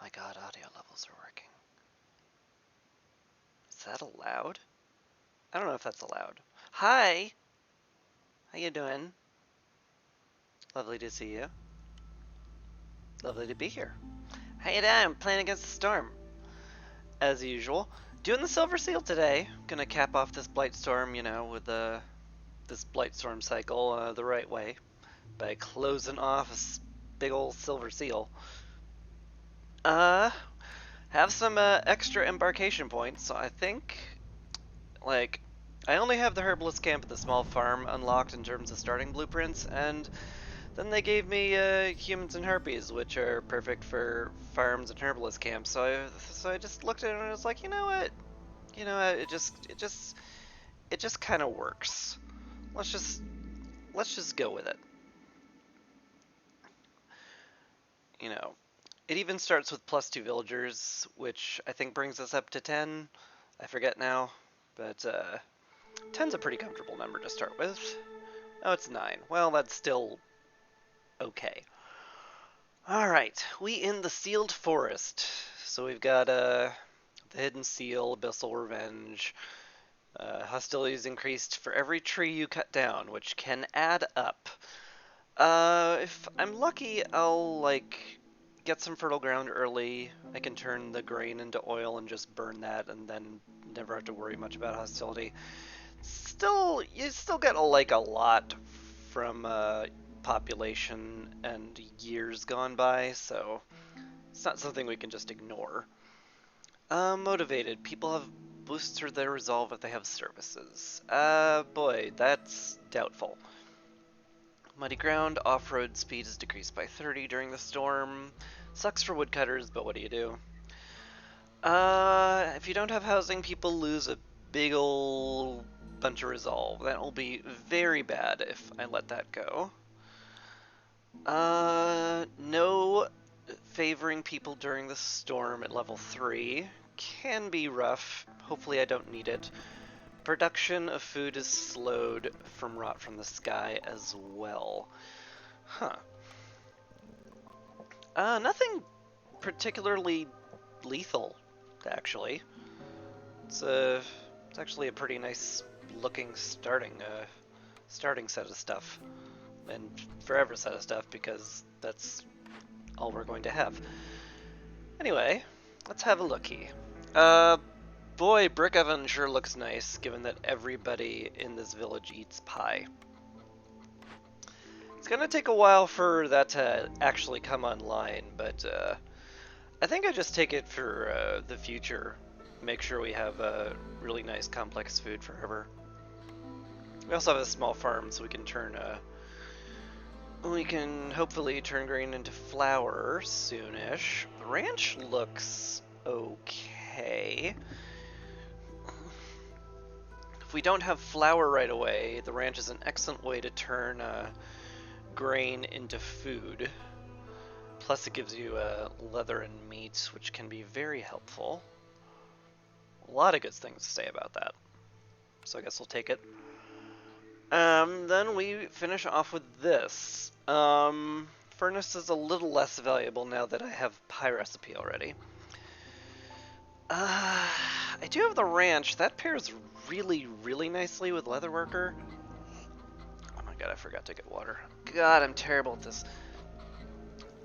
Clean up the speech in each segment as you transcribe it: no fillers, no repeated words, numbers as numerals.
My god, audio levels are working. Is that allowed? I don't know if that's allowed. Hi! How you doing? Lovely to see you. Lovely to be here. How you doing? Playing against the storm. As usual. Doing the Silver Seal today. Gonna cap off this Blightstorm, you know, with this Blightstorm cycle the right way. By closing off a big old Silver Seal. Have some extra embarkation points, so I think, like, I only have the Herbalist Camp and the small farm unlocked in terms of starting blueprints, and then they gave me Humans and Harpies, which are perfect for farms and Herbalist camps. So I just looked at it and I was like, you know what? It just kind of works. Let's just go with it. You know, it even starts with +2 villagers, which I think brings us up to 10. I forget now, but 10's a pretty comfortable number to start with. Oh, it's 9. Well, that's still okay. Alright, we in the Sealed Forest. So we've got the Hidden Seal, Abyssal Revenge. Hostilities increased for every tree you cut down, which can add up. If I'm lucky, I'll, like, get some fertile ground early. I can turn the grain into oil and just burn that, and then never have to worry much about hostility. Still, you still get, like, a lot from population and years gone by, so it's not something we can just ignore. Motivated. People have boosted their resolve if they have services. Boy, that's doubtful. Muddy ground, off-road speed is decreased by 30 during the storm. Sucks for woodcutters, but what do you do? If you don't have housing, people lose a big ol' bunch of resolve. That will be very bad if I let that go. No favoring people during the storm at level 3 can be rough. Hopefully I don't need it. Production of food is slowed from rot from the sky as well. Huh. Nothing particularly lethal, actually. It's actually a pretty nice looking starting set of stuff. And forever set of stuff, because that's all we're going to have. Anyway, let's have a looky. Boy, Brick Oven sure looks nice, given that everybody in this village eats pie. It's gonna take a while for that to actually come online, but I think I just take it for the future. Make sure we have really nice complex food forever. We also have a small farm, so we can hopefully turn grain into flour soonish. The ranch looks okay. If we don't have flour right away, the ranch is an excellent way to turn grain into food. Plus it gives you leather and meat, which can be very helpful. A lot of good things to say about that. So I guess we'll take it. Then we finish off with this. Furnace is a little less valuable now that I have pie recipe already. I do have the ranch. That pairs really, really nicely with Leatherworker. Oh my god, I forgot to get water. God, I'm terrible at this.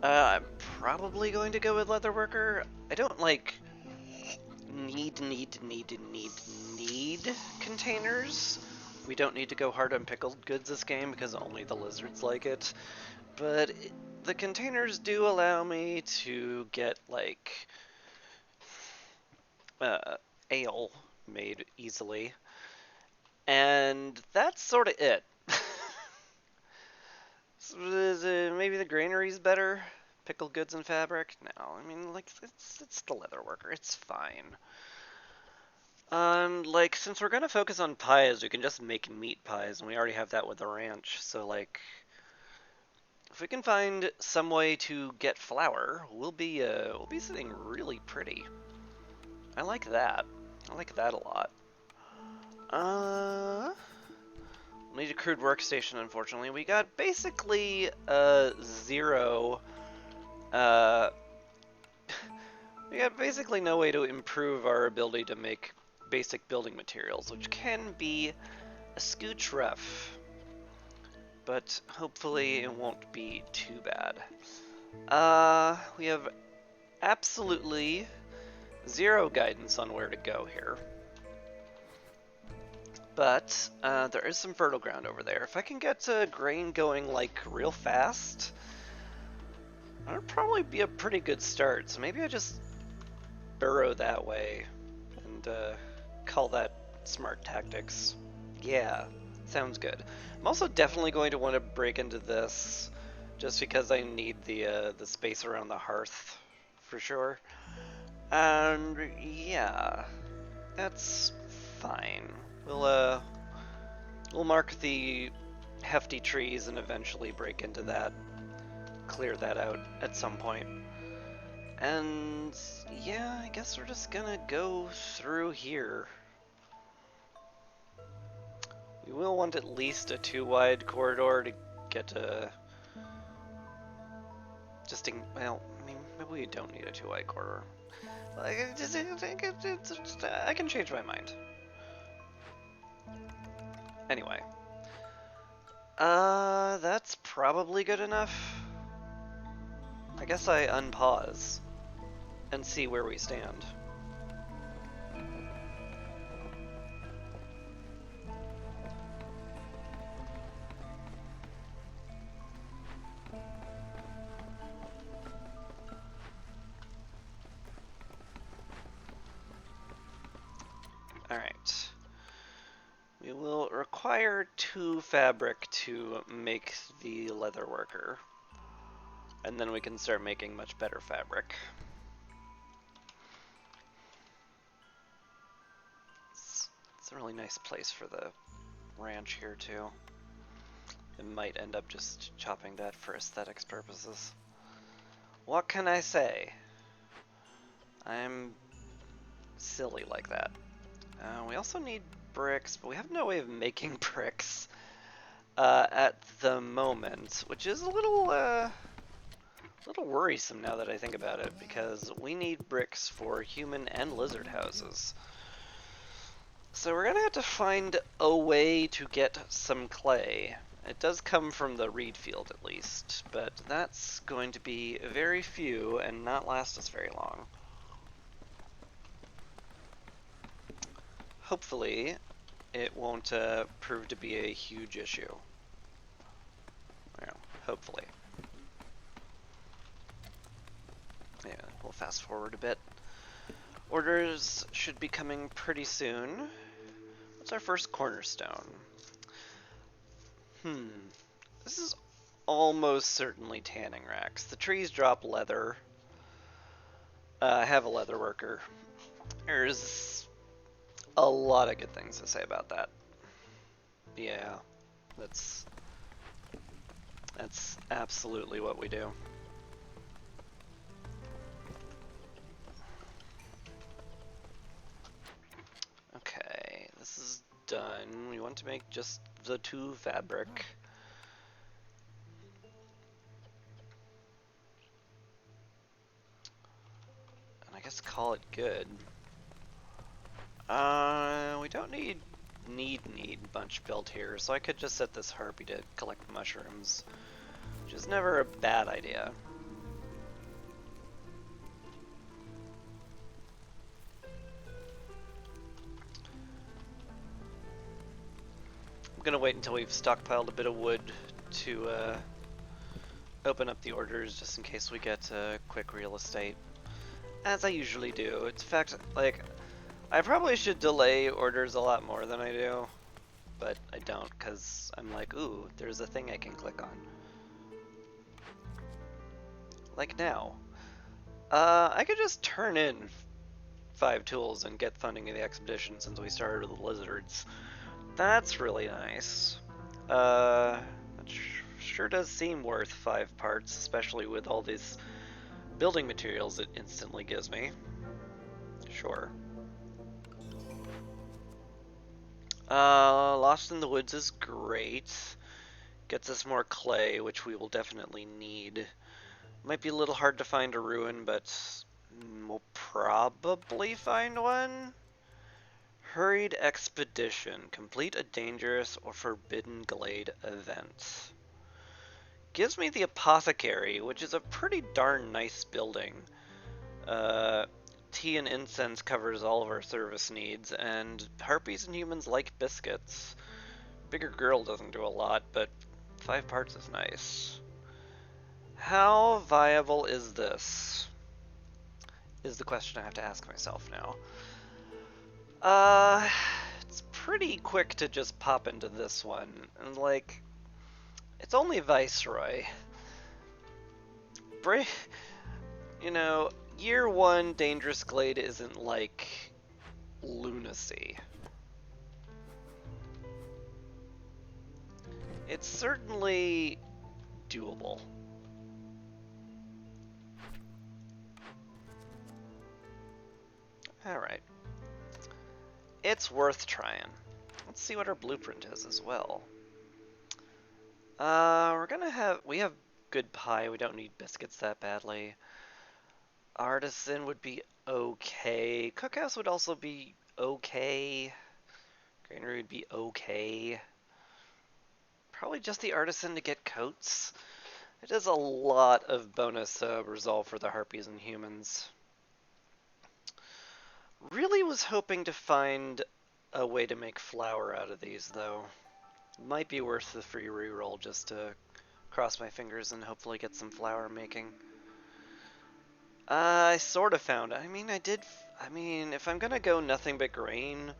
I'm probably going to go with Leatherworker. I don't, like, need containers. We don't need to go hard on pickled goods this game because only the lizards like it. But the containers do allow me to get, like, ale made easily. And that's sort of it. So, maybe the granary's better? Pickled goods and fabric? No, I mean, like, it's the Leatherworker. It's fine. Like, since we're gonna focus on pies, we can just make meat pies, and we already have that with the ranch. So, like, if we can find some way to get flour, we'll be sitting really pretty. I like that. I like that a lot. We'll need a crude workstation, unfortunately. We got basically 0 Uh, we got basically no way to improve our ability to make basic building materials, which can be a scooch rough. But hopefully it won't be too bad. We have absolutely zero guidance on where to go here. But there is some fertile ground over there. If I can get grain going like real fast, that would probably be a pretty good start. So maybe I just burrow that way and call that smart tactics. Yeah, sounds good. I'm also definitely going to want to break into this just because I need the space around the hearth for sure. And yeah, that's fine. We'll mark the hefty trees and eventually break into that, clear that out at some point. And yeah, I guess we're just gonna go through here. We will want at least a 2-wide corridor to get to well, I mean, maybe we don't need a 2-wide corridor. I can change my mind. Anyway. That's probably good enough. I guess I unpause and see where we stand. Alright. We will require 2 fabric to make the leather worker. And then we can start making much better fabric. It's a really nice place for the ranch here too. It might end up just chopping that for aesthetics purposes. What can I say? I'm silly like that. We also need bricks, but we have no way of making bricks at the moment, which is a little worrisome now that I think about it, because we need bricks for human and lizard houses. So we're gonna have to find a way to get some clay. It does come from the reed field at least, but that's going to be very few and not last us very long. Hopefully, it won't prove to be a huge issue. Well, hopefully. Yeah, we'll fast forward a bit. Orders should be coming pretty soon. What's our first cornerstone? This is almost certainly tanning racks. The trees drop leather. I have a leather worker. There's a lot of good things to say about that. Yeah, that's absolutely what we do. Okay, this is done. We want to make just the 2 fabric. And I guess call it good. We don't need bunch built here, so I could just set this harpy to collect mushrooms, which is never a bad idea. I'm gonna wait until we've stockpiled a bit of wood to open up the orders, just in case we get quick real estate, as I usually do. In fact, like, I probably should delay orders a lot more than I do, but I don't, because I'm like, ooh, there's a thing I can click on. Like now. I could just turn in 5 tools and get funding of the expedition since we started with the lizards. That's really nice. That sure does seem worth 5 parts, especially with all these building materials it instantly gives me. Sure. Lost in the Woods is great. Gets us more clay, which we will definitely need. Might be a little hard to find a ruin, but we'll probably find one. Hurried expedition. Complete a dangerous or forbidden glade event. Gives me the apothecary, which is a pretty darn nice building. Tea and incense covers all of our service needs, and harpies and humans like biscuits. Bigger girl doesn't do a lot, but 5 parts is nice. How viable is this? Is the question I have to ask myself now. It's pretty quick to just pop into this one. And like, it's only Viceroy. You know, year 1 Dangerous Glade isn't like lunacy. It's certainly doable. Alright. It's worth trying. Let's see what our blueprint is as well. We have good pie, we don't need biscuits that badly. Artisan would be okay. Cookhouse would also be okay. Granary would be okay. Probably just the artisan to get coats. It does a lot of bonus resolve for the harpies and humans. Really was hoping to find a way to make flour out of these, though. Might be worth the free reroll just to cross my fingers and hopefully get some flour making. I sort of found it. I mean, if I'm gonna go nothing but grain,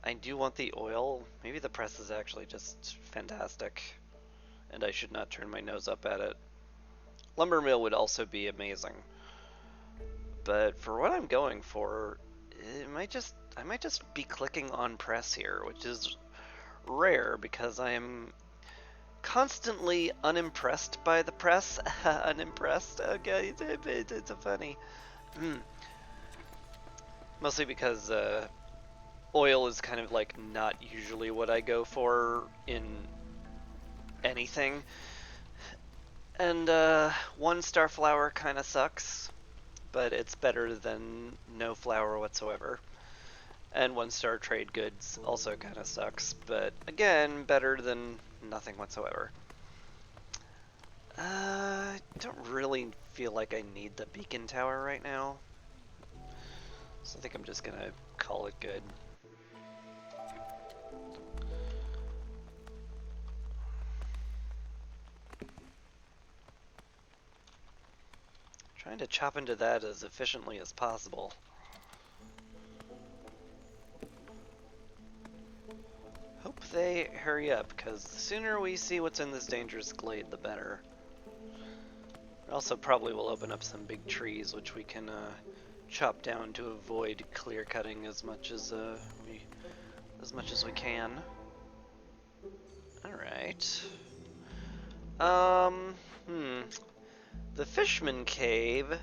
I do want the oil. Maybe the press is actually just fantastic, and I should not turn my nose up at it. Lumber mill would also be amazing. But for what I'm going for, I might just be clicking on press here, which is rare because I am constantly unimpressed by the press. Unimpressed. Okay, it's a funny. Mostly because oil is kind of like not usually what I go for in anything. And 1-star flour kind of sucks, but it's better than no flour whatsoever. And 1-star trade goods also kind of sucks, but again, better than nothing whatsoever. I don't really feel like I need the beacon tower right now, so I think I'm just gonna call it good. Trying to chop into that as efficiently as possible. Hope they hurry up, because the sooner we see what's in this dangerous glade, the better. Also probably will open up some big trees, which we can chop down to avoid clear cutting as much as we can. All right. The Fishman Cave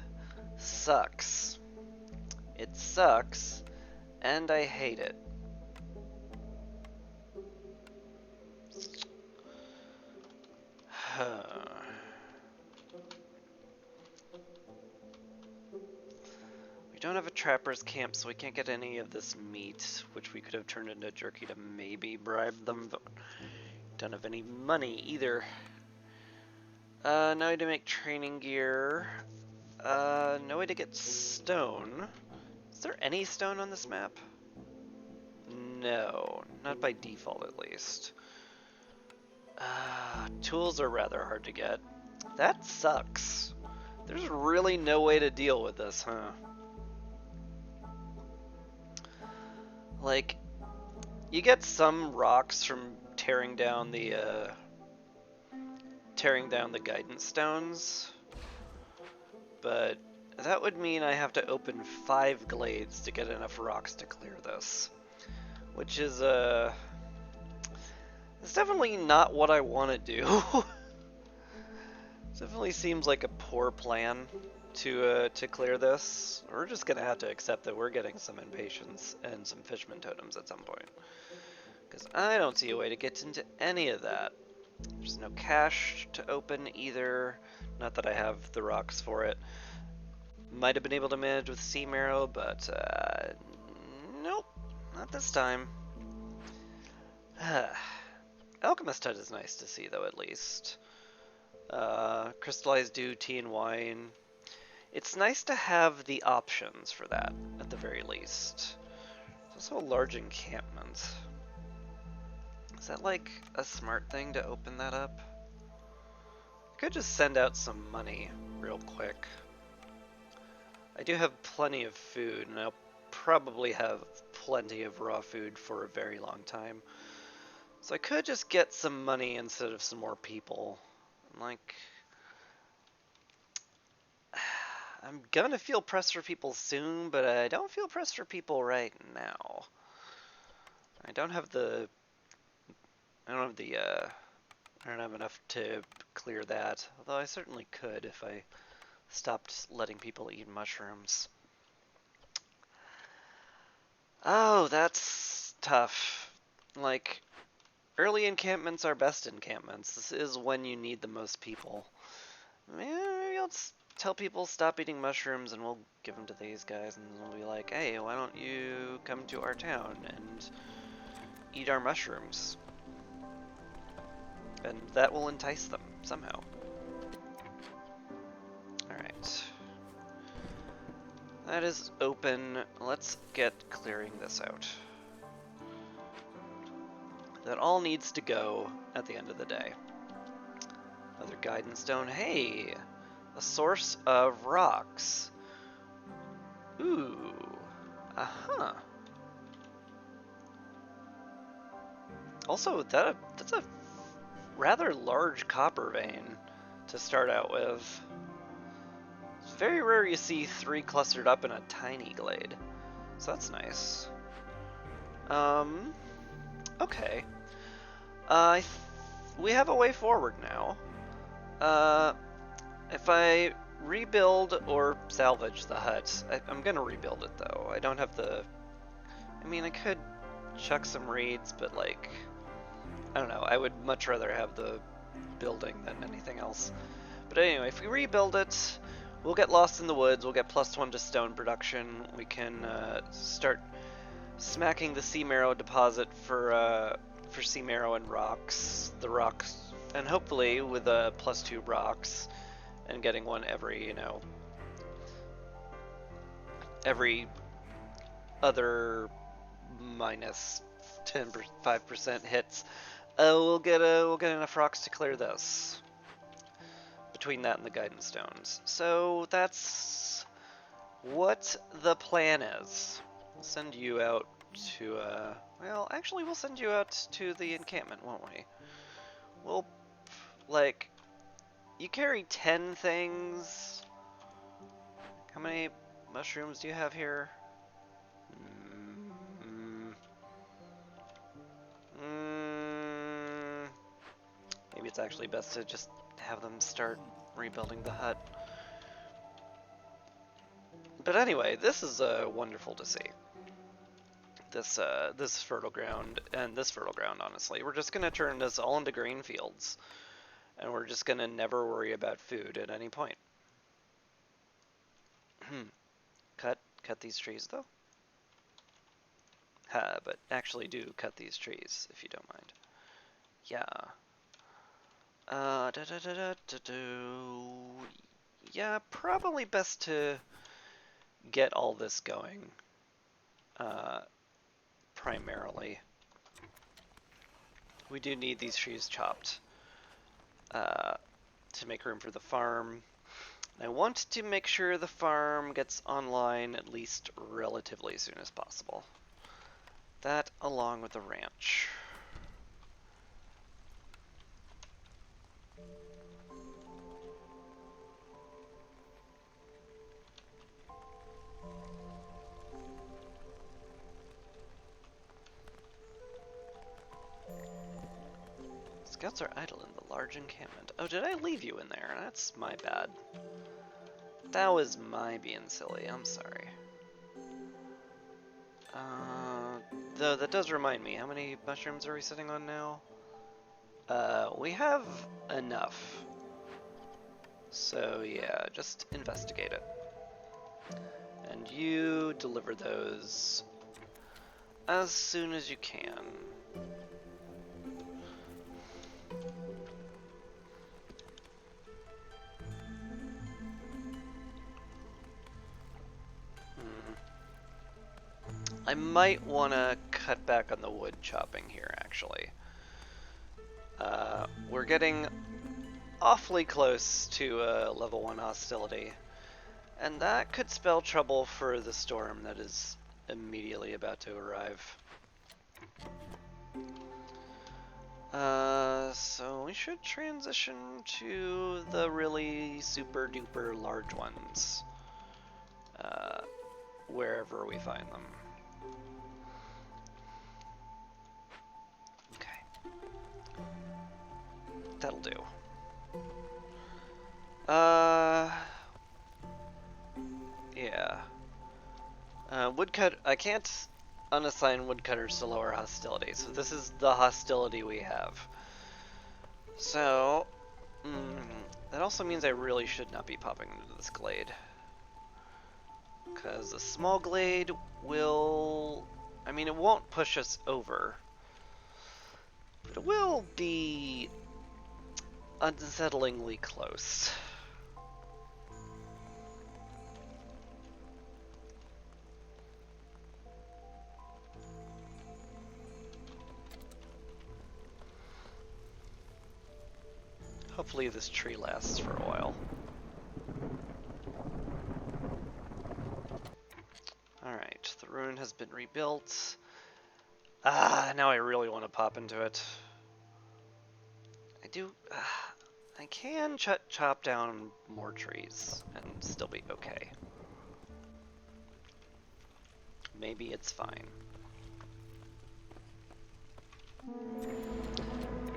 sucks. It sucks, and I hate it. We don't have a trapper's camp, so we can't get any of this meat, which we could have turned into jerky to maybe bribe them, but don't have any money either. No way to make training gear. No way to get stone. Is there any stone on this map? No, not by default at least. Tools are rather hard to get. That sucks. There's really no way to deal with this, huh? Like, you get some rocks from tearing down the guidance stones, but that would mean I have to open 5 glades to get enough rocks to clear this, which is it's definitely not what I want to do. Definitely seems like a poor plan to clear this. We're just gonna have to accept that we're getting some impatience and some fishman totems at some point, because I don't see a way to get into any of that. There's no cache to open either. Not that I have the rocks for it. Might have been able to manage with Sea Marrow, but nope, not this time. Alchemist Hut is nice to see, though, at least. Crystallized Dew, tea, and wine. It's nice to have the options for that, at the very least. There's also a large encampment. Is that like a smart thing to open that up? I could just send out some money real quick. I do have plenty of food, and I'll probably have plenty of raw food for a very long time. So I could just get some money instead of some more people. Like, I'm gonna feel pressed for people soon, but I don't feel pressed for people right now. I don't have enough to clear that. Although I certainly could if I stopped letting people eat mushrooms. Oh, that's tough. Like, early encampments are best encampments. This is when you need the most people. Maybe I'll just tell people stop eating mushrooms and we'll give them to these guys and we'll be like, hey, why don't you come to our town and eat our mushrooms? And that will entice them somehow. Alright. That is open. Let's get clearing this out. That all needs to go at the end of the day. Another guidance stone. Hey! A source of rocks. Ooh. Uh-huh. Also, that's a rather large copper vein to start out with. It's very rare you see 3 clustered up in a tiny glade. So that's nice. Okay. We have a way forward now. If I rebuild or salvage the hut, I'm gonna rebuild it though. I don't have the... I mean, I could chuck some reeds, but like... I don't know, I would much rather have the building than anything else. But anyway, if we rebuild it, we'll get lost in the woods, we'll get +1 to stone production, we can start smacking the Sea Marrow deposit for Sea Marrow and rocks, and hopefully with +2 rocks, and getting one every, you know, every other minus 5% hits, we'll get enough rocks to clear this. Between that and the guidance stones. So that's what the plan is. We'll send you out to, well, actually we'll send you out to the encampment, won't we? We'll, like, you carry 10 things. How many mushrooms do you have here? Maybe it's actually best to just have them start rebuilding the hut. But anyway, this is wonderful to see. This fertile ground, and this fertile ground, honestly. We're just gonna turn this all into green fields. And we're just gonna never worry about food at any point. Cut these trees, though? But actually do cut these trees, if you don't mind. Yeah. Yeah, probably best to get all this going. Primarily. We do need these trees chopped to make room for the farm. I want to make sure the farm gets online at least relatively soon as possible. That along with the ranch. Scouts are idle in the large encampment. Oh, did I leave you in there? That's my bad. That was my being silly. I'm sorry. Though that does remind me, how many mushrooms are we sitting on now? We have enough. So yeah, just investigate it. And you deliver those as soon as you can. I might want to cut back on the wood chopping here, actually. We're getting awfully close to level 1 hostility, and that could spell trouble for the storm that is immediately about to arrive. So we should transition to the really super duper large ones, wherever we find them. Okay. That'll do. Yeah. Woodcut, I can't unassign woodcutters to lower hostility, so this is the hostility we have. So, that also means I really should not be popping into this glade. Because a small glade will... I mean, it won't push us over. But it will be unsettlingly close. Hopefully this tree lasts for a while. Alright, the ruin has been rebuilt. Now I really want to pop into it. I can chop down more trees and still be okay. Maybe it's fine.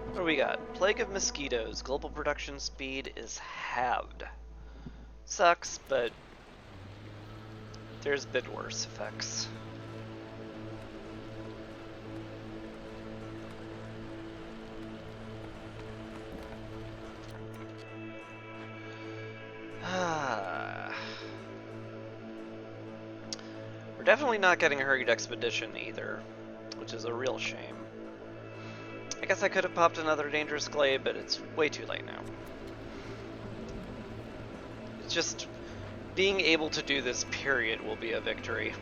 What do we got? Plague of mosquitoes. Global production speed is halved. Sucks, but there's been worse effects. We're definitely not getting a hurried expedition either, which is a real shame. I guess I could have popped another dangerous glade, but it's way too late now. It's just being able to do this period will be a victory.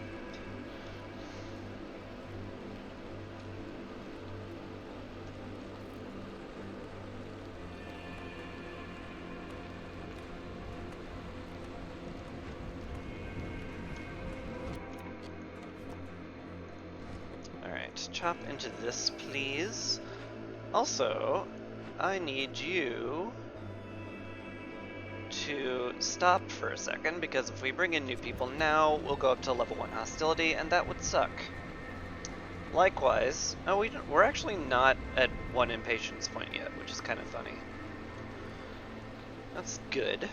Alright, chop into this, please. Also, I need you to stop for a second, because if we bring in new people now, we'll go up to level 1 hostility, and that would suck. Likewise, we're actually not at 1 impatience point yet, which is kind of funny. That's good.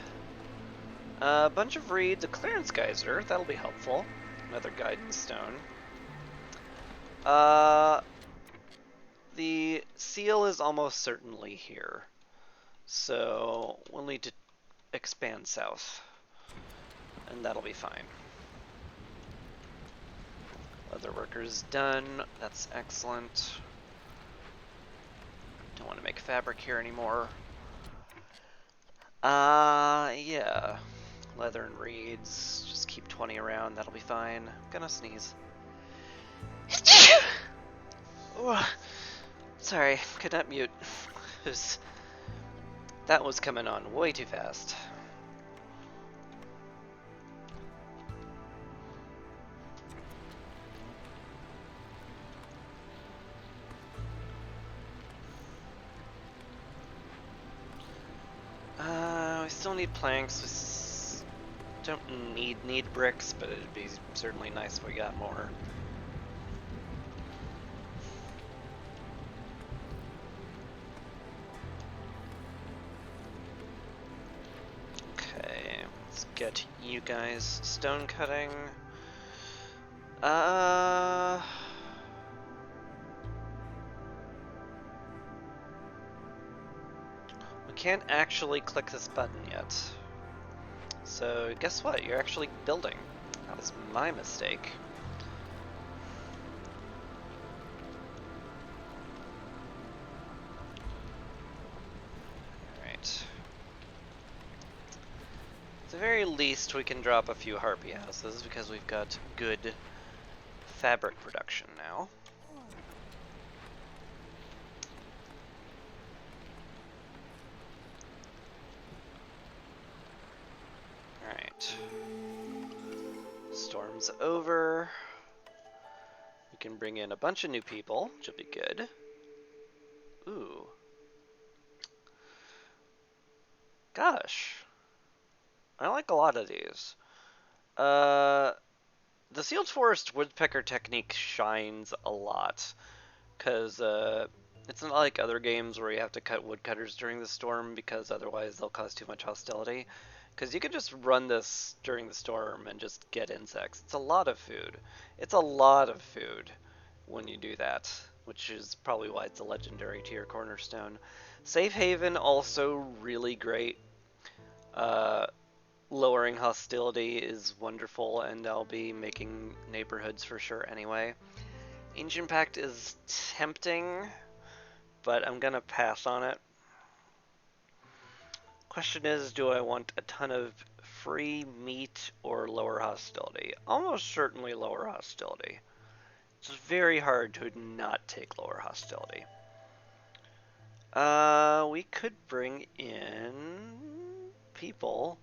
A bunch of reeds, a clearance geyser, that'll be helpful. Another guidance stone. The seal is almost certainly here, so we'll need to expand south, and that'll be fine. Leather workers done, that's excellent. Don't want to make fabric here anymore. Yeah. Leather and reeds, just keep 20 around, that'll be fine. I'm gonna sneeze. Sorry, could not mute. That was coming on way too fast. We still need planks. We don't need bricks, but it'd be certainly nice if we got more. Okay, let's get you guys stone cutting. can't actually click this button yet. So guess what? You're actually building. That was my mistake. Alright. At the very least, we can drop a few harpy houses because we've got good fabric production now. Alright. Storm's over. We can bring in a bunch of new people, which will be good. Ooh. Gosh. I like a lot of these. The Sealed Forest Woodpecker technique shines a lot. Because it's not like other games where you have to cut woodcutters during the storm because otherwise they'll cause too much hostility. Because you can just run this during the storm and just get insects. It's a lot of food. It's a lot of food when you do that, which is probably why it's a legendary tier cornerstone. Safe Haven also really great. Lowering hostility is wonderful, and I'll be making neighborhoods for sure anyway. Ancient Pact is tempting, but I'm gonna pass on it. Question is, do I want a ton of free meat or lower hostility? Almost certainly lower hostility. It's very hard to not take lower hostility. We could bring in people,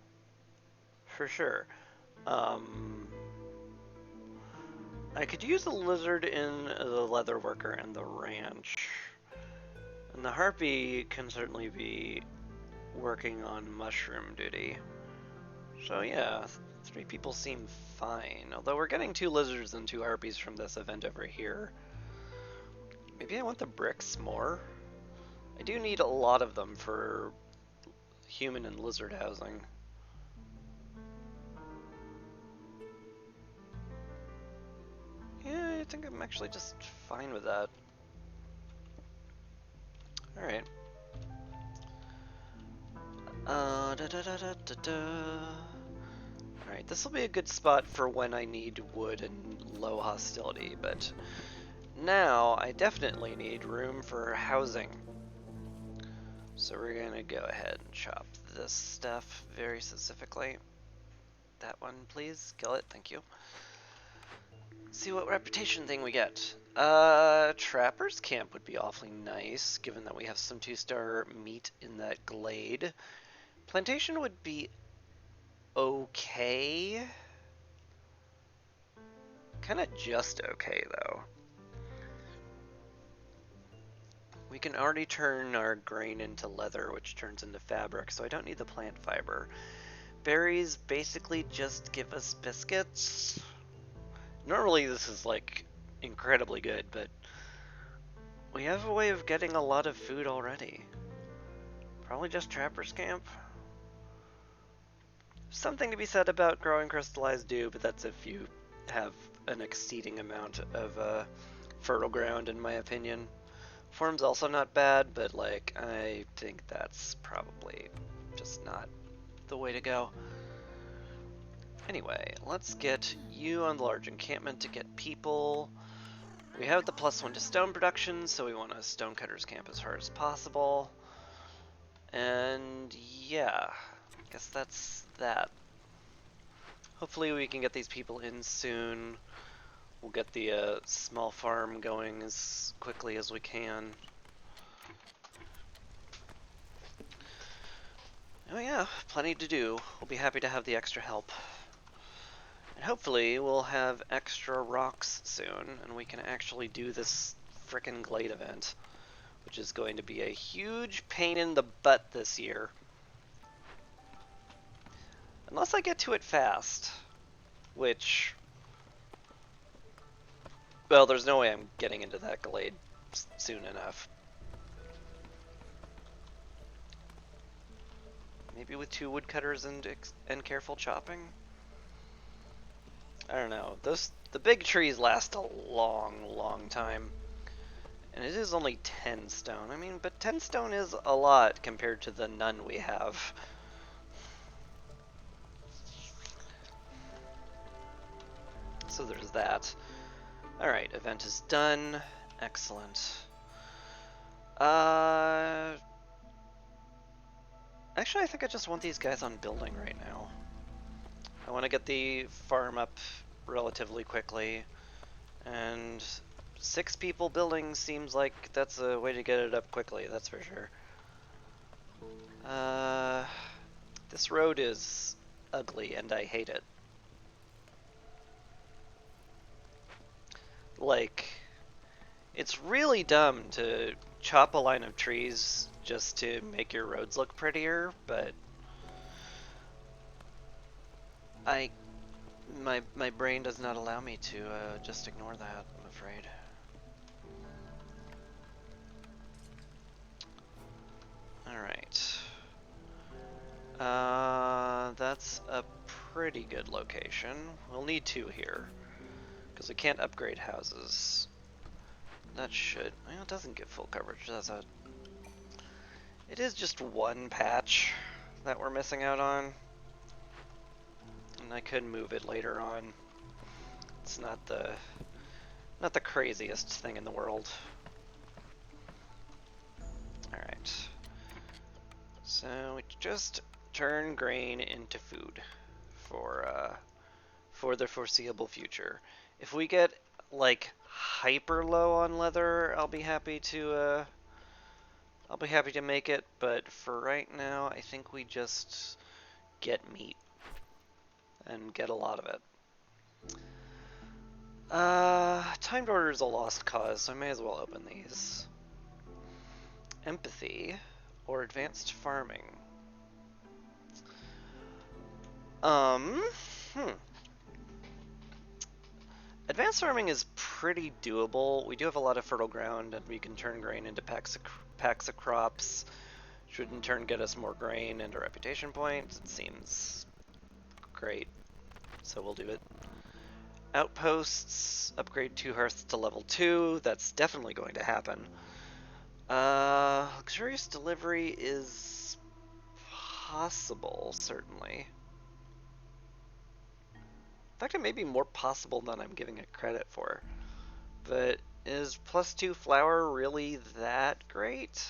for sure. I could use the lizard in the leather worker and the ranch. And the harpy can certainly be working on mushroom duty. So yeah, 3 people seem fine. Although we're getting 2 lizards and 2 harpies from this event over here. Maybe I want the bricks more? I do need a lot of them for human and lizard housing. Yeah, I think I'm actually just fine with that. Alright. Alright, this will be a good spot for when I need wood and low hostility, but now I definitely need room for housing. So we're gonna go ahead and chop this stuff very specifically. That one, please. Kill it, thank you. See what reputation thing we get. Trapper's Camp would be awfully nice, given that we have some 2-star meat in that glade. Plantation would be okay. Kinda just okay, though. We can already turn our grain into leather, which turns into fabric, so I don't need the plant fiber. Berries basically just give us biscuits. Normally this is like incredibly good, but we have a way of getting a lot of food already. Probably just Trapper's Camp. Something to be said about growing crystallized dew, but that's if you have an exceeding amount of fertile ground, in my opinion. Form's also not bad, but like I think that's probably just not the way to go. Anyway, let's get you on the large encampment to get people. We have the +1 to stone production, so we want a stonecutter's camp as hard as possible. And yeah, I guess that's that. Hopefully we can get these people in soon. We'll get the small farm going as quickly as we can. Oh yeah, plenty to do. We'll be happy to have the extra help. And hopefully we'll have extra rocks soon, and we can actually do this frickin' glade event, which is going to be a huge pain in the butt this year. Unless I get to it fast, which... well, there's no way I'm getting into that glade soon enough. Maybe with 2 woodcutters and careful chopping? I don't know. The big trees last a long, long time. And it is only 10 stone. I mean, but 10 stone is a lot compared to the none we have. So there's that. Alright, event is done. Excellent. Actually, I think I just want these guys on building right now. I want to get the farm up relatively quickly. And 6 people building seems like that's a way to get it up quickly, that's for sure. This road is ugly and I hate it. Like, it's really dumb to chop a line of trees just to make your roads look prettier, but my brain does not allow me to just ignore that, I'm afraid. Alright. That's a pretty good location. We'll need 2 here, because we can't upgrade houses. That should... well, it doesn't give full coverage, does it? It is just 1 patch that we're missing out on. And I could move it later on. It's not the craziest thing in the world. Alright. So we just turn grain into food for the foreseeable future. If we get like hyper low on leather, I'll be happy to make it, but for right now I think we just get meat and get a lot of it. Timed order is a lost cause, so I may as well open these. Empathy or advanced farming. Advanced farming is pretty doable. We do have a lot of fertile ground, and we can turn grain into packs of crops. Should in turn get us more grain and a reputation point. It seems great, so we'll do it. Outposts, upgrade 2 hearths to level 2. That's definitely going to happen. Luxurious delivery is possible, certainly. In fact, it may be more possible than I'm giving it credit for. But is +2 flour really that great?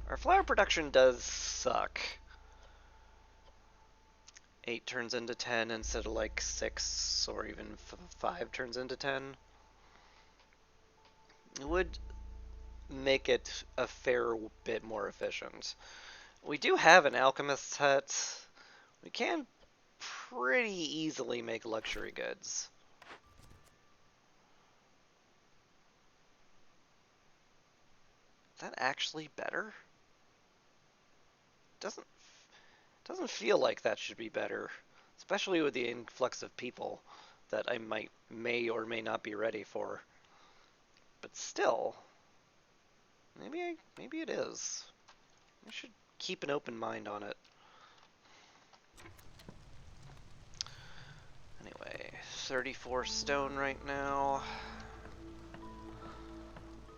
Our flour production does suck. 8 turns into 10 instead of like 6 or even 5 turns into 10. It would make it a fair bit more efficient. We do have an alchemist's hut. We can pretty easily make luxury goods. Is that actually better? Doesn't feel like that should be better, especially with the influx of people that I may or may not be ready for. But still, maybe it is. I should keep an open mind on it. Anyway, 34 stone right now.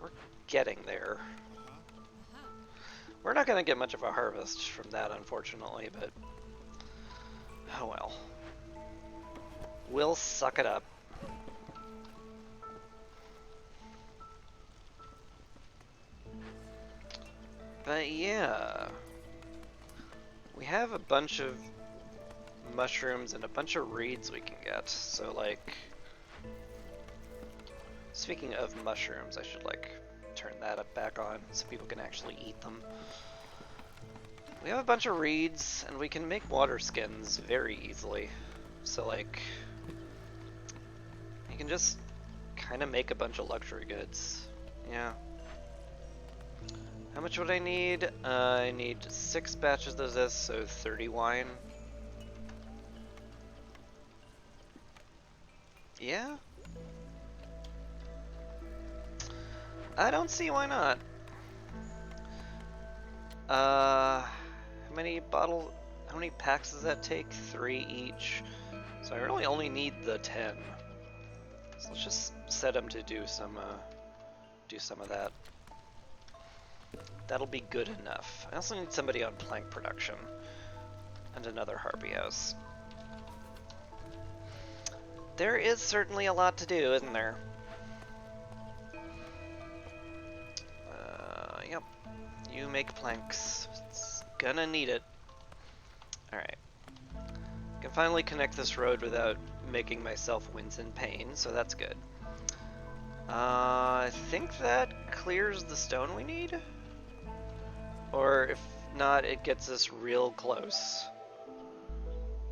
We're getting there. We're not going to get much of a harvest from that, unfortunately, but oh well. We'll suck it up. But yeah, we have a bunch of mushrooms and a bunch of reeds we can get, so like, speaking of mushrooms, I should like turn that up back on so people can actually eat them. We have a bunch of reeds and we can make water skins very easily, so like, you can just kind of make a bunch of luxury goods. Yeah. How much would I need? I need 6 batches of this, so 30 wine. Yeah? I don't see why not. How many packs does that take? 3 each. So I really only need the 10. So let's just set them to do some do some of that. That'll be good enough. I also need somebody on plank production. And another Harpy House. There is certainly a lot to do, isn't there? Yep. You make planks. It's gonna need it. Alright. I can finally connect this road without making myself wince in pain, so that's good. I think that clears the stone we need? Or if not, it gets us real close.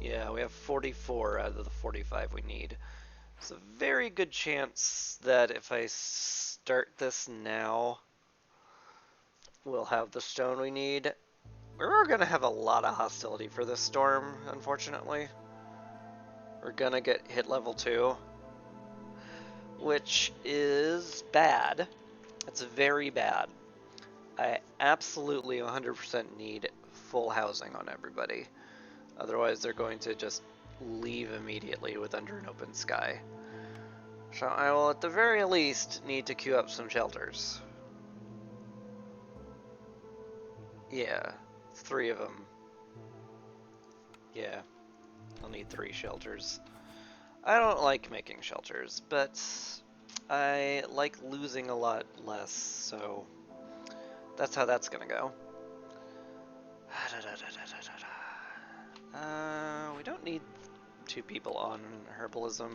Yeah, we have 44 out of the 45 we need. There's a very good chance that if I start this now, we'll have the stone we need. We're gonna have a lot of hostility for this storm, unfortunately. We're gonna get hit level 2, which is bad. It's very bad. I absolutely 100% need full housing on everybody. Otherwise they're going to just leave immediately with Under an Open Sky. So I will at the very least need to queue up some shelters. Yeah, 3 of them. Yeah, I'll need 3 shelters. I don't like making shelters, but I like losing a lot less, so that's how that's gonna go. We don't need 2 people on herbalism.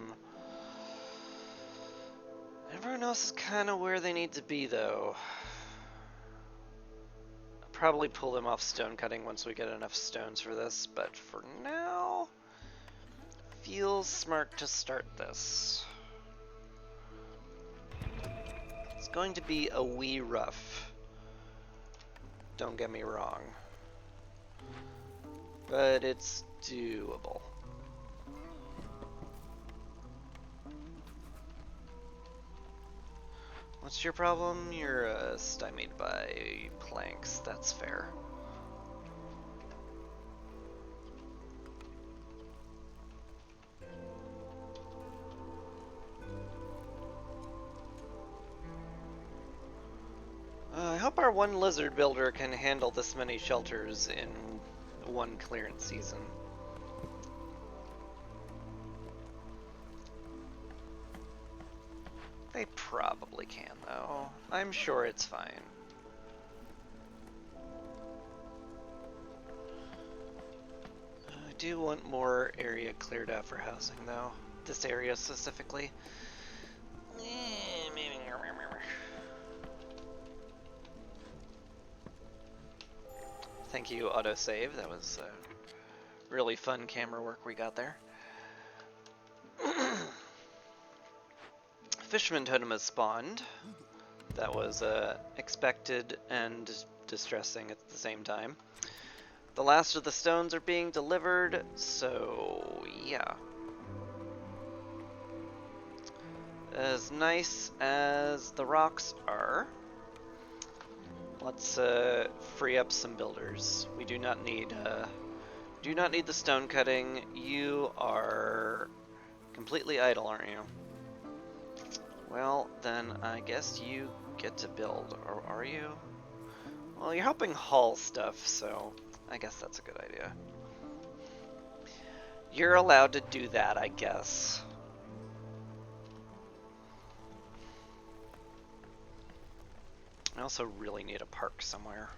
Everyone else is kind of where they need to be, though. I'll probably pull them off stone cutting once we get enough stones for this, but for now, feels smart to start this. It's going to be a wee rough. Don't get me wrong. But it's doable. What's your problem? You're stymied by planks. That's fair. I hope our one lizard builder can handle this many shelters in one clearance season. They probably can, though. I'm sure it's fine. I do want more area cleared out for housing, though. This area specifically. Thank you, autosave. That was really fun camera work we got there. Fisherman Totem has spawned. That was expected and distressing at the same time. The last of the stones are being delivered, so yeah. As nice as the rocks are, let's free up some builders. We do not need the stone cutting. You are completely idle, aren't you? Well, then I guess you get to build, or are you? Well, you're helping haul stuff, so I guess that's a good idea. You're allowed to do that, I guess. I also really need a park somewhere.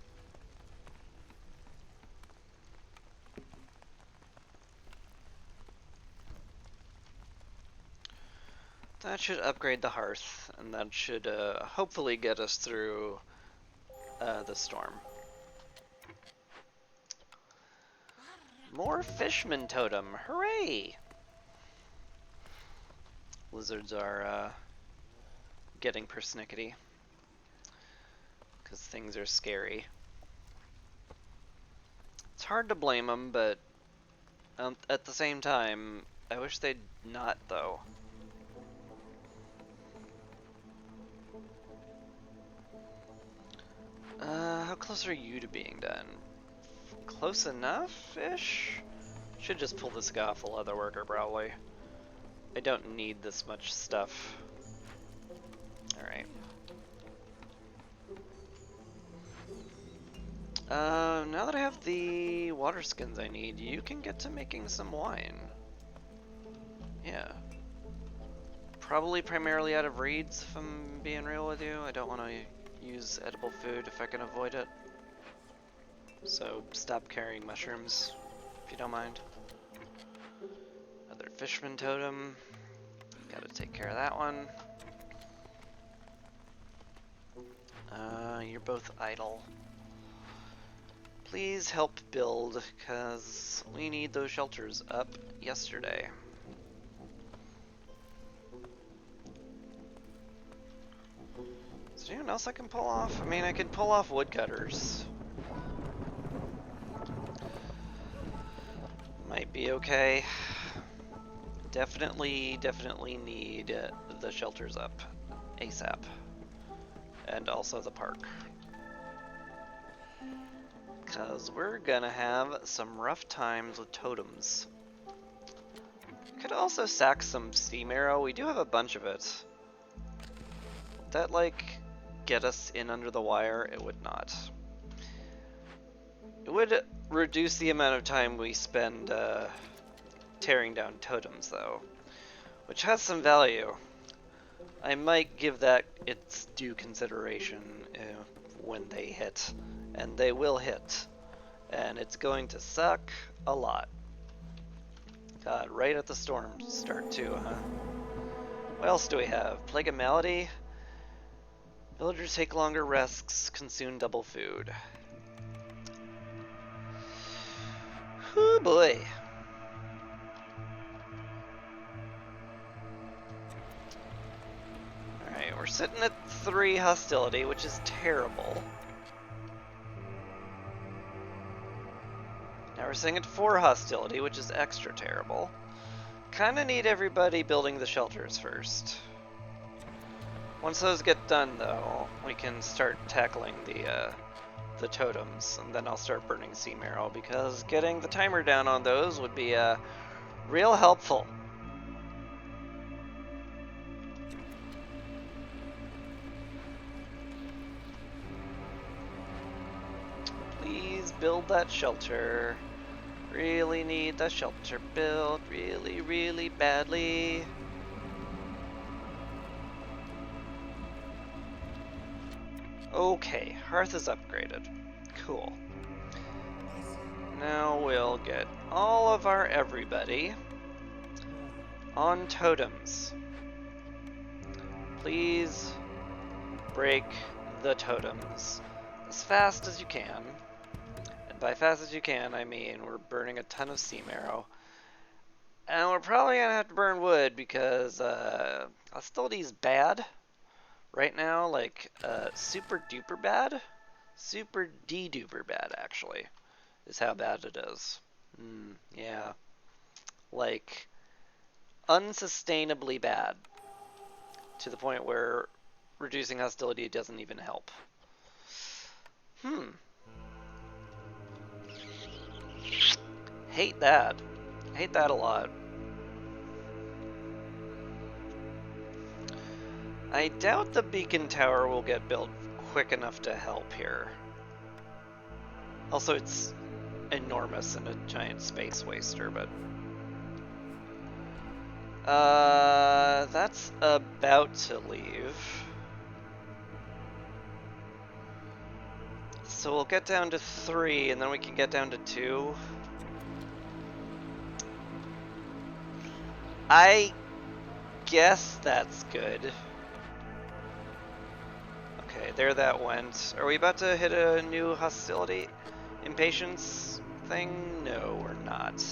That should upgrade the hearth, and that should hopefully get us through the storm. More Fishman Totem, hooray! Lizards are getting persnickety, because things are scary. It's hard to blame them, but at the same time, I wish they'd not, though. How close are you to being done? Close enough-ish? Should just pull this guy off a leather worker, probably. I don't need this much stuff. Alright. Now that I have the water skins I need, you can get to making some wine. Yeah. Probably primarily out of reeds, if I'm being real with you. I don't want to use edible food if I can avoid it. So stop carrying mushrooms, if you don't mind. Another fisherman totem. Gotta take care of that one. You're both idle. Please help build, because we need those shelters up yesterday. Is there anyone else I can pull off? I mean, I could pull off woodcutters. Might be okay. Definitely need the shelters up ASAP. And also the park. Because we're gonna have some rough times with totems. Could also sack some steam arrow. We do have a bunch of it. Would that, like, get us in under the wire? It would not. It would reduce the amount of time we spend tearing down totems, though, which has some value. I might give that its due consideration when they hit. And they will hit. And it's going to suck a lot. God, right at the storm start too, huh? What else do we have? Plague of Malady. Villagers take longer rests, consume double food. Oh boy. Alright, we're sitting at 3 hostility, which is terrible. Now we're sitting at 4 hostility, which is extra terrible. Kinda need everybody building the shelters first. Once those get done, though, we can start tackling the totems, and then I'll start burning sea marrow, because getting the timer down on those would be real helpful. Please build that shelter. Really need the shelter built really badly. Okay, hearth is upgraded. Cool. Now we'll get all of our everybody on totems. Please break the totems as fast as you can. And by fast as you can, I mean we're burning a ton of steam arrow. And we're probably gonna have to burn wood because hostility's bad. Right now, like, super duper bad? Super de-duper bad, actually, is how bad it is. Yeah. Like, unsustainably bad. To the point where reducing hostility doesn't even help. Hate that. Hate that a lot. I doubt the beacon tower will get built quick enough to help here. Also, it's enormous and a giant space waster, but... that's about to leave. So we'll get down to 3, and then we can get down to 2. I guess that's good. Okay, there that went. Are we about to hit a new hostility? Impatience thing? No, we're not.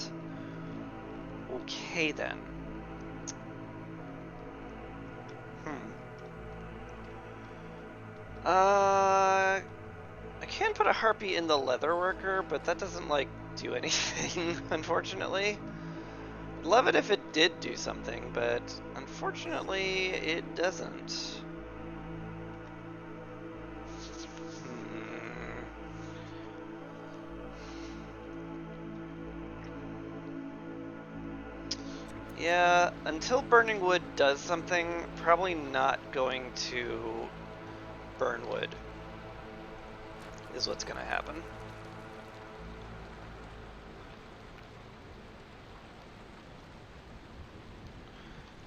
Okay then. I can put a harpy in the leather worker, but that doesn't, like, do anything, unfortunately. I'd love it if it did do something, but unfortunately it doesn't. Yeah, until burning wood does something, probably not going to burn wood is what's gonna happen.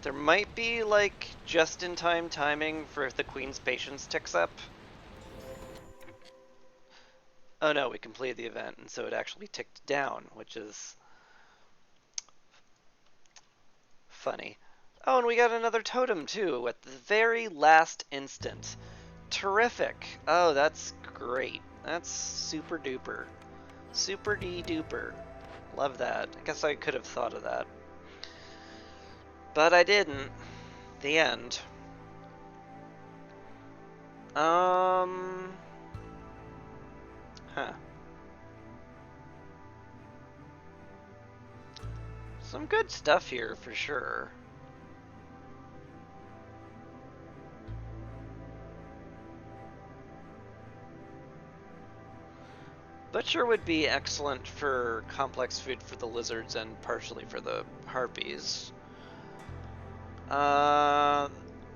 There might be, like, just-in-time timing for if the Queen's patience ticks up. Oh no, we completed the event, and so it actually ticked down, which is funny. Oh, and we got another totem, too, at the very last instant. Terrific. Oh, that's great. That's super duper. Super duper. Love that. I guess I could have thought of that. But I didn't. The end. Huh. Some good stuff here, for sure. Butcher would be excellent for complex food for the lizards and partially for the harpies.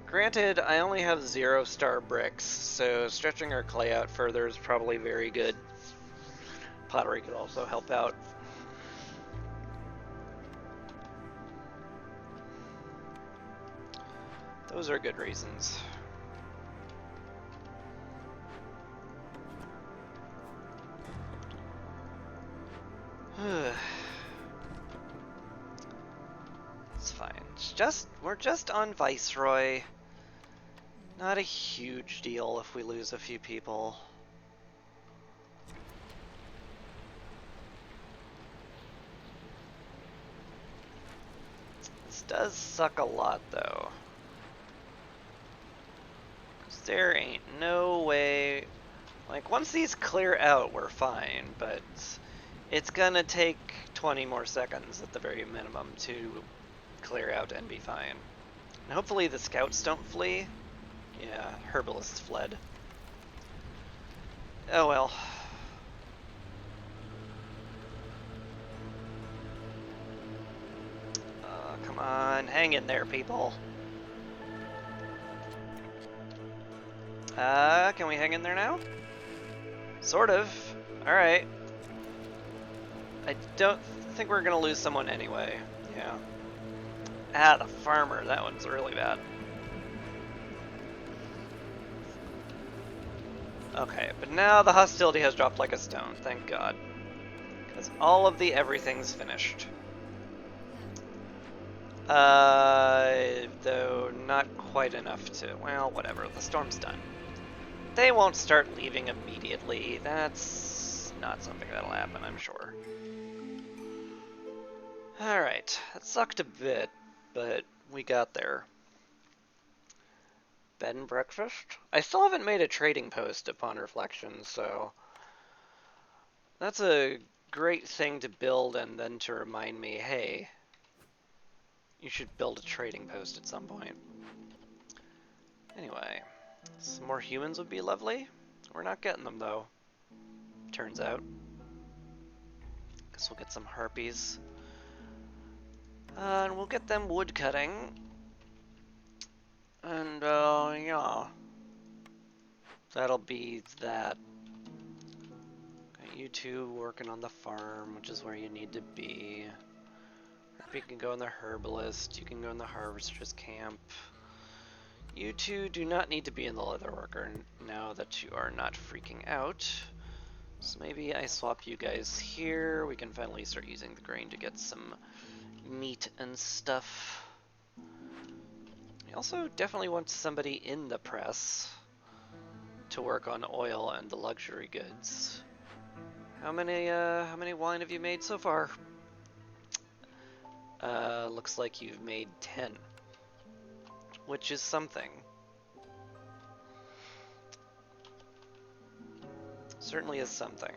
Granted, I only have 0-star bricks, so stretching our clay out further is probably very good. Pottery could also help out. Those are good reasons. It's fine. We're just on Viceroy. Not a huge deal if we lose a few people. This does suck a lot, though. 'Cause there ain't no way... Like, once these clear out, we're fine, but it's gonna take 20 more seconds at the very minimum to clear out and be fine. And hopefully the scouts don't flee. Yeah, Herbalists fled. Oh well. Come on, hang in there, people. Can we hang in there now? Sort of. Alright. I don't think we're gonna lose someone anyway. Yeah. Ah, the farmer. That one's really bad. Okay, but now the hostility has dropped like a stone, thank God. Because all of the everything's finished. Though not quite enough to... Well, whatever, the storm's done. They won't start leaving immediately. That's not something that'll happen, I'm sure. Alright, that sucked a bit, but we got there. Bed and breakfast? I still haven't made a trading post upon reflection, so... That's a great thing to build and then to remind me, hey, you should build a trading post at some point. Anyway, some more humans would be lovely. We're not getting them, though. Turns out. Guess we'll get some harpies. And we'll get them wood cutting. And, yeah. That'll be that. Got you two working on the farm, which is where you need to be. You can go in the herbalist, you can go in the harvester's camp. You two do not need to be in the leather worker now that you are not freaking out. So maybe I swap you guys here. We can finally start using the grain to get some meat and stuff. I also definitely want somebody in the press to work on oil and the luxury goods. How many wine have you made so far? Looks like you've made 10, which is something. Certainly is something.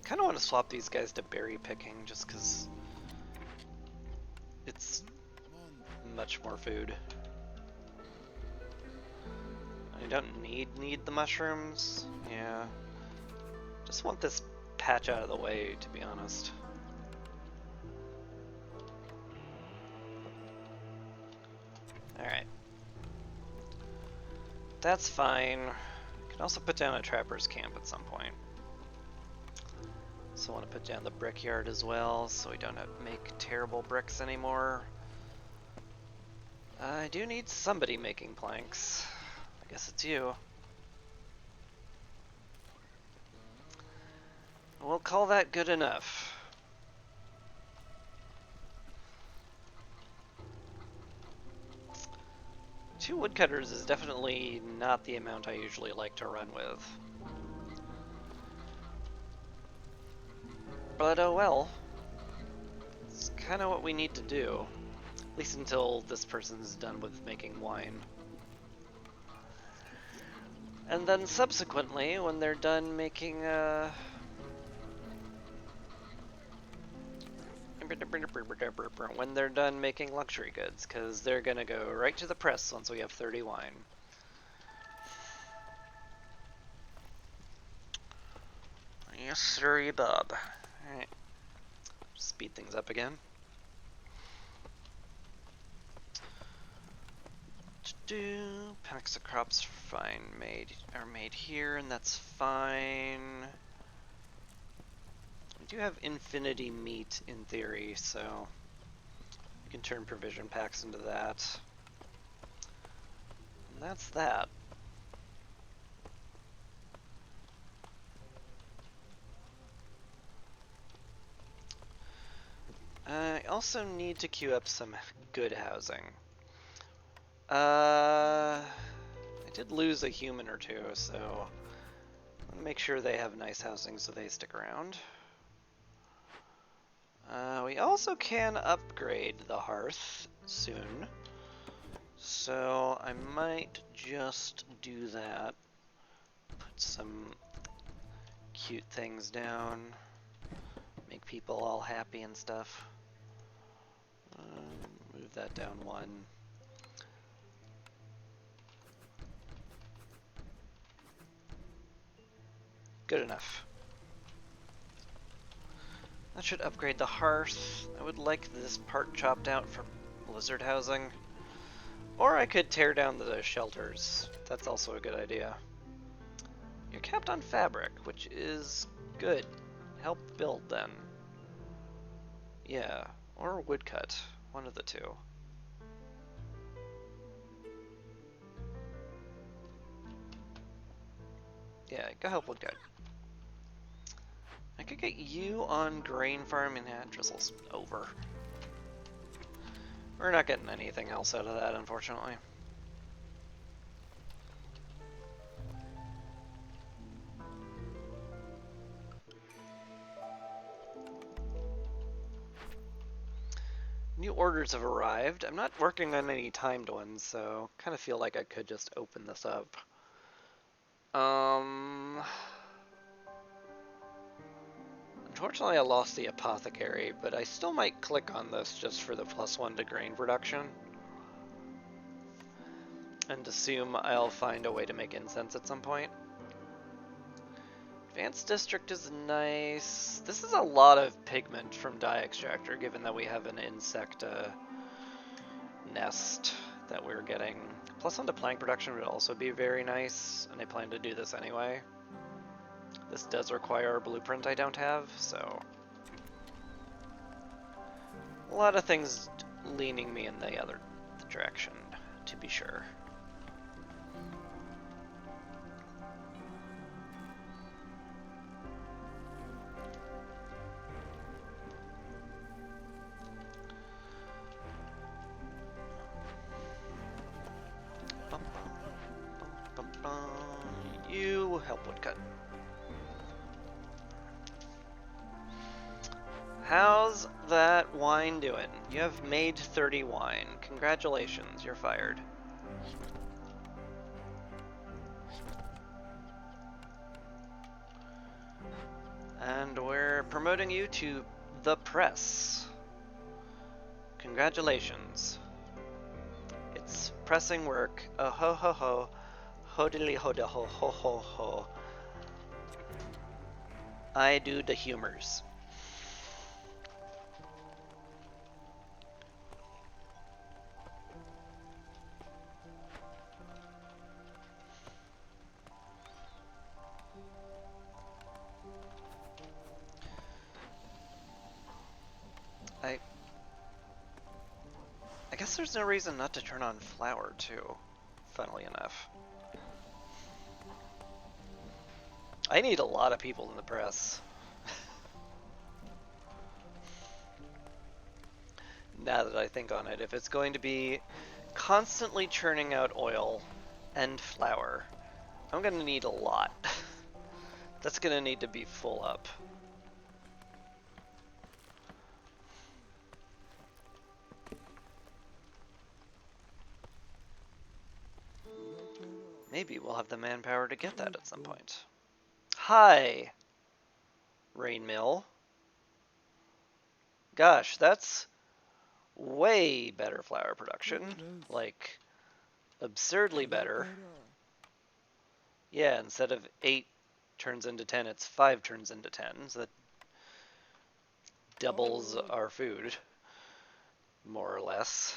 Kind of want to swap these guys to berry picking just because it's much more food. I don't need the mushrooms. Yeah. Just want this patch out of the way, to be honest. Alright. That's fine. Can also put down a trapper's camp at some point. So I want to put down the brickyard as well, so we don't have to make terrible bricks anymore. I do need somebody making planks. I guess it's you. We'll call that good enough. Two woodcutters is definitely not the amount I usually like to run with. But oh well. It's kind of what we need to do. At least until this person's done with making wine. And then subsequently, when they're done making, when they're done making luxury goods, because they're gonna go right to the press once we have 30 wine. Yes, sir, Bob. Alright. Speed things up again. Packs of crops are made here, and that's fine. We do have infinity meat in theory, so we can turn provision packs into that. And that's that. I also need to queue up some good housing. I did lose a human or two, so I want to make sure they have nice housing so they stick around. We also can upgrade the hearth soon, so I might just do that. Put some cute things down, make people all happy and stuff. Move that down one. Good enough. That should upgrade the hearth. I would like this part chopped out for blizzard housing. Or I could tear down the shelters. That's also a good idea. You're capped on fabric, which is good. Help build then. Yeah, or woodcut. One of the two. Yeah, go help woodcut. I could get you on grain farm and drizzles over. We're not getting anything else out of that, unfortunately. New orders have arrived. I'm not working on any timed ones, so kind of feel like I could just open this up. Unfortunately, I lost the apothecary, but I still might click on this just for the +1 to grain production. And assume I'll find a way to make incense at some point. Advanced District is nice. This is a lot of pigment from dye extractor, given that we have an insect nest that we're getting. +1 to plank production would also be very nice, and I plan to do this anyway. This does require a blueprint I don't have, so a lot of things leaning me in the other direction, to be sure. You help woodcut. How's that wine doing? You have made 30 wine. Congratulations, you're fired. And we're promoting you to the press. Congratulations. It's pressing work. Oh ho ho ho. Hodily hoda ho ho ho ho. I do the humors. I guess there's no reason not to turn on flour, too, funnily enough. I need a lot of people in the press. Now that I think on it, if it's going to be constantly churning out oil and flour, I'm going to need a lot. That's going to need to be full up. Maybe we'll have the manpower to get that at some point. Hi, Rain Mill. Gosh, that's way better flour production. Like, absurdly better. Yeah, instead of 8 turns into 10, it's 5 turns into 10. So that doubles our food, more or less.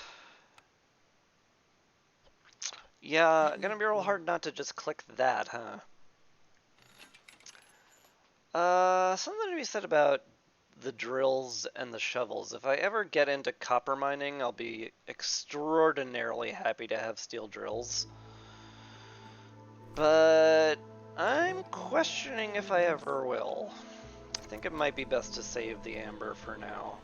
Yeah, gonna be real hard not to just click that, huh? Something to be said about the drills and the shovels. If I ever get into copper mining, I'll be extraordinarily happy to have steel drills. But I'm questioning if I ever will. I think it might be best to save the amber for now.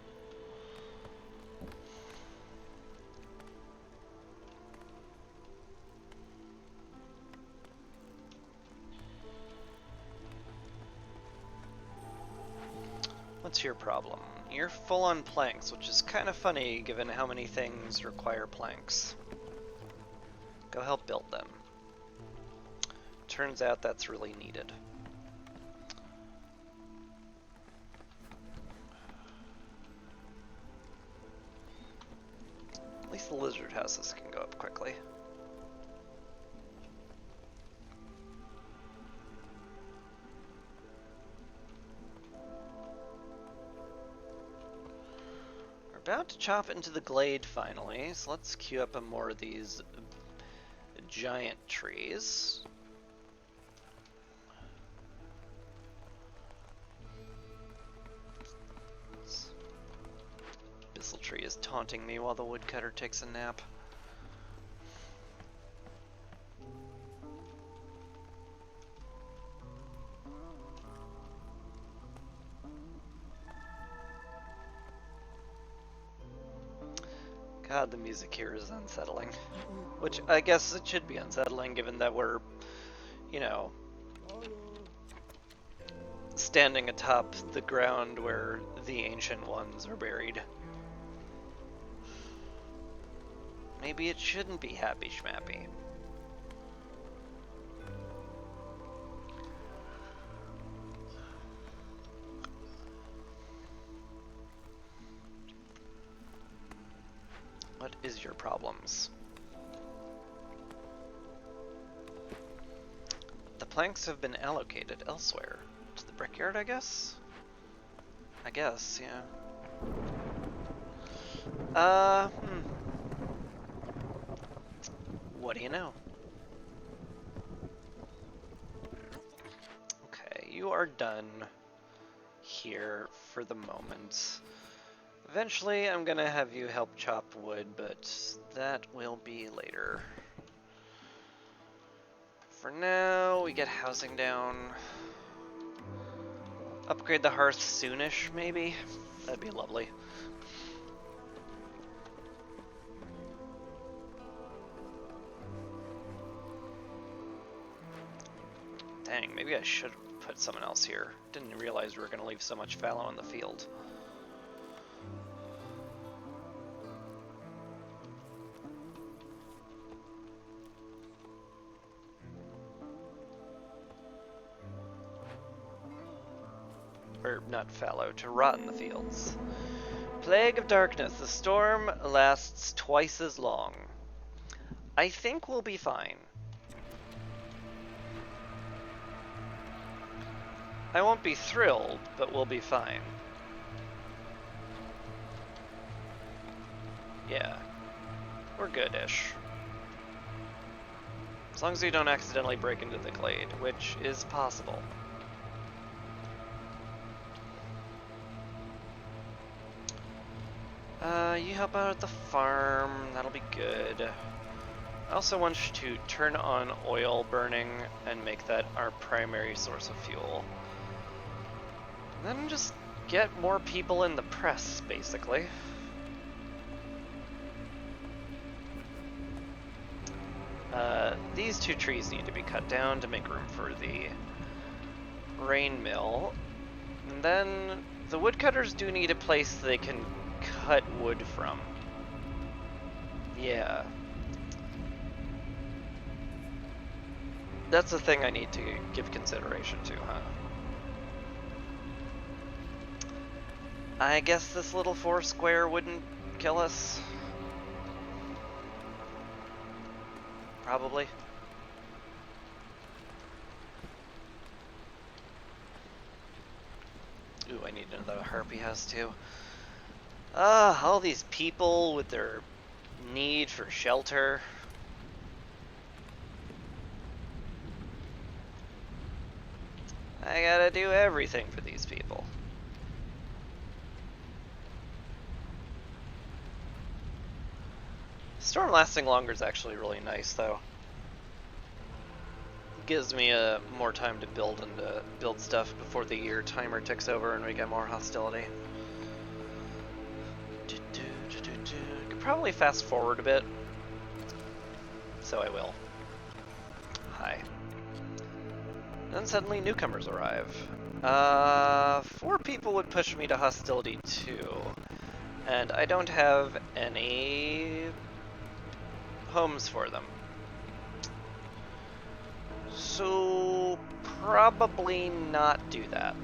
What's your problem? You're full on planks, which is kind of funny given how many things require planks. Go help build them. Turns out that's really needed. At least the lizard houses can go up quickly. We're about to chop into the glade finally, so let's queue up more of these giant trees. This tree is taunting me while the woodcutter takes a nap. God, the music here is unsettling. Which I guess it should be unsettling given that we're, you know, standing atop the ground where the ancient ones are buried. Maybe it shouldn't be happy schmappy. What is your problems? The planks have been allocated elsewhere. To the brickyard, I guess? I guess, yeah. What do you know? Okay, you are done here for the moment. Eventually, I'm gonna have you help chop wood, but that will be later. For now, we get housing down. Upgrade the hearth soonish, maybe? That'd be lovely. Dang, maybe I should put someone else here. Didn't realize we were gonna leave so much fallow in the field. Or not fallow, to rot in the fields. Plague of darkness. The storm lasts twice as long. I think we'll be fine. I won't be thrilled, but we'll be fine. Yeah. We're good-ish. As long as we don't accidentally break into the glade, which is possible. You help out at the farm, that'll be good. I also want you to turn on oil burning and make that our primary source of fuel. And then just get more people in the press, basically. These two trees need to be cut down to make room for the rain mill. And then the woodcutters do need a place they can cut wood from. Yeah. That's a thing I need to give consideration to, huh? I guess this little 4 square wouldn't kill us. Probably. Ooh, I need another harpy house too. All these people with their need for shelter. I gotta do everything for these people. Storm lasting longer is actually really nice, though. Gives me more time to build and build stuff before the year timer ticks over and we get more hostility. I could probably fast forward a bit, so I will. Hi. Then suddenly newcomers arrive. 4 people would push me to hostility 2, and I don't have any homes for them. So, probably not do that.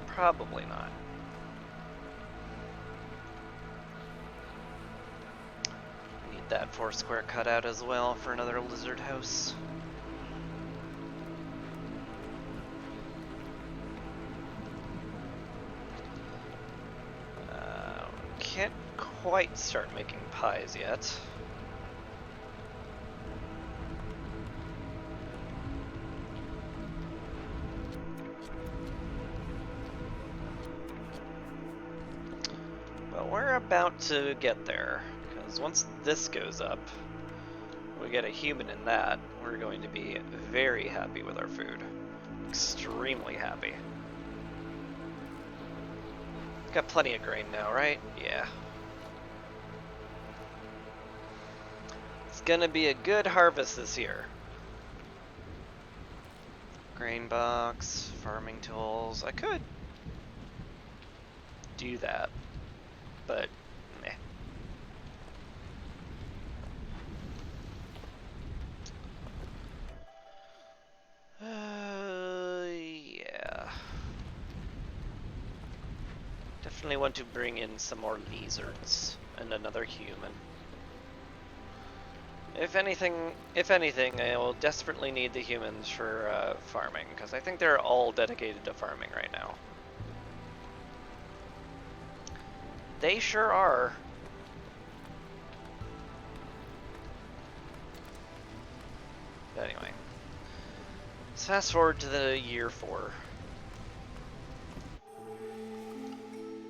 Probably not. Need that 4 square cutout as well for another lizard house. Can't quite start making pies yet. But we're about to get there, because once this goes up, we get a human in that, we're going to be very happy with our food. Extremely happy. Got plenty of grain now, right? Yeah. It's gonna be a good harvest this year. Grain box, farming tools. I could do that, but meh. Yeah. Definitely want to bring in some more lizards and another human. If anything, I will desperately need the humans for farming, because I think they're all dedicated to farming right now. They sure are. But anyway, let's fast forward to the year 4.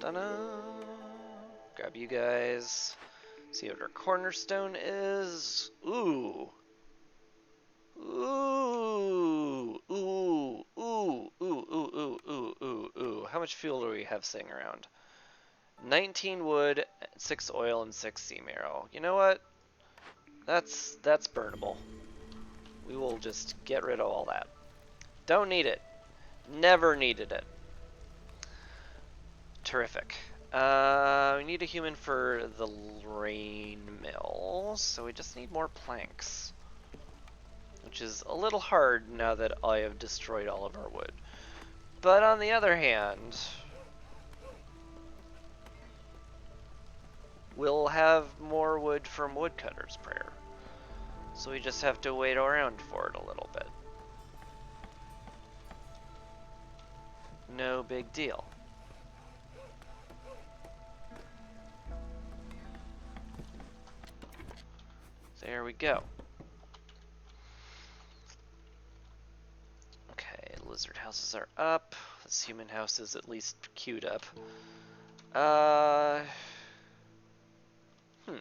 Ta-da! Grab you guys. See what our cornerstone is. Ooh. Ooh. Ooh. Ooh. Ooh. Ooh. Ooh. Ooh. Ooh. Ooh. How much fuel do we have sitting around? 19 wood, 6 oil, and 6 sea marrow. You know what? That's burnable. We will just get rid of all that. Don't need it. Never needed it. Terrific. We need a human for the rain mill, so we just need more planks. Which is a little hard now that I have destroyed all of our wood. But on the other hand, we'll have more wood from Woodcutter's Prayer. So we just have to wait around for it a little bit. No big deal. There we go. Okay, lizard houses are up. this human house is at least queued up. Uh... Hmm.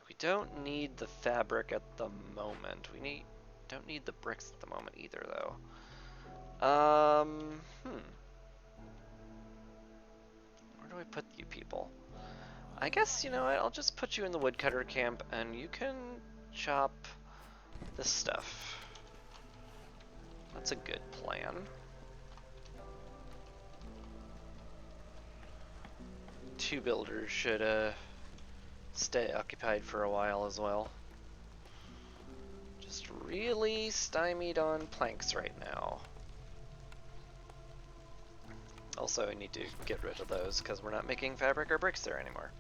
We don't need the fabric at the moment. Don't need the bricks at the moment either, though. Where do I put you people? I guess, you know what, I'll just put you in the woodcutter camp and you can chop this stuff. That's a good plan. Two builders should stay occupied for a while as well. Just really stymied on planks right now. Also, I need to get rid of those because we're not making fabric or bricks there anymore.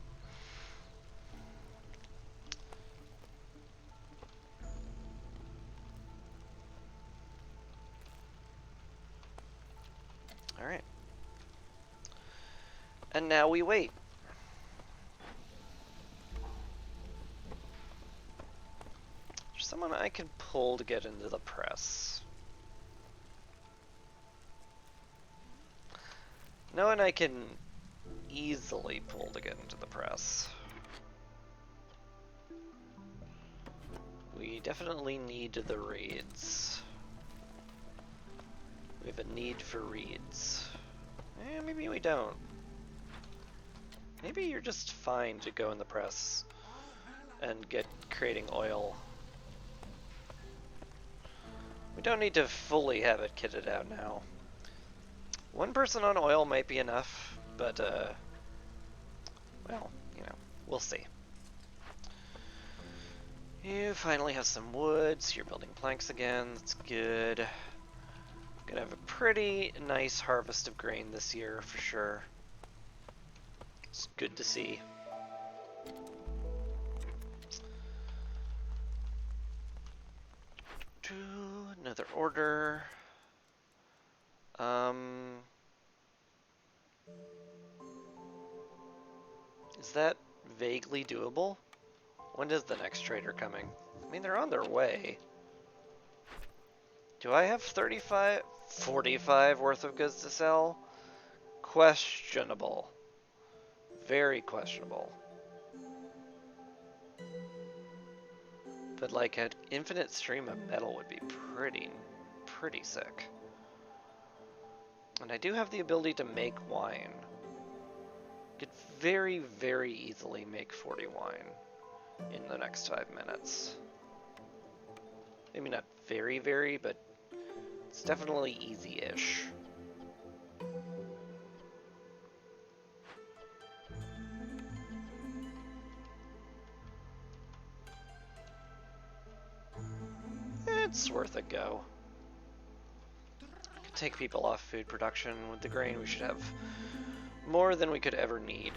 Alright. And now we wait. There's someone I can pull to get into the press. No one I can easily pull to get into the press. We definitely need the reeds. We have a need for reeds. Maybe we don't. Maybe you're just fine to go in the press and get creating oil. We don't need to fully have it kitted out now. One person on oil might be enough, but well, you know, we'll see. You finally have some wood, so you're building planks again. That's good. Gonna have a pretty nice harvest of grain this year for sure. It's good to see. Another order. Is that vaguely doable? When is the next trader coming? I mean, they're on their way. Do I have 45 worth of goods to sell? Questionable. Very questionable. But like an infinite stream of metal would be pretty sick. And I do have the ability to make wine. Could very, very easily make 40 wine in the next 5 minutes. Maybe not very, but it's definitely easy-ish. It's worth a go. Could take people off food production. With the grain, we should have more than we could ever need.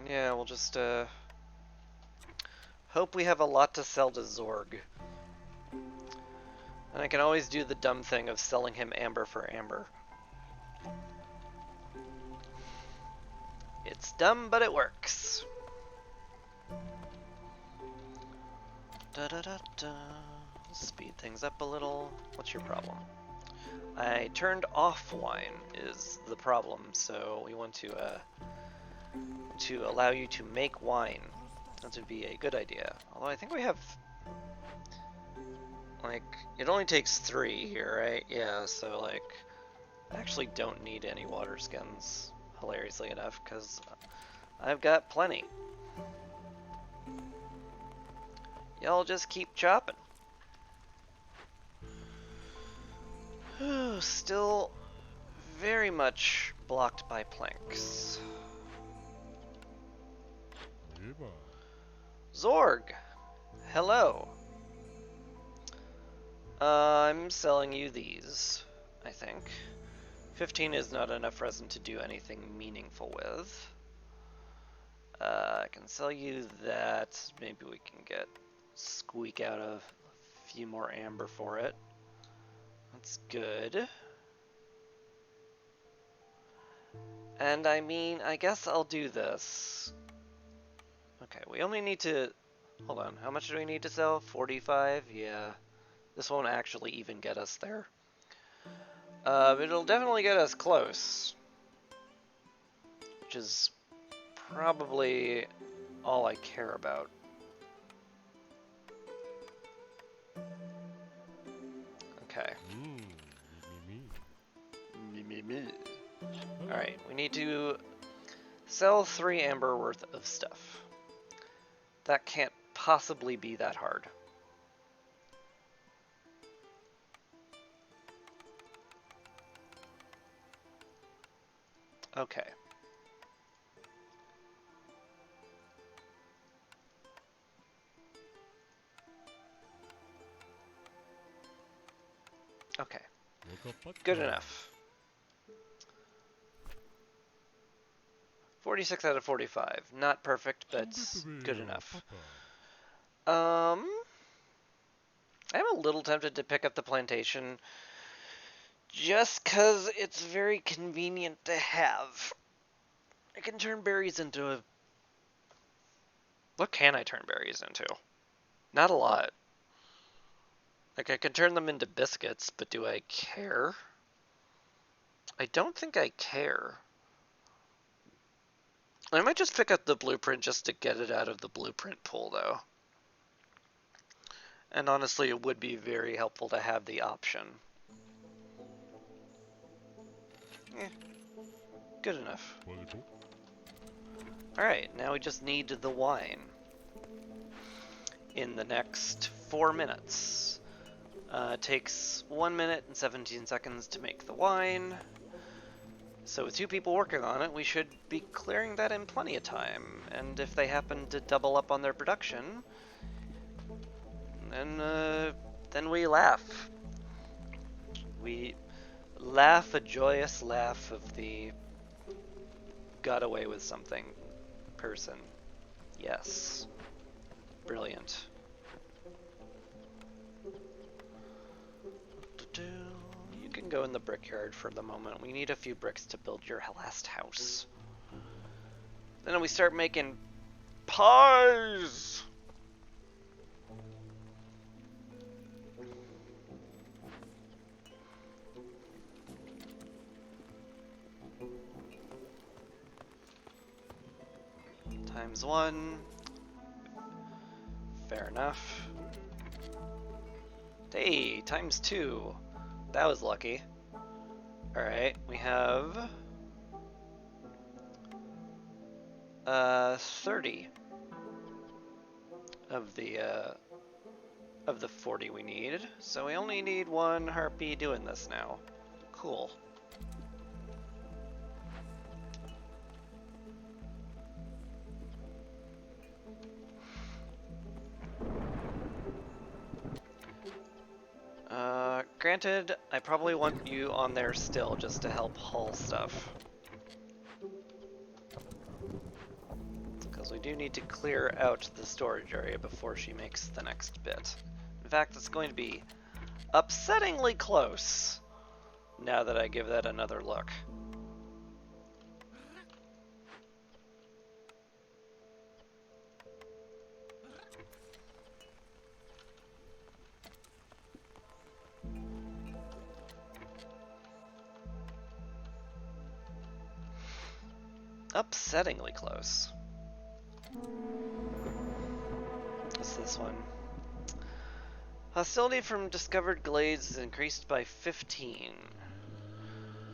Yeah, we'll just hope we have a lot to sell to Zorg. And I can always do the dumb thing of selling him amber for amber. It's dumb, but it works. Speed things up a little. What's your problem? I turned off wine is the problem, so we want to allow you to make wine. That would be a good idea. Although I think we have, like, it only takes 3 here, right? Yeah, so like, I actually don't need any water skins, hilariously enough, because I've got plenty. Y'all just keep chopping. Still very much blocked by planks. Zorg! Hello. I'm selling you these, I think. 15 is not enough resin to do anything meaningful with. I can sell you that. Maybe we can squeak out a few more amber for it. That's good. And I mean, I guess I'll do this. Okay, we only need to... Hold on, how much do we need to sell? 45? Yeah. This won't actually even get us there. It'll definitely get us close. Which is probably all I care about. Okay. Me. Alright, we need to sell 3 amber worth of stuff. That can't possibly be that hard. Okay. Okay. Good enough. 46 out of 45. Not perfect, but good enough. I'm a little tempted to pick up the plantation just because it's very convenient to have. I can turn berries into a... What can I turn berries into? Not a lot. Like, I can turn them into biscuits, but do I care? I don't think I care. I might just pick up the blueprint just to get it out of the blueprint pool, though. And honestly, it would be very helpful to have the option. Good enough. Alright, now we just need the wine. In the next 4 minutes. It takes 1 minute and 17 seconds to make the wine. So with 2 people working on it, we should be clearing that in plenty of time. And if they happen to double up on their production, then we laugh. We laugh a joyous laugh of the got away with something person. Yes. Brilliant. You can go in the brickyard for the moment. We need a few bricks to build your last house. Then we start making pies! Times 1. Fair enough. Hey, times 2. That was lucky. Alright, we have 30 of the 40 we need. So we only need 1 harpy doing this now. Cool. Granted, I probably want you on there still just to help haul stuff. Because we do need to clear out the storage area before she makes the next bit. In fact, it's going to be upsettingly close now that I give that another look. Upsettingly close. What's this one? Hostility from discovered glades is increased by 15.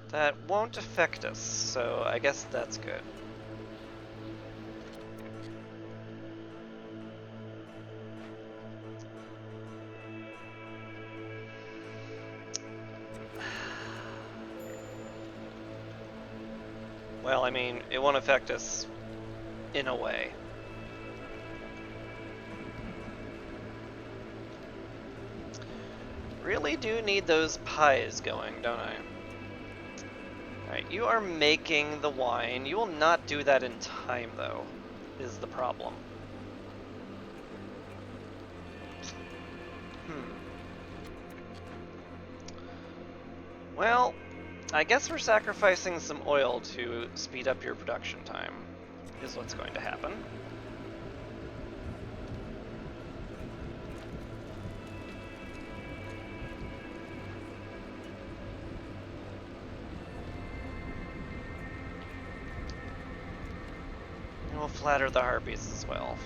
That won't affect us, so I guess that's good. Well, I mean, it won't affect us in a way. Really do need those pies going, don't I? Alright, you are making the wine. You will not do that in time, though, is the problem. Well, I guess we're sacrificing some oil to speed up your production time, is what's going to happen. We'll flatter the harpies as well.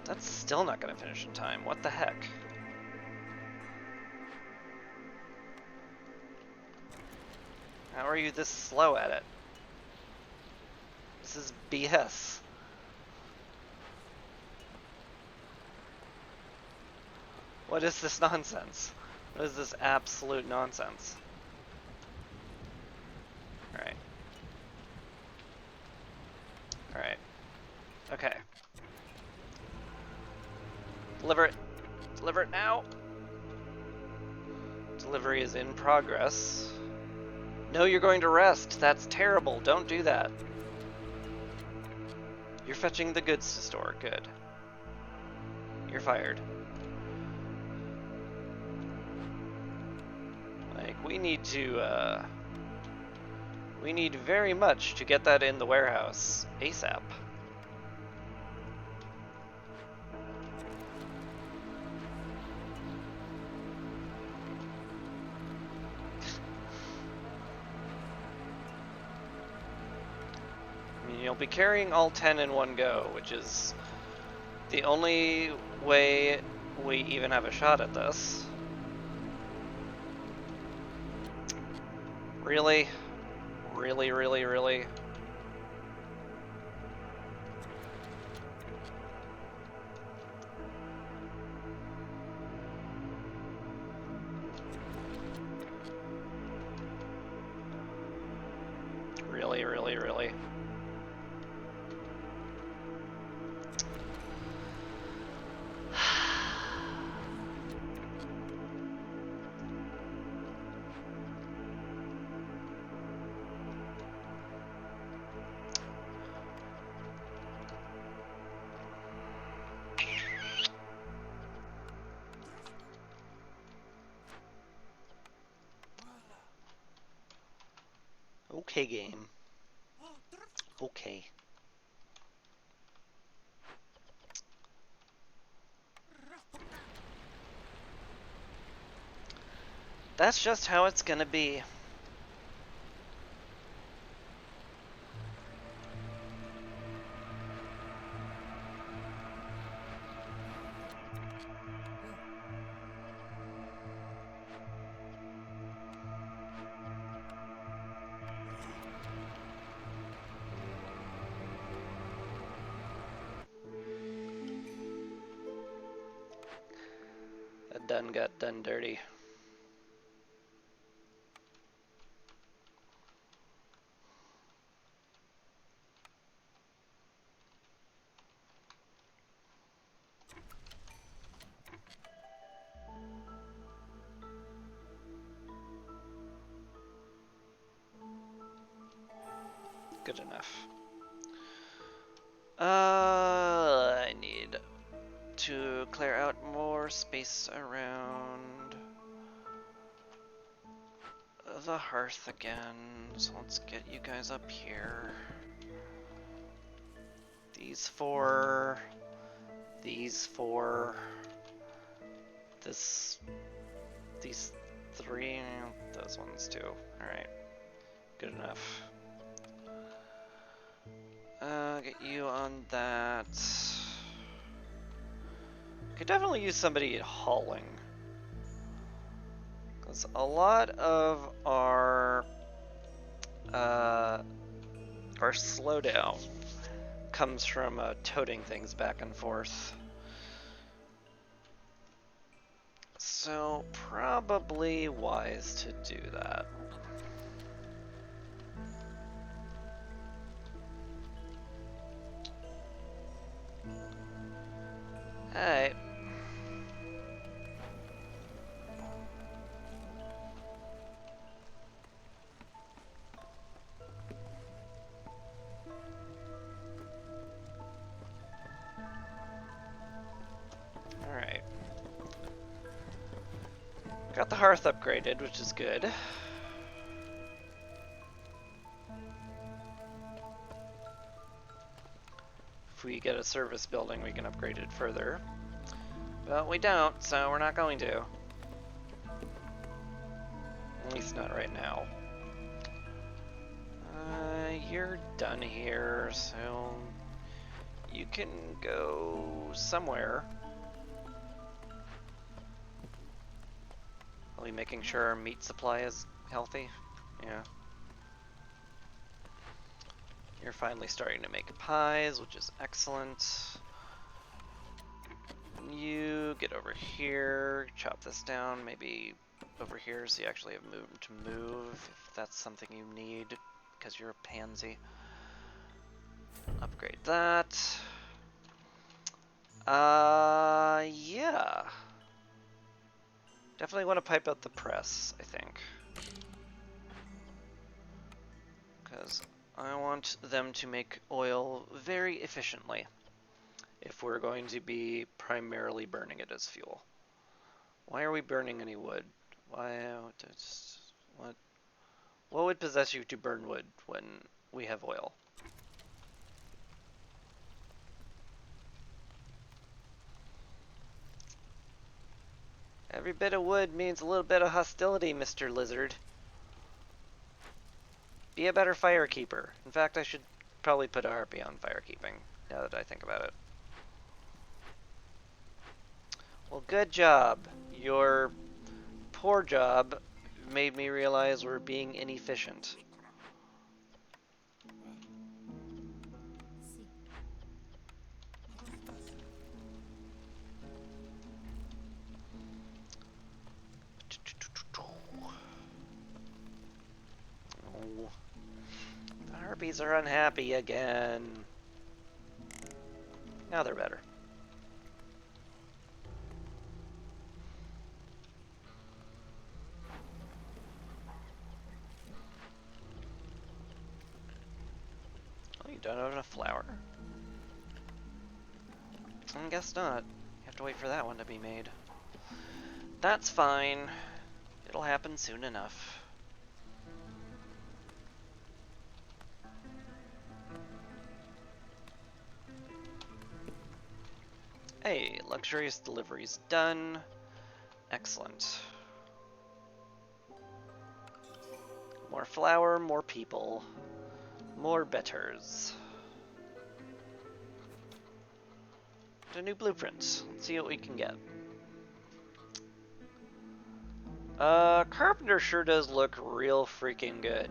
That's still not gonna finish in time. What the heck? How are you this slow at it? This is BS. What is this nonsense? What is this absolute nonsense? Alright. Alright. Okay. Deliver it. Deliver it now. Delivery is in progress. No, you're going to rest. That's terrible. Don't do that. You're fetching the goods to store. Good. You're fired. Like, we need very much to get that in the warehouse ASAP. You'll be carrying all 10 in one go, which is the only way we even have a shot at this. Really? Really, really, really? Really, really, really? Okay, game. Okay. That's just how it's gonna be. That done got done dirty. Good enough. I need to clear out more space around the hearth again. So let's get you guys up here. These four, these four, these three, those ones too. Alright, good enough. Get you on that. Could definitely use somebody hauling. Because a lot of our slowdown comes from toting things back and forth. So probably wise to do that. Alright. Alright. Got the hearth upgraded, which is good. If we get a service building, we can upgrade it further. But we don't, so we're not going to. At least not right now. You're done here, so you can go somewhere. Are we making sure our meat supply is healthy? Yeah. You're finally starting to make pies, which is excellent. You get over here, chop this down, maybe over here so you actually have room to move, if that's something you need, because you're a pansy. Upgrade that. Yeah. Definitely want to pipe out the press, I think. Because I want them to make oil very efficiently if we're going to be primarily burning it as fuel. Why are we burning any wood? Why? What would possess you to burn wood when we have oil? Every bit of wood means a little bit of hostility, Mr. Lizard. Be a better firekeeper. In fact, I should probably put a harpy on firekeeping, now that I think about it. Well, good job. Your poor job made me realize we're being inefficient. Oh, the harpies are unhappy again. Now they're better. Oh, you don't have enough flour? I guess not. You have to wait for that one to be made. That's fine. It'll happen soon enough. Hey, luxurious deliveries done. Excellent. More flour, more people. More betters. A new blueprint. Let's see what we can get. Carpenter sure does look real freaking good.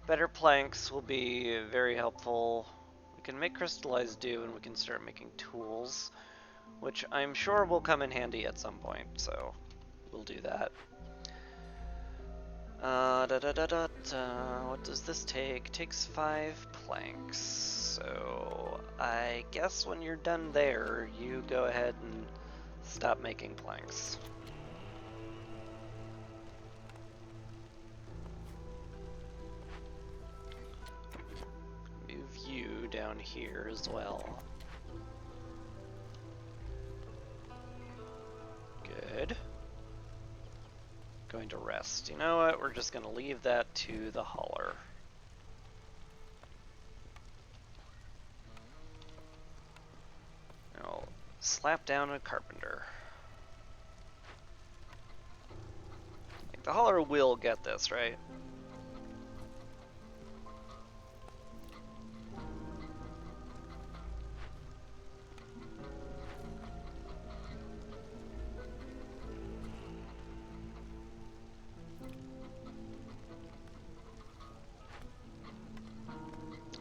Better planks will be very helpful. We can make crystallized dew and we can start making tools, which I'm sure will come in handy at some point, so we'll do that. What does this take? Takes 5 planks. So I guess when you're done there, you go ahead and stop making planks. Move you down here as well. Good. Going to rest. You know what? We're just going to leave that to the hauler. I'll slap down a carpenter. The hauler will get this, right?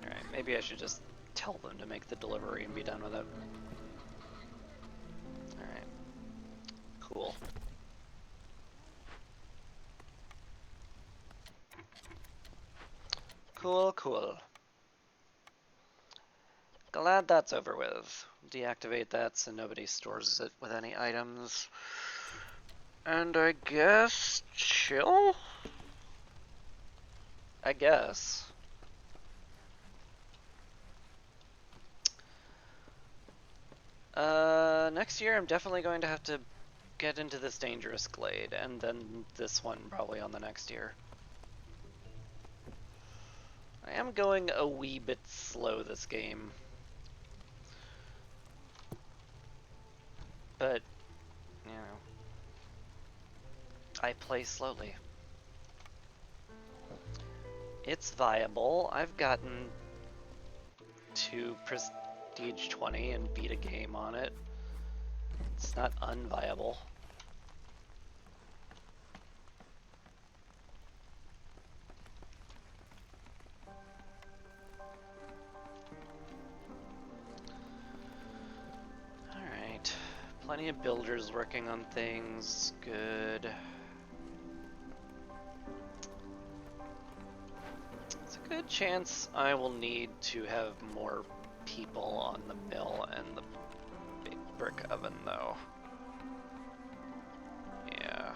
Alright, maybe I should just tell them to make the delivery and be done with it. Alright. Cool. Cool. Glad that's over with. Deactivate that so nobody stores it with any items. And I guess chill? I guess. Next year I'm definitely going to have to get into this dangerous glade, and then this one probably on the next year. I am going a wee bit slow this game. But, you know, I play slowly. It's viable. I've gotten to Prestige 20 and beat a game on it. It's not unviable. Alright. Plenty of builders working on things. Good. It's a good chance I will need to have more people on the mill and the big brick oven, though. Yeah.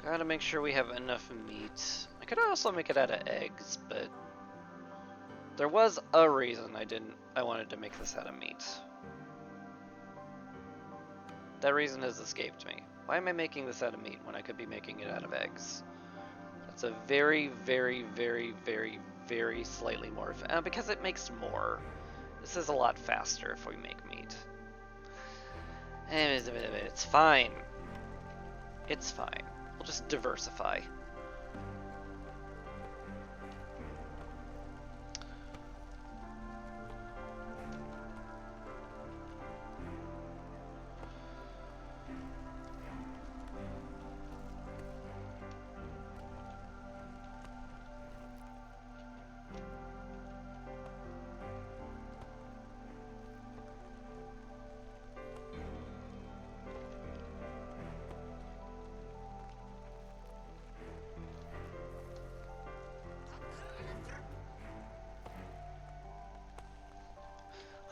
Gotta make sure we have enough meat. I could also make it out of eggs, but there was a reason I wanted to make this out of meat. That reason has escaped me. Why am I making this out of meat when I could be making it out of eggs? That's a very, very, very, very, very slightly more... because it makes more. This is a lot faster if we make meat. It's fine. It's fine. We'll just diversify.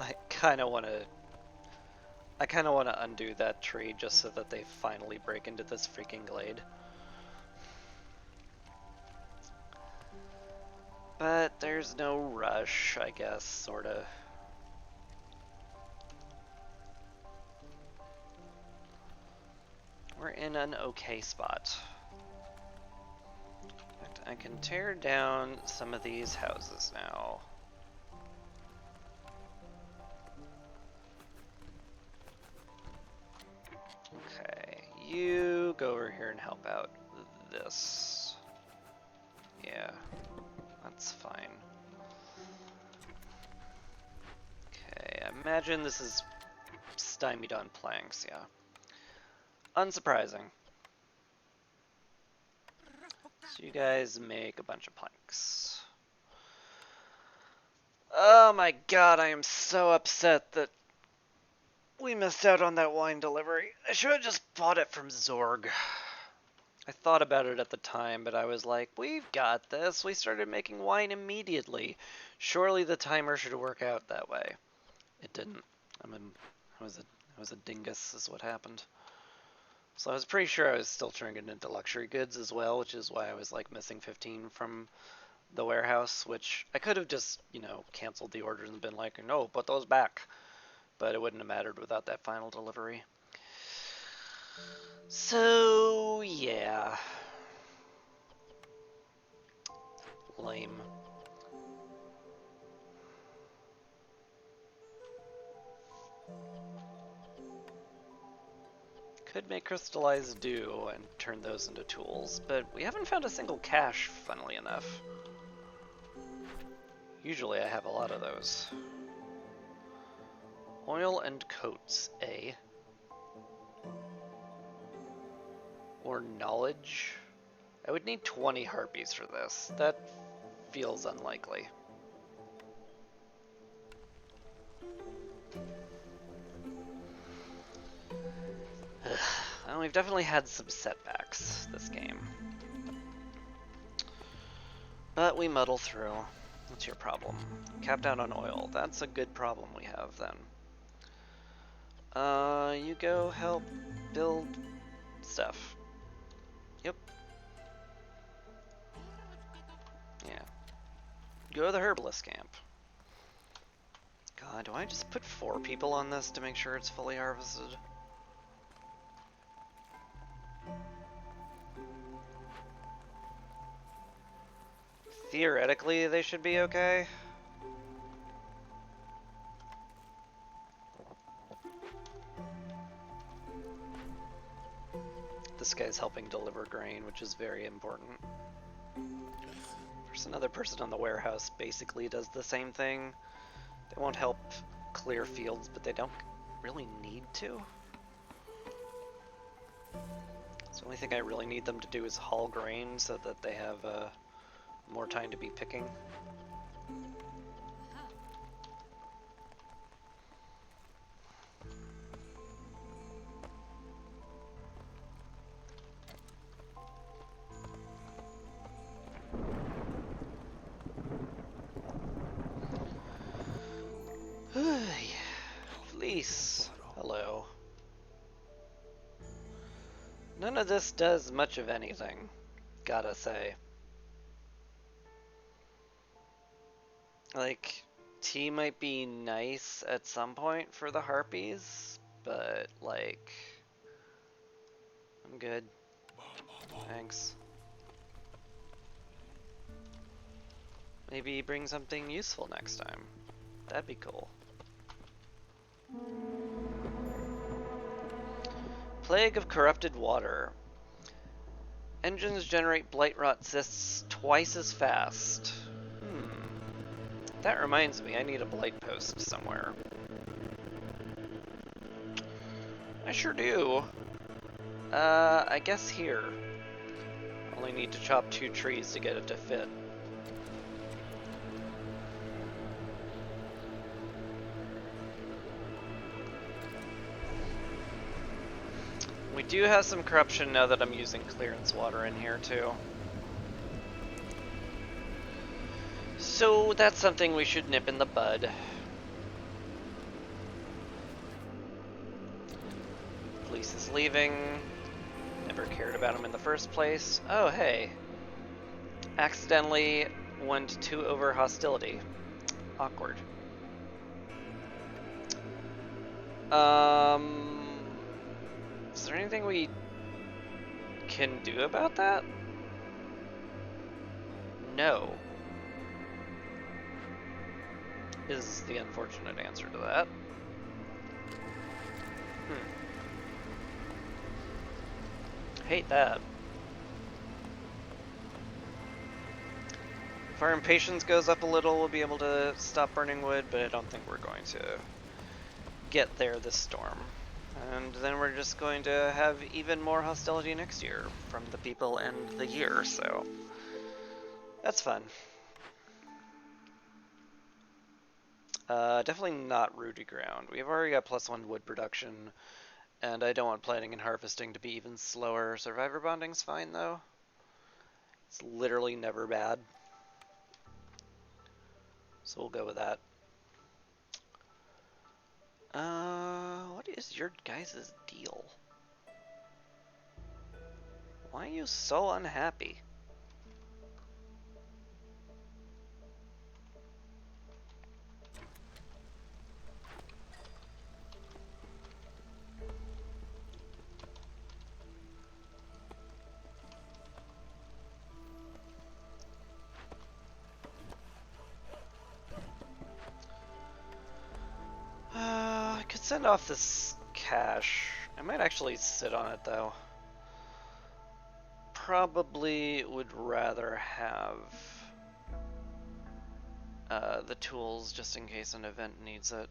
I kind of want to undo that tree just so that they finally break into this freaking glade. But there's no rush, I guess, sorta. We're in an okay spot. In fact, I can tear down some of these houses now. Okay, you go over here and help out this. Yeah, that's fine. Okay, I imagine this is stymied on planks, yeah. Unsurprising. So you guys make a bunch of planks. Oh my god, I am so upset that we missed out on that wine delivery. I should have just bought it from Zorg. I thought about it at the time, but I was like, we've got this. We started making wine immediately. Surely the timer should work out that way. It didn't. I was a dingus is what happened. So I was pretty sure I was still turning it into luxury goods as well, which is why I was like missing 15 from the warehouse, which I could have just, canceled the orders and been like, no, put those back. But it wouldn't have mattered without that final delivery. So, yeah. Lame. Could make crystallized dew and turn those into tools, but we haven't found a single cache, funnily enough. Usually I have a lot of those. Oil and coats, eh? Or knowledge? I would need 20 harpies for this. That feels unlikely. Well, we've definitely had some setbacks this game. But we muddle through. What's your problem? Capped out on oil. That's a good problem we have then. You go help build stuff. Yep. Yeah. Go to the herbalist camp. God, do I just put 4 people on this to make sure it's fully harvested? Theoretically, they should be okay. This guy's helping deliver grain, which is very important. There's another person on the warehouse basically does the same thing. They won't help clear fields, but they don't really need to. So the only thing I really need them to do is haul grain so that they have more time to be picking. Fleece. Hello. None of this does much of anything, gotta say. Like, tea might be nice at some point for the harpies, but like, I'm good. Thanks. Maybe bring something useful next time. That'd be cool. Plague of corrupted water. Engines generate blight rot cysts twice as fast. That reminds me, I need a blight post somewhere. I sure do. I guess here. Only need to chop 2 trees to get it to fit. We do have some corruption now that I'm using clearance water in here too. So that's something we should nip in the bud. Police is leaving. Never cared about him in the first place. Oh, hey. Accidentally went 2 over hostility. Awkward. Is there anything we can do about that? No. Is the unfortunate answer to that. Hate that. If our impatience goes up a little, we'll be able to stop burning wood, but I don't think we're going to get there this storm. And then we're just going to have even more hostility next year from the people and the year, so that's fun. Definitely not rooty ground. We've already got +1 wood production, and I don't want planting and harvesting to be even slower. Survivor bonding's fine, though. It's literally never bad. So we'll go with that. What is your guys' deal? Why are you so unhappy? I could send off this cash. I might actually sit on it though. Probably would rather have the tools just in case an event needs it.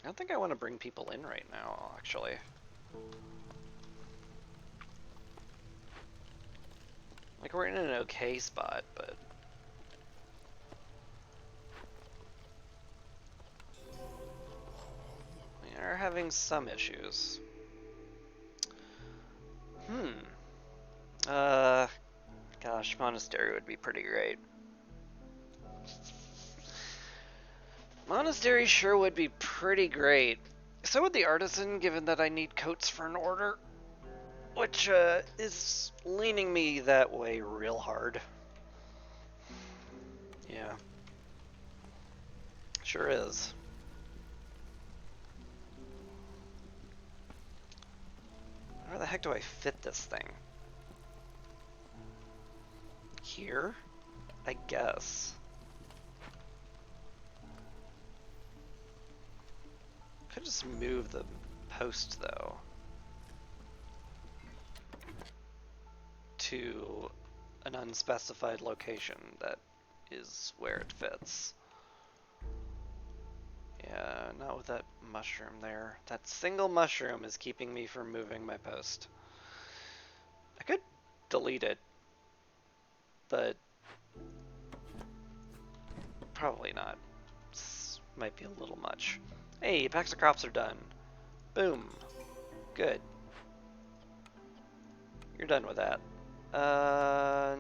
I don't think I want to bring people in right now, actually. Like, we're in an okay spot, but we are having some issues. Gosh, monastery would be pretty great. Monastery sure would be pretty great. So would the artisan, given that I need coats for an order, which is leaning me that way real hard. Yeah. Sure is. Where the heck do I fit this thing? Here? I guess. Could just move the post though. to an unspecified location that is where it fits. Yeah, not with that mushroom there. That single mushroom is keeping me from moving my post. I could delete it, but probably not. This might be a little much. Hey, packs of crops are done. Boom. Good. You're done with that.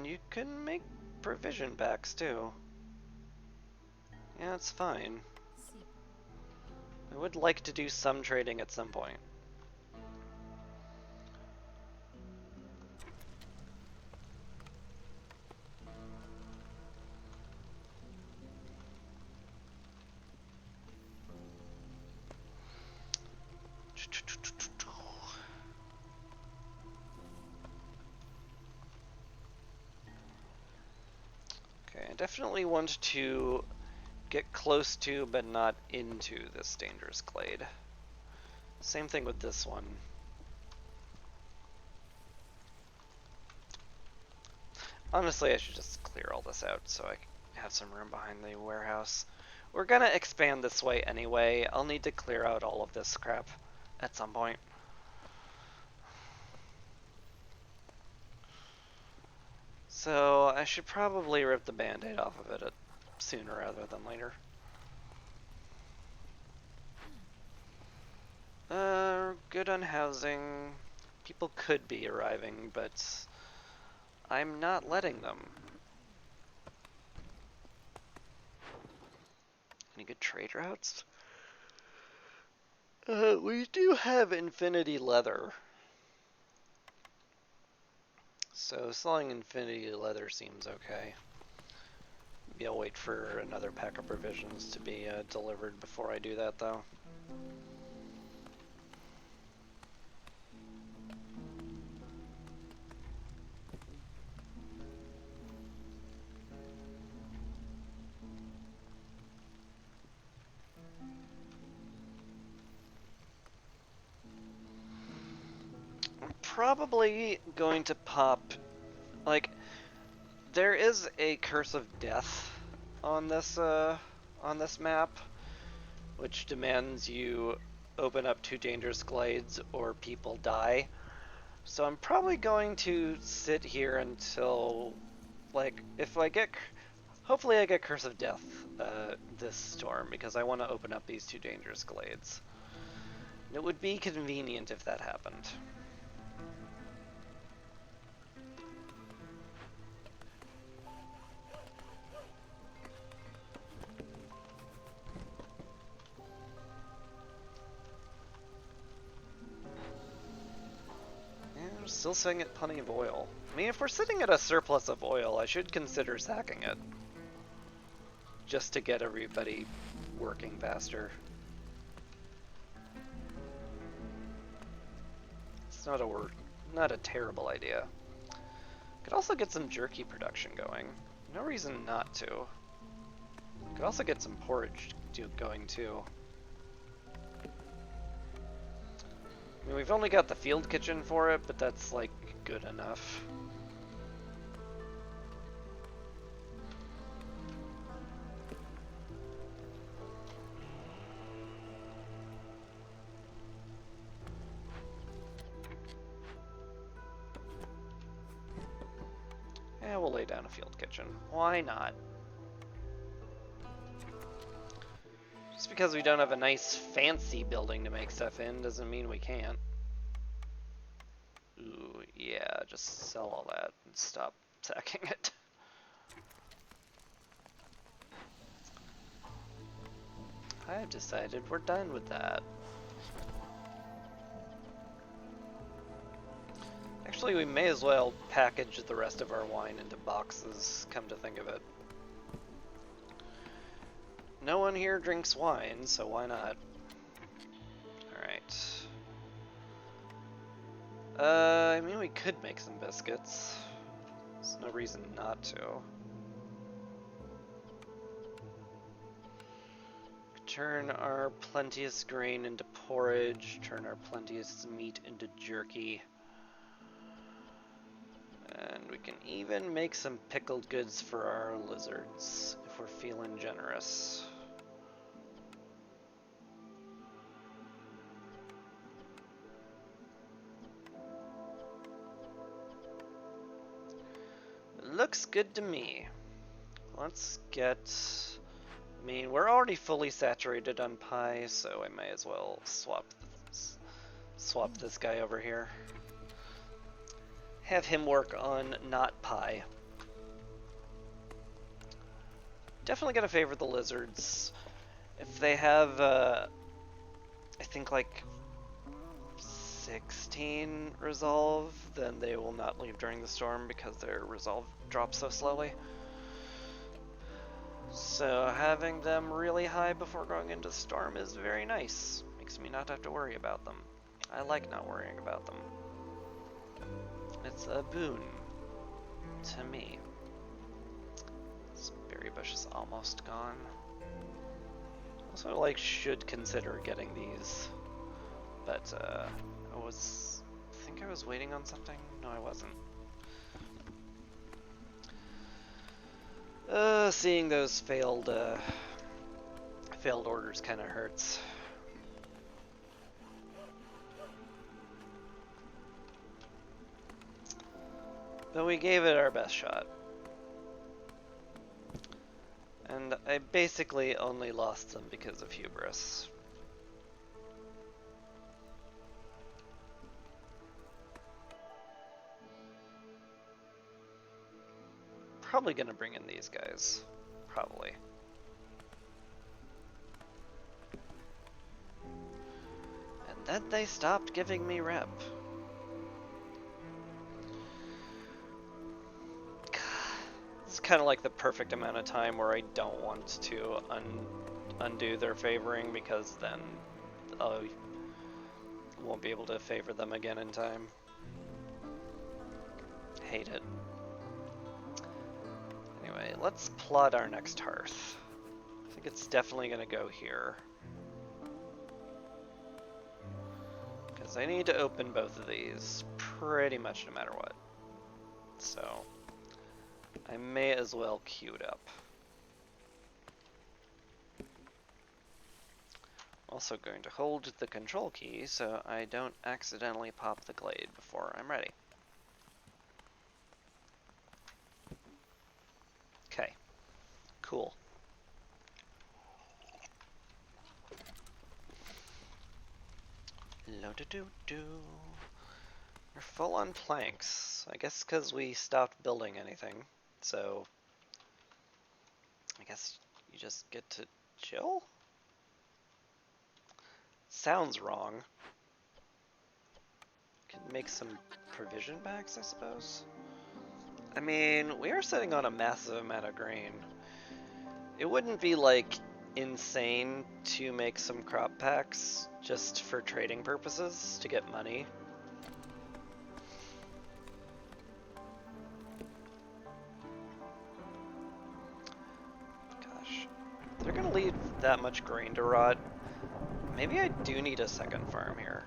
You can make provision packs too. Yeah, it's fine. I would like to do some trading at some point. Okay, I definitely want to get close to but not into this dangerous glade. Same thing with this one. Honestly, I should just clear all this out so I have some room behind the warehouse. We're gonna expand this way anyway. I'll need to clear out all of this crap at some point. So I should probably rip the band-aid off of it sooner rather than later. Good on housing. People could be arriving, but I'm not letting them. Any good trade routes? We do have Infinity Leather. So selling Infinity Leather seems okay. Maybe I'll wait for another pack of provisions to be delivered before I do that, though. I'm probably going to pop, like, there is a Curse of Death on this map, which demands you open up 2 dangerous glades or people die. So I'm probably going to sit here until, like, if I get, hopefully I get Curse of Death this storm, because I want to open up these 2 dangerous glades. And it would be convenient if that happened. Yeah, I'm still sitting at plenty of oil. I mean, if we're sitting at a surplus of oil, I should consider sacking it. Just to get everybody working faster. It's not a terrible idea. Could also get some jerky production going. No reason not to. Could also get some porridge going too. I mean, we've only got the field kitchen for it, but that's like good enough. Yeah, we'll lay down a field kitchen. Why not? Just because we don't have a nice fancy building to make stuff in doesn't mean we can't. Ooh, yeah, just sell all that and stop sacking it. I've decided we're done with that. Actually, we may as well package the rest of our wine into boxes, come to think of it. No one here drinks wine, so why not? Alright. I mean, we could make some biscuits. There's no reason not to. Turn our plenteous grain into porridge, turn our plenteous meat into jerky. And we can even make some pickled goods for our lizards if we're feeling generous. Looks good to me. Let's get... I mean, we're already fully saturated on pie, so I may as well swap this guy over here. Have him work on not pie. Definitely gonna favor the lizards. If they have, I think like 16 resolve, then they will not leave during the storm because their resolve drops so slowly. So having them really high before going into the storm is very nice. Makes me not have to worry about them. I like not worrying about them. It's a boon to me. This berry bush is almost gone. Also, like, should consider getting these, but I think I was waiting on something. No, I wasn't. Seeing those failed orders kind of hurts. But we gave it our best shot. And I basically only lost them because of hubris. Probably gonna bring in these guys. Probably. And then they stopped giving me rep. It's kind of like the perfect amount of time where I don't want to undo their favoring, because then I won't be able to favor them again in time. Hate it. Anyway, let's plot our next hearth. I think it's definitely going to go here, because I need to open both of these pretty much no matter what. So I may as well queue it up. Also going to hold the control key so I don't accidentally pop the glade before I'm ready. Okay, cool. Lo-do-do-do. We're full on planks. I guess because we stopped building anything. So I guess you just get to chill? Sounds wrong. Can make some provision packs, I suppose. I mean, we are sitting on a massive amount of grain. It wouldn't be like insane to make some crop packs just for trading purposes to get money. Gosh, they're gonna leave that much grain to rot. Maybe I do need a second farm here,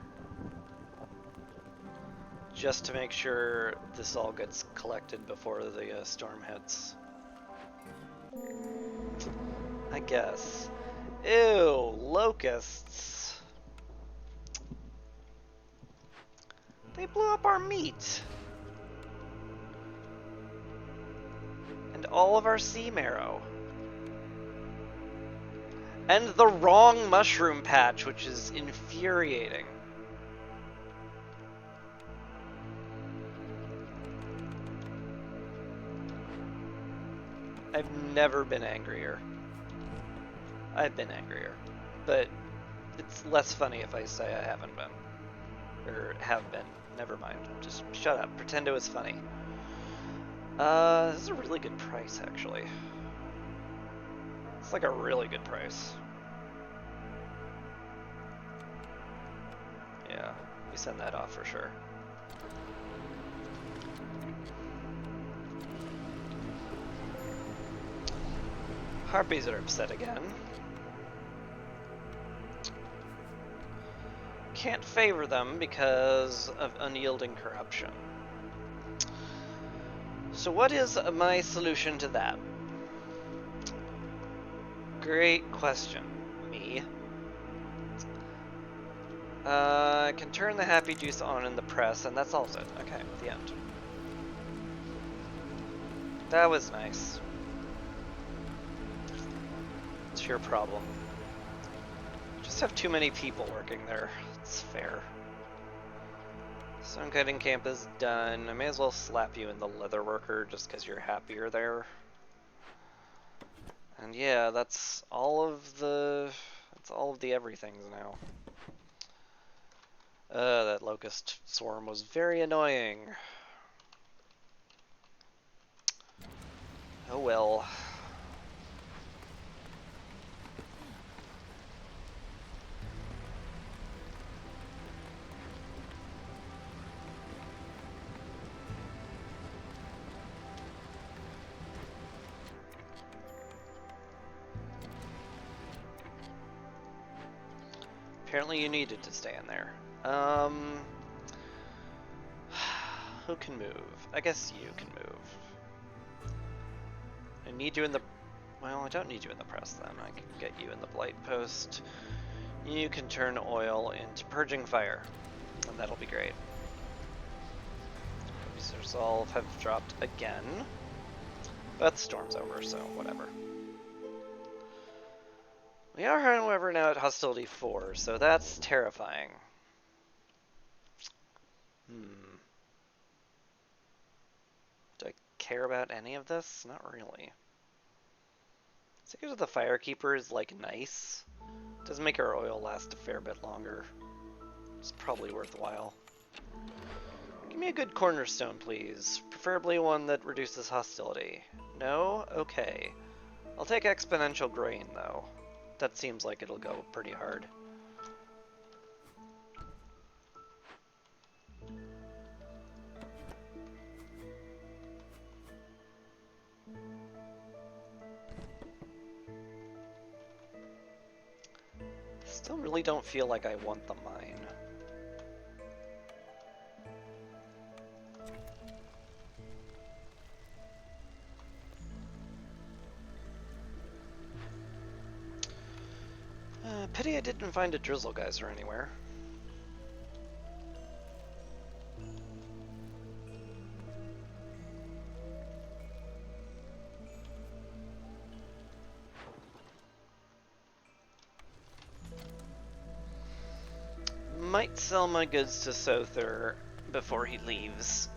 just to make sure this all gets collected before the storm hits. I guess. Ew, locusts. They blew up our meat. And all of our sea marrow. And the wrong mushroom patch, which is infuriating. I've never been angrier. I've been angrier. But it's less funny if I say I haven't been. Or have been. Never mind. Just shut up. Pretend it was funny. This is a really good price, actually. It's like a really good price. Yeah, we send that off for sure. Harpies are upset again. Can't favor them because of unyielding corruption. So what is my solution to that? Great question. Me. I can turn the happy juice on in the press, and that solves it. Okay, the end. That was nice. It's your problem. Just have too many people working there. It's fair. Stone cutting camp is done. I may as well slap you in the leather worker just because you're happier there. And yeah, that's all of the everythings now. That locust swarm was very annoying. Oh well. Apparently you needed to stay in there. Who can move? I guess you can move. I need you in the... Well, I don't need you in the press then. I can get you in the blight post. You can turn oil into purging fire, and that'll be great. These resolve have dropped again, but the storm's over, so whatever. We are, however, now at hostility 4, so that's terrifying. Do I care about any of this? Not really. Secret of the Firekeeper is, like, nice. Does make our oil last a fair bit longer. It's probably worthwhile. Give me a good cornerstone, please. Preferably one that reduces hostility. No? Okay. I'll take exponential grain, though. That seems like it'll go pretty hard. Still really don't feel like I want the mine. Pity I didn't find a drizzle geyser anywhere. Might sell my goods to Sother before he leaves,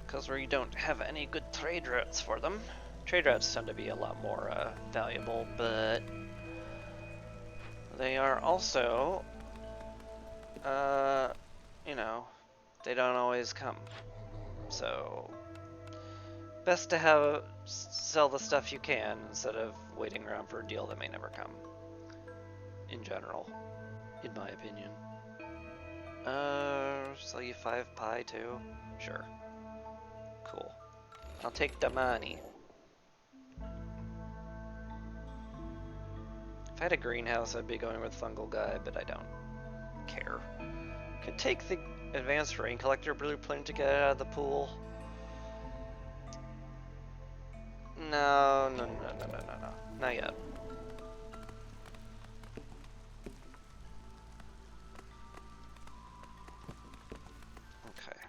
because we don't have any good trade routes for them. Trade routes tend to be a lot more valuable, but they are also, you know, they don't always come. So, best to sell the stuff you can instead of waiting around for a deal that may never come. In general, in my opinion. Sell you 5 pie too? Sure. Cool. I'll take the money. If I had a greenhouse, I'd be going with Fungal Guy, but I don't care. Could take the Advanced Rain Collector blueprint to get it out of the pool. No. Not yet. Okay.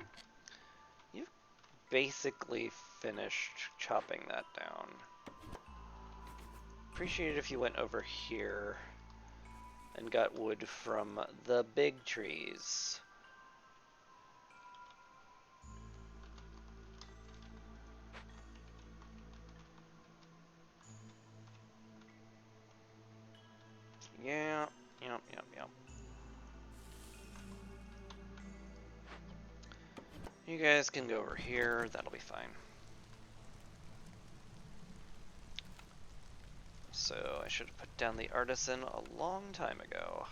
You've basically finished chopping that down. Appreciate it if you went over here and got wood from the big trees. Yeah, yep. You guys can go over here, that'll be fine. So I should have put down the artisan a long time ago.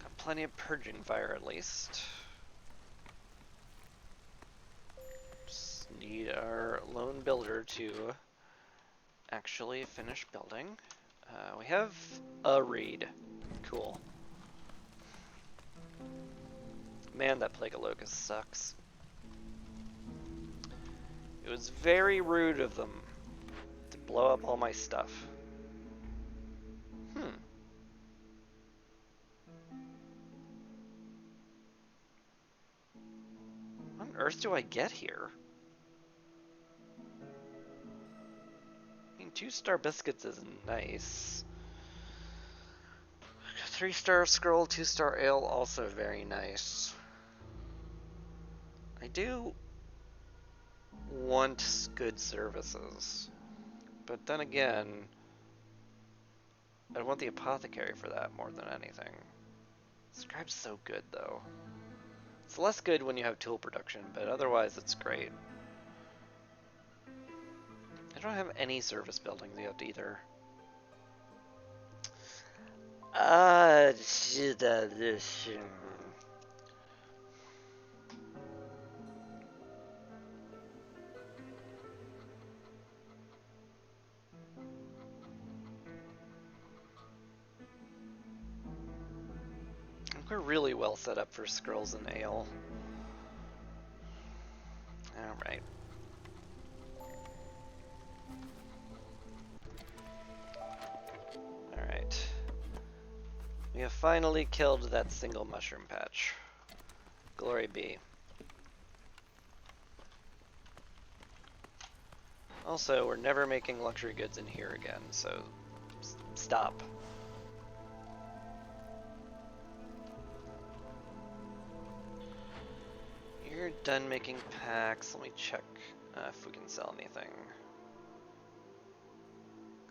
Got plenty of purging fire at least. Just need our lone builder to actually finish building. We have a raid. Cool. Man, that Plague of Locusts sucks. It was very rude of them to blow up all my stuff. What on earth do I get here? I mean, 2-star biscuits is nice. 3-star scroll, 2-star ale, also very nice. I do want good services, but then again, I want the apothecary for that more than anything. Scribe's so good though. It's less good when you have tool production, but otherwise it's great. I don't have any service buildings yet either. We're really well set up for scrolls and ale. Alright. Alright. We have finally killed that single mushroom patch. Glory be. Also, we're never making luxury goods in here again, so stop. You're done making packs. Let me check if we can sell anything.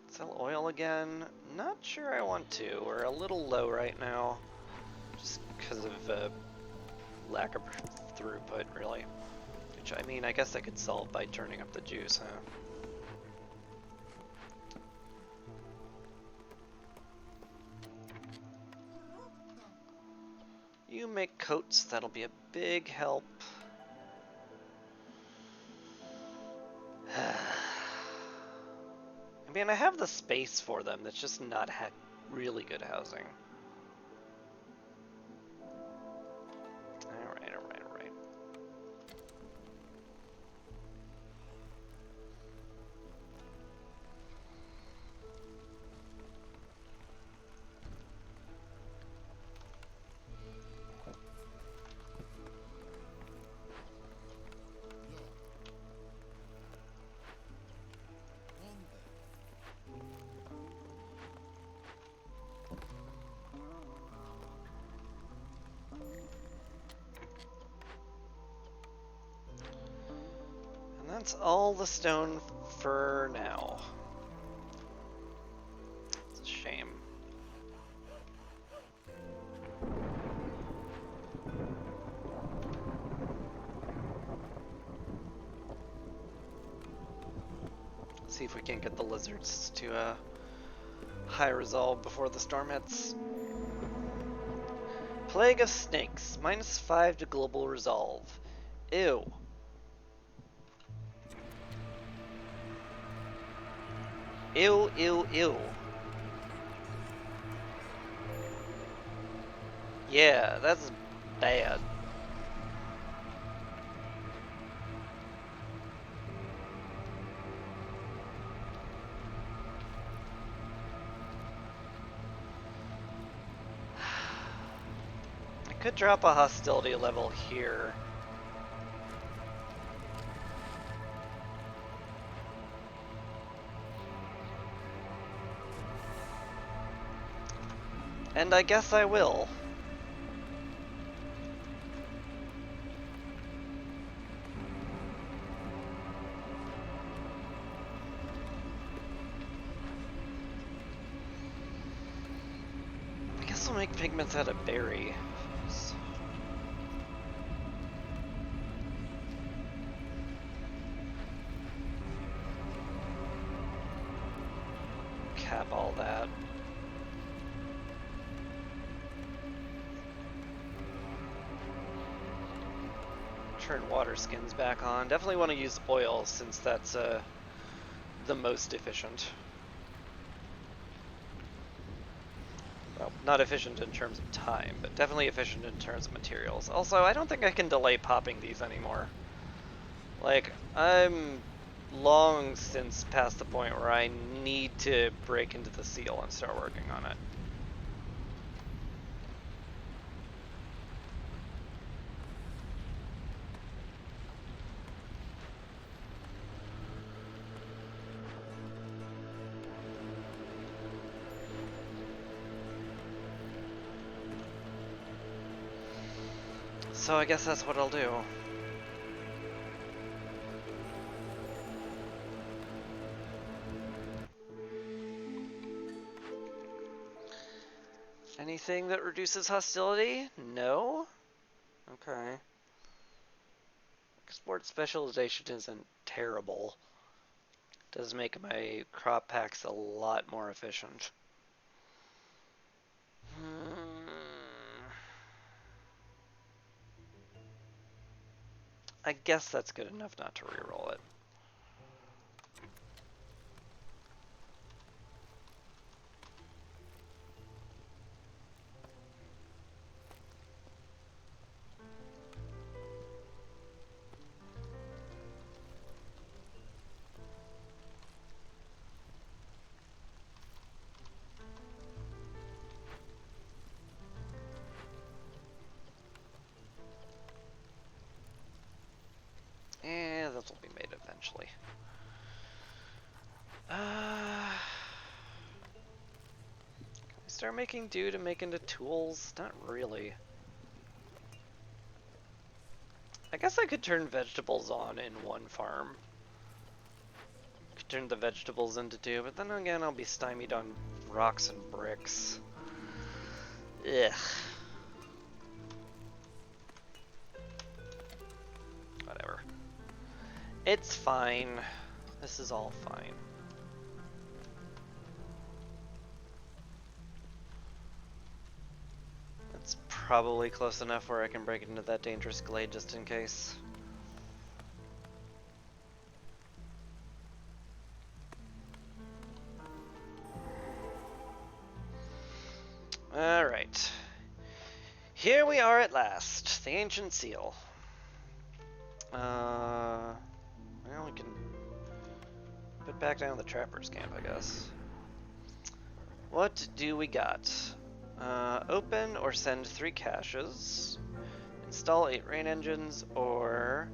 Sell oil again? Not sure I want to. We're a little low right now, just because of lack of throughput, really. Which, I mean, I guess I could solve by turning up the juice, huh? You make coats, that'll be a big help. I mean, I have the space for them, that's just not really good housing. Alright, alright, alright. That's all the stone for now. It's a shame. See if we can't get the lizards to high resolve before the storm hits. Plague of snakes, -5 to global resolve. Ew. Ew, ew, ew. Yeah, that's bad. I could drop a hostility level here. And I guess I will. I guess I'll make pigments out of berries. Cap all that. turn water skins back on. Definitely want to use oil since that's the most efficient. Well, not efficient in terms of time, but definitely efficient in terms of materials. Also, I don't think I can delay popping these anymore. Like, I'm long since past the point where I need to break into the seal and start working on it. So I guess that's what I'll do. Anything that reduces hostility? No? Okay. Export specialization isn't terrible. It does make my crop packs a lot more efficient. I guess that's good enough not to reroll it. And those will be made eventually. Can I start making dew to make into tools? Not really. I guess I could turn vegetables on in one farm. Could turn the vegetables into dew, but then again I'll be stymied on rocks and bricks. Ugh. Whatever. It's fine. This is all fine. It's probably close enough where I can break into that dangerous glade just in case. Alright. Here we are at last. The ancient seal. Well, we can put back down the trapper's camp, I guess. What do we got? Open or send 3 caches, install 8 rain engines, or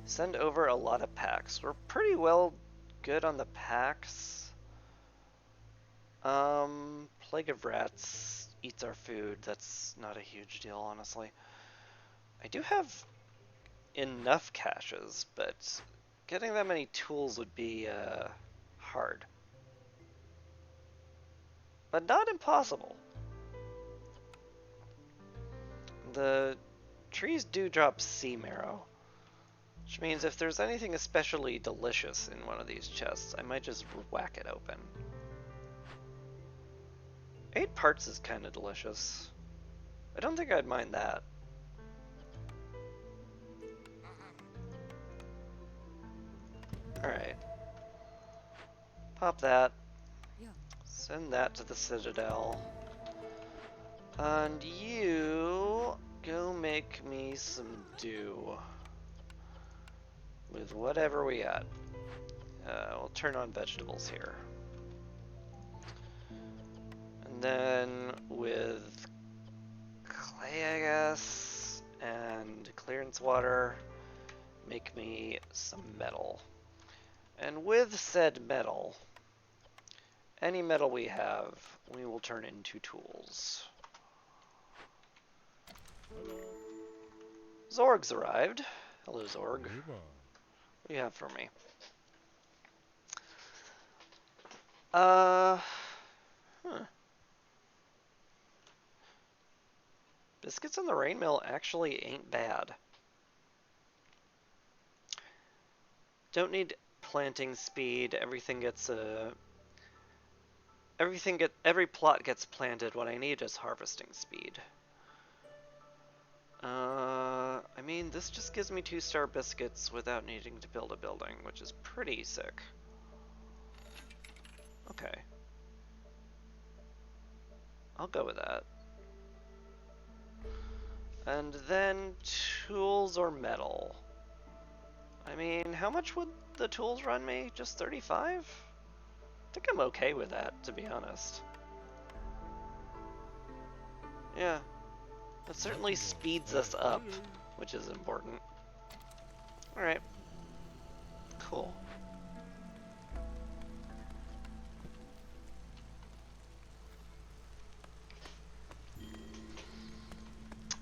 send over a lot of packs. We're pretty well good on the packs. Plague of Rats eats our food. That's not a huge deal, honestly. I do have enough caches, but getting that many tools would be hard. But not impossible. The trees do drop sea marrow, which means if there's anything especially delicious in one of these chests, I might just whack it open. 8 parts is kind of delicious. I don't think I'd mind that. Alright. Pop that. Send that to the Citadel. And you go make me some dew. With whatever we got. We'll turn on vegetables here. And then with clay, I guess, and clearance water, make me some metal. And with said metal, any metal we have, we will turn into tools. Zorg's arrived. Hello, Zorg. What do you have for me? Biscuits in the rain mill actually ain't bad. Don't need planting speed. Every plot gets planted. What I need is harvesting speed. I mean, this just gives me 2-star biscuits without needing to build a building, which is pretty sick. Okay. I'll go with that. And then tools or metal. I mean, how much would the tools run me? Just 35? I think I'm okay with that, to be honest. Yeah. It certainly speeds us up, which is important. Alright. Cool.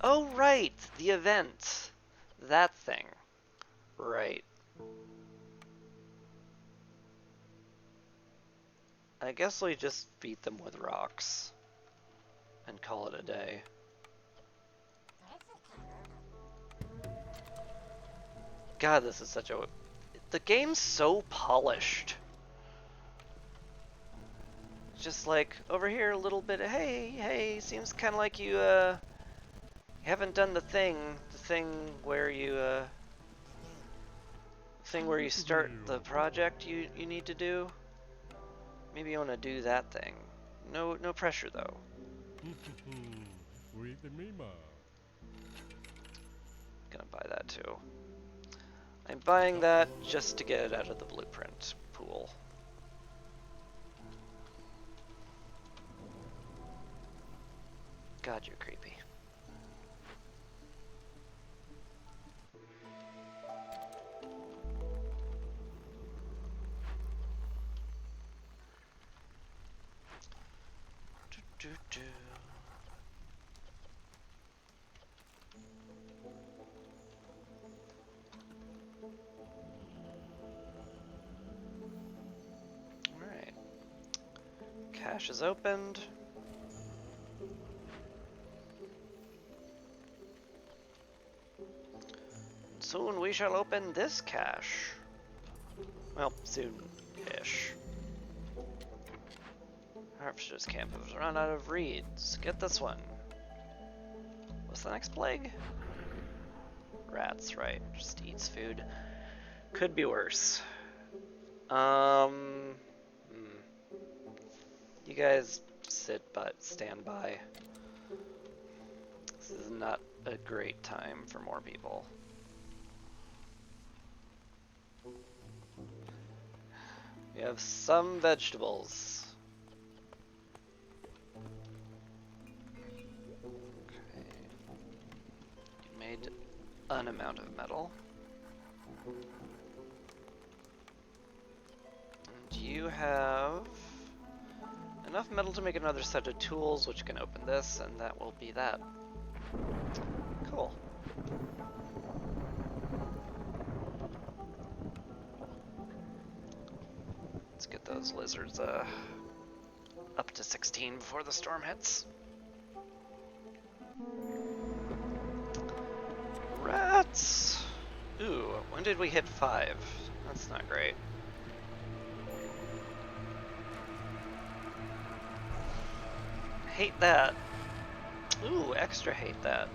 Oh, right! The event! That thing. Right. I guess we just beat them with rocks. And call it a day. God, this is such a... The game's so polished. Just like, over here a little bit of, hey, seems kind of like you, haven't done the thing where you, start the project you need to do. Maybe you want to do that thing. No pressure, though. Gonna buy that, too. I'm buying that just to get it out of the blueprint pool. God, you're creepy. Alright. Cache is opened. Soon we shall open this cache. Well, soon-ish. Harvester's camp has run out of reeds. Get this one. What's the next plague? Rats, right. Just eats food. Could be worse. You guys stand by. This is not a great time for more people. We have some vegetables. Okay. You made an amount of metal. And you have enough metal to make another set of tools, which can open this, and that will be that. Cool. Let's get those lizards up to 16 before the storm hits. Rats! Ooh, when did we hit 5? That's not great. Hate that. Ooh, extra hate that.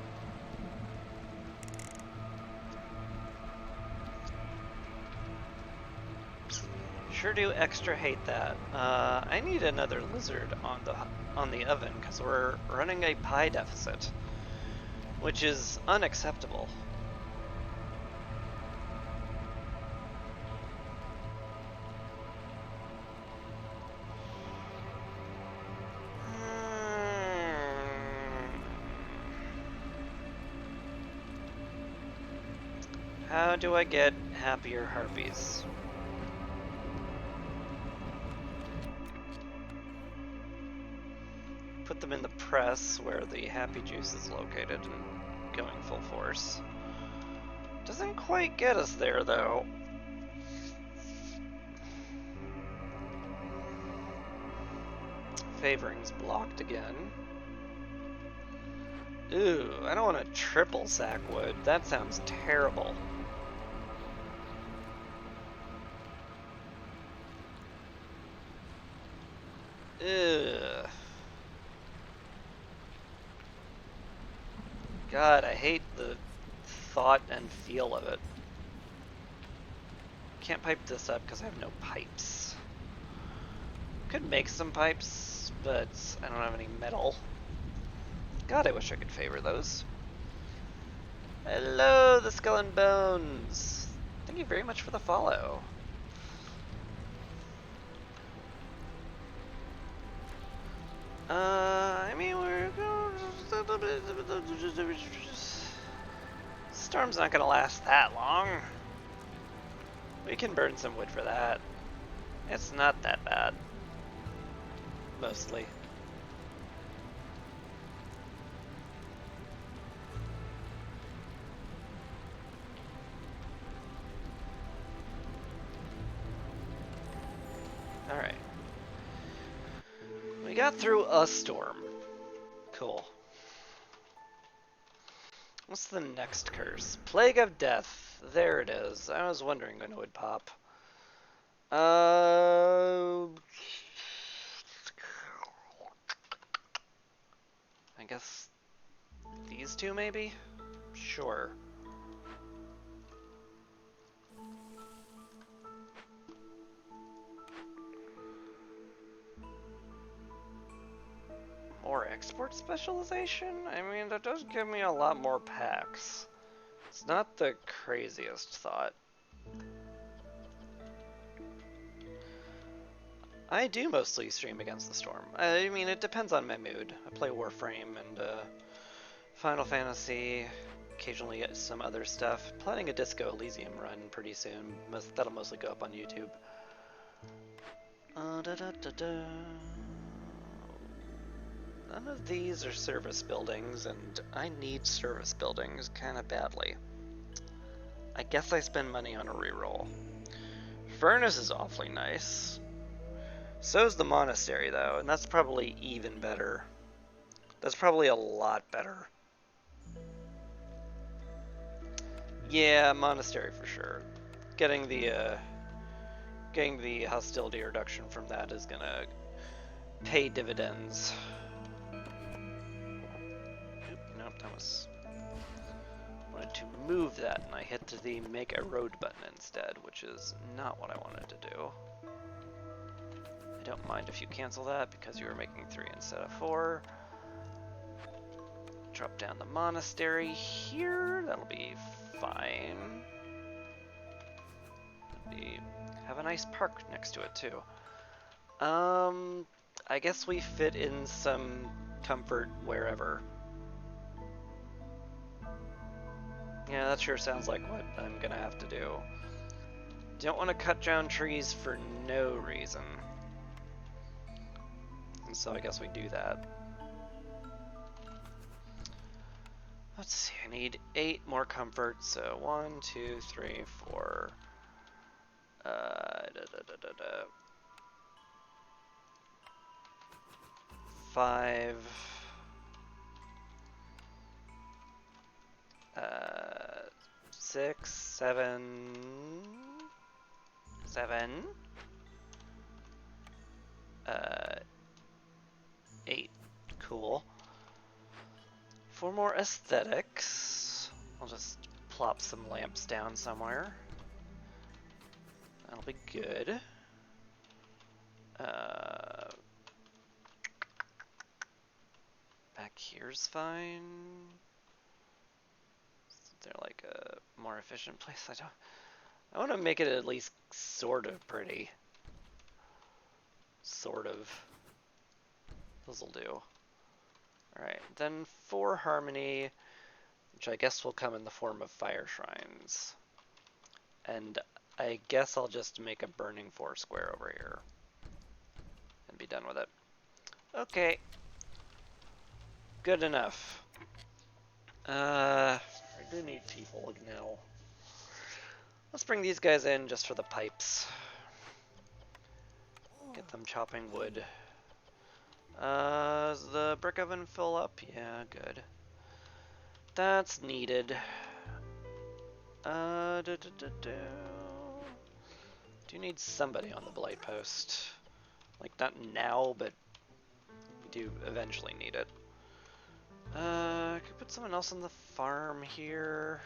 Sure do extra hate that. I need another lizard on the oven because we're running a pie deficit, which is unacceptable. How do I get happier harpies? Put them in the press where the happy juice is located and going full force. Doesn't quite get us there though. Favoring's blocked again. Ooh, I don't want to triple sack wood. That sounds terrible. Ugh. God, I hate the thought and feel of it. Can't pipe this up because I have no pipes. Could make some pipes, but I don't have any metal. God, I wish I could favor those. Hello, the Skull and Bones. Thank you very much for the follow. I mean, we're going. Storm's not gonna last that long. We can burn some wood for that. It's not that bad. Mostly. Alright. We got through a storm. Cool. What's the next curse? Plague of Death. There it is. I was wondering when it would pop. I guess these two maybe? Sure. More export specialization? I mean, that does give me a lot more packs. It's not the craziest thought. I do mostly stream Against the Storm. I mean, it depends on my mood. I play Warframe and Final Fantasy, occasionally some other stuff. Planning a Disco Elysium run pretty soon. That'll mostly go up on YouTube. None of these are service buildings, and I need service buildings kind of badly. I guess I spend money on a reroll. Furnace is awfully nice. So's the monastery, though, and that's probably even better. That's probably a lot better. Yeah, monastery for sure. Getting the hostility reduction from that is gonna pay dividends. Nope, that was... I wanted to move that, and I hit the make a road button instead, which is not what I wanted to do. I don't mind if you cancel that, because you were making 3 instead of 4. Drop down the monastery here, that'll be fine. Have a nice park next to it, too. I guess we fit in some comfort wherever. Yeah, that sure sounds like what I'm gonna have to do. Don't want to cut down trees for no reason. And so I guess we do that. Let's see, I need 8 more comfort, so 1, 2, 3, 4. 5. 6, 7. 8. Cool. 4 more aesthetics. I'll just plop some lamps down somewhere. That'll be good. Back here's fine. Is there like a more efficient place? I want to make it at least sort of pretty. Sort of. This'll do. Alright, then 4 harmony, which I guess will come in the form of fire shrines. And I guess I'll just make a burning 4 square over here. And be done with it. Okay. Good enough. I do need people now. Let's bring these guys in just for the pipes. Get them chopping wood. Is the brick oven fill up? Yeah, good. That's needed. Do need somebody on the blight post. Like, not now, but we do eventually need it. Could put someone else on the farm here.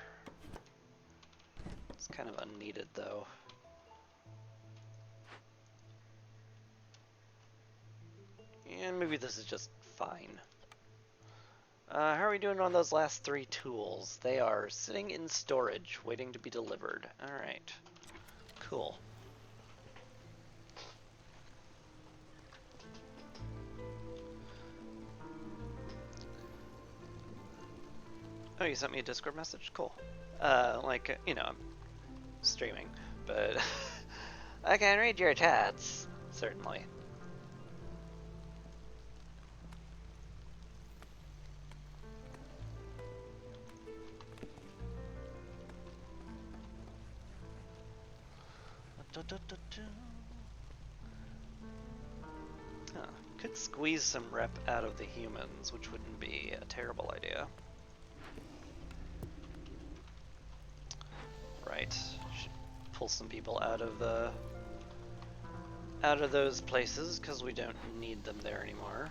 It's kind of unneeded, though. And maybe this is just fine. How are we doing on those last 3 tools? They are sitting in storage, waiting to be delivered. Alright. Cool. Oh, you sent me a Discord message? Cool. Like, you know, I'm streaming, but I can read your chats, certainly. Huh. Could squeeze some rep out of the humans, which wouldn't be a terrible idea. Right. Should pull some people out of those places because we don't need them there anymore.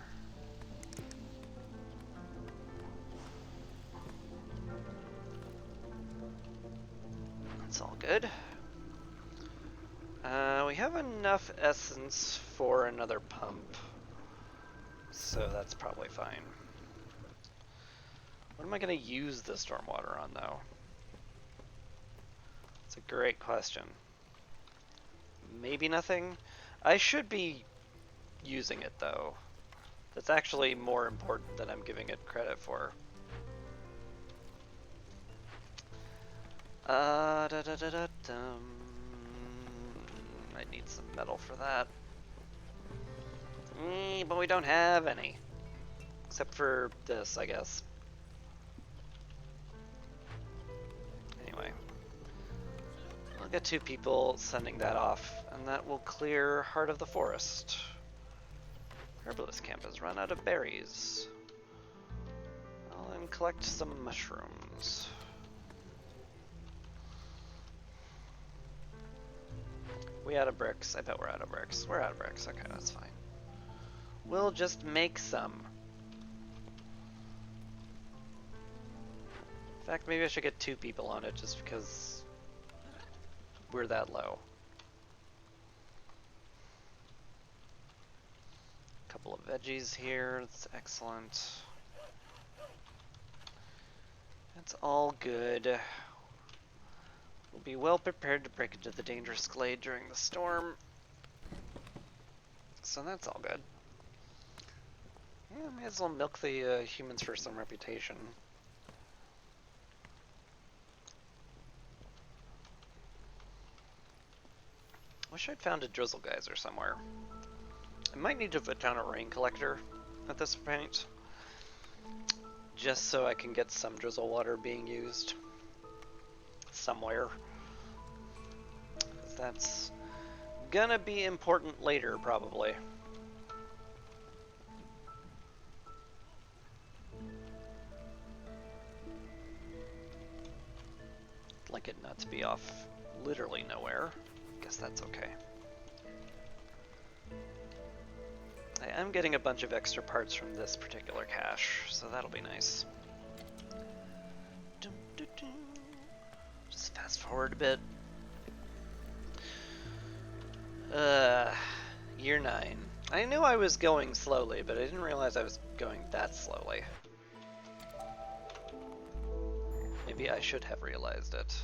That's all good. We have enough essence for another pump, so that's probably fine. What am I going to use the stormwater on, though? It's a great question. Maybe nothing? I should be using it, though. That's actually more important than I'm giving it credit for. I need some metal for that. But we don't have any. Except for this, I guess. Anyway. I'll get 2 people sending that off, and that will clear Heart of the Forest. Herbalist camp has run out of berries. I'll then collect some mushrooms. We out of bricks? I bet we're out of bricks. We're out of bricks. Okay, that's fine. We'll just make some. In fact, maybe I should get 2 people on it just because we're that low. A couple of veggies here. That's excellent. That's all good. We'll be well prepared to break into the dangerous glade during the storm. So that's all good. Yeah, may as well milk the humans for some reputation. Wish I'd found a drizzle geyser somewhere. I might need to put down a rain collector at this point, just so I can get some drizzle water being used somewhere. That's gonna be important later, probably. I'd like it not to be off literally nowhere. Guess that's okay. I am getting a bunch of extra parts from this particular cache, so that'll be nice. Just fast forward a bit. Year 9. I knew I was going slowly, but I didn't realize I was going that slowly. Maybe I should have realized it.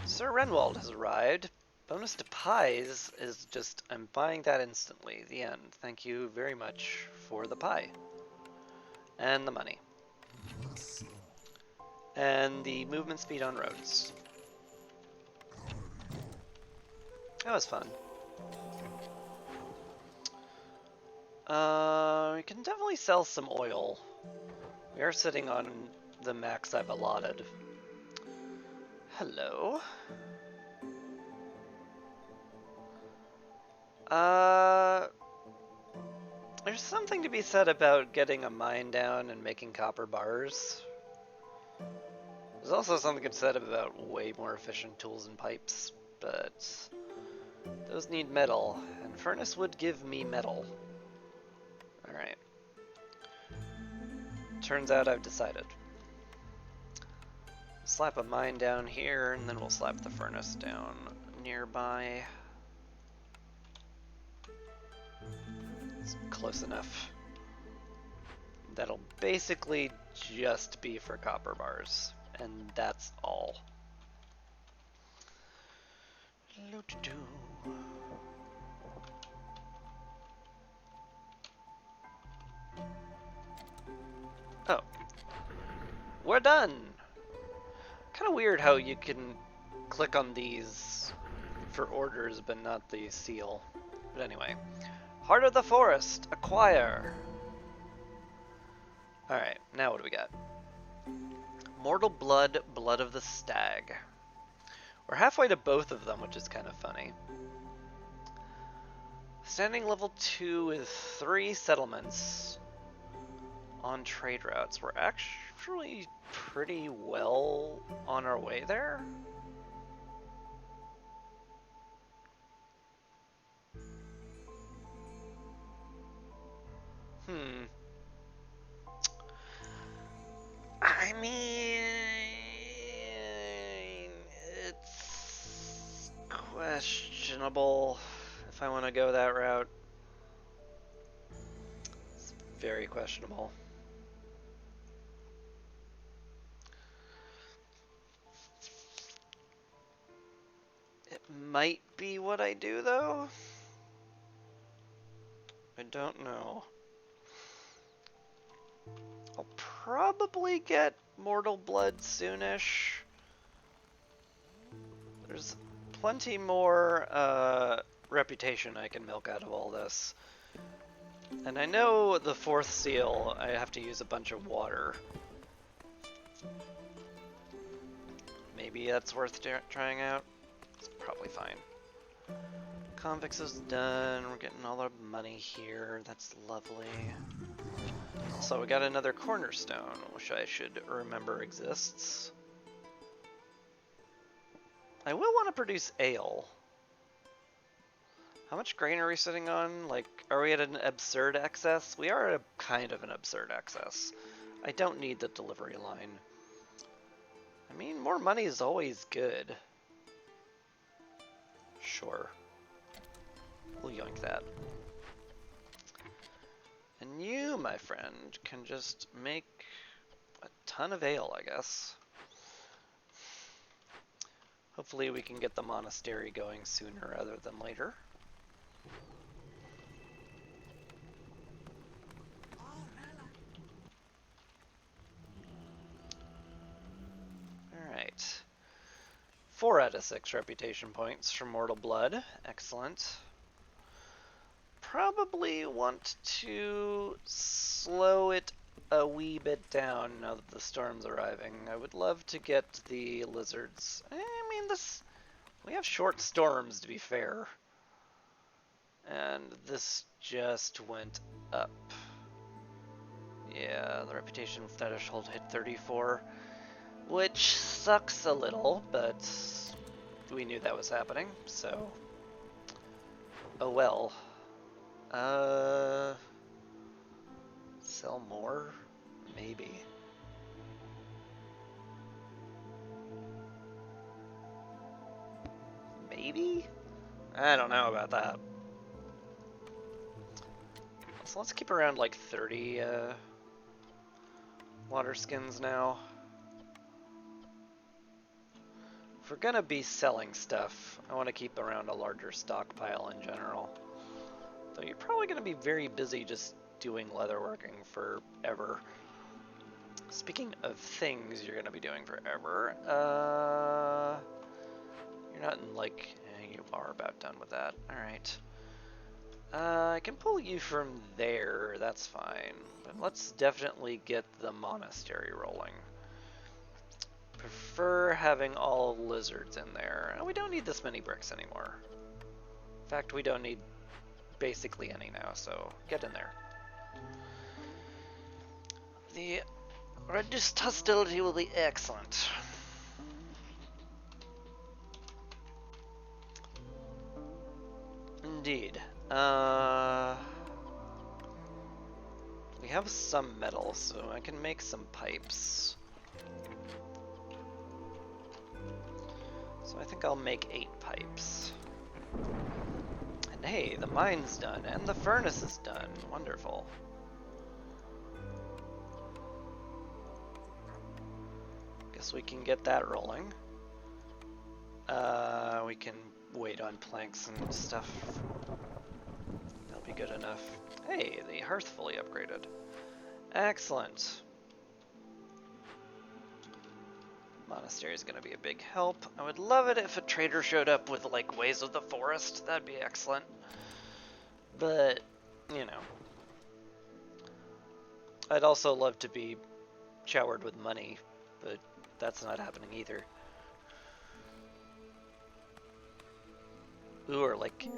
Sir Renwald has arrived. Bonus to pies is just, I'm buying that instantly. The end. Thank you very much for the pie. And the money. And the movement speed on roads. That was fun. We can definitely sell some oil. We are sitting on the max I've allotted. Hello. There's something to be said about getting a mine down and making copper bars. There's also something to be said about way more efficient tools and pipes, but those need metal, and furnace would give me metal. Alright. Turns out I've decided. slap a mine down here, and then we'll slap the furnace down nearby. It's close enough. That'll basically just be for copper bars, and that's all. Oh. We're done! Kind of weird how you can click on these for orders but not the seal. But anyway. Heart of the Forest, acquire! Alright, now what do we got? Mortal Blood, Blood of the Stag. We're halfway to both of them, which is kind of funny. Standing level 2 with 3 settlements on trade routes. We're actually pretty well on our way there. I mean, it's questionable if I want to go that route. It's very questionable. It might be what I do, though. I don't know. I'll probably get Mortal Blood soonish. There's plenty more reputation I can milk out of all this. And I know the 4th seal, I have to use a bunch of water. Maybe that's worth trying out. It's probably fine. Convicts is done. We're getting all our money here. That's lovely. Also, we got another cornerstone, which I should remember exists. I will want to produce ale. How much grain are we sitting on? Like, are we at an absurd excess? We are at kind of an absurd excess. I don't need the delivery line. I mean, more money is always good. Sure. We'll yoink that. And you, my friend, can just make a ton of ale, I guess. Hopefully we can get the monastery going sooner rather than later. Alright. 4 out of 6 reputation points for Mortal Blood. Excellent. Probably want to slow it a wee bit down now that the storm's arriving. I would love to get the lizards. I mean, we have short storms, to be fair. And this just went up. Yeah, the reputation threshold hit 34, which sucks a little, but we knew that was happening, so oh well. Sell more? Maybe. Maybe? I don't know about that. So let's keep around like 30 water skins now. If we're gonna be selling stuff, I want to keep around a larger stockpile in general. Though you're probably gonna be very busy just doing leatherworking forever. Speaking of things you're gonna be doing forever, you're not in like, you are about done with that. Alright. I can pull you from there, that's fine. But let's definitely get the monastery rolling. Prefer having all lizards in there. And we don't need this many bricks anymore. In fact, we don't need basically any now, so get in there. The reduced hostility will be excellent. Indeed. We have some metal, so I can make some pipes. So I think I'll make 8 pipes. And hey, the mine's done, and the furnace is done. Wonderful. Guess we can get that rolling. We can wait on planks and stuff. That'll be good enough. Hey, the hearth fully upgraded. Excellent. Monastery is going to be a big help. I would love it if a trader showed up with, like, Ways of the Forest. That'd be excellent. But, you know. I'd also love to be showered with money, but that's not happening either. Ooh, or like,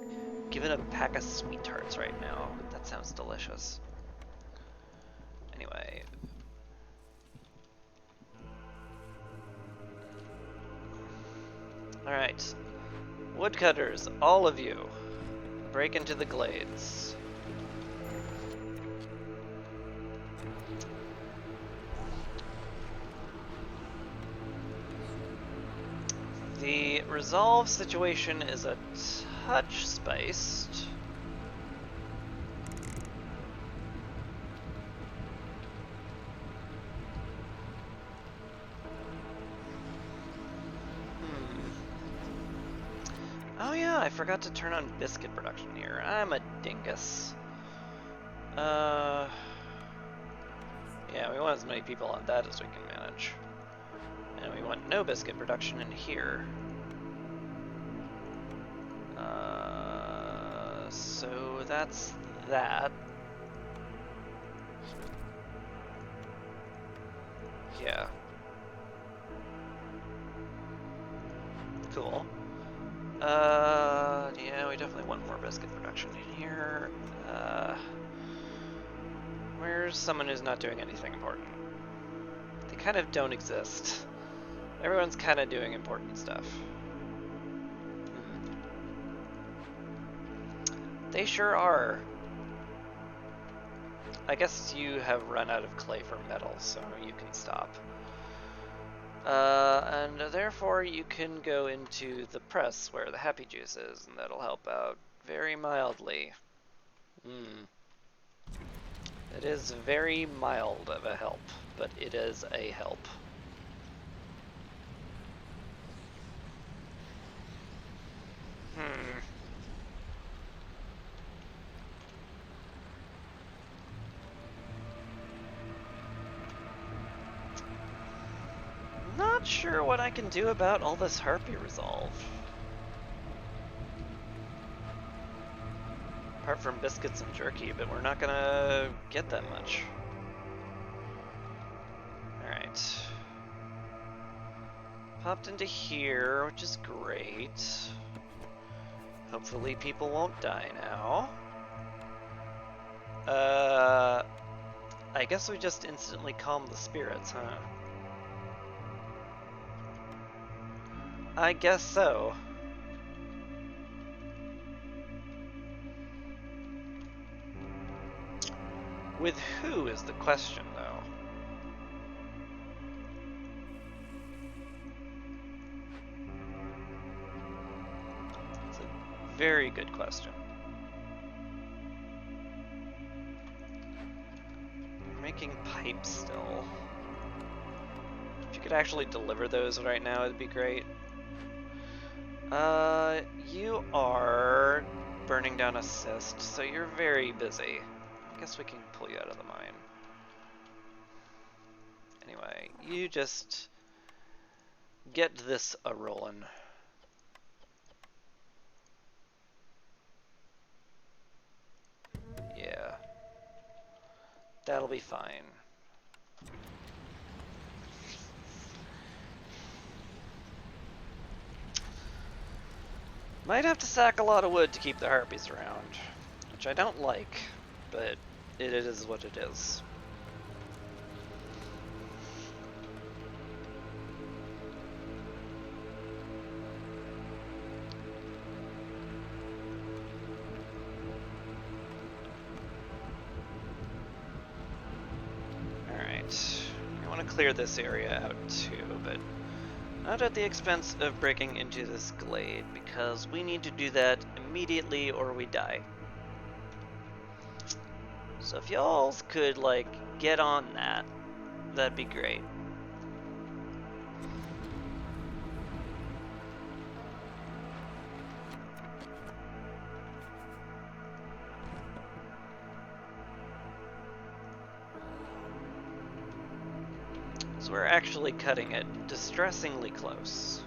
giving a pack of sweet tarts right now. That sounds delicious. Anyway. Alright. Woodcutters, all of you, break into the glades. The resolve situation is a touch spiced. Oh yeah, I forgot to turn on biscuit production here. I'm a dingus. Yeah, we want as many people on that as we can manage. And we want no biscuit production in here. So that's that. Yeah. Cool. Yeah, we definitely want more biscuit production in here. Where's someone who's not doing anything important? They kind of don't exist. Everyone's kind of doing important stuff. They sure are. I guess you have run out of clay for metal, so you can stop. And therefore you can go into the press where the happy juice is, and that'll help out very mildly. It is very mild of a help, but it is a help. Not sure what I can do about all this harpy resolve. Apart from biscuits and jerky, but we're not gonna get that much. Alright. Popped into here, which is great. Hopefully people won't die now. I guess we just instantly calm the spirits, huh? I guess so. With who is the question, though? It's a very good question. We're making pipes still. If you could actually deliver those right now, it'd be great. You are burning down a cyst, so you're very busy. I guess we can pull you out of the mine. Anyway, you just get this a-rollin'. Yeah. That'll be fine. Might have to sack a lot of wood to keep the harpies around, which I don't like, but it is what it is. Alright, I want to clear this area out too, but Not at the expense of breaking into this glade, because we need to do that immediately or we die. So if y'all could, like, get on that, that'd be great. So we're actually cutting it distressingly close.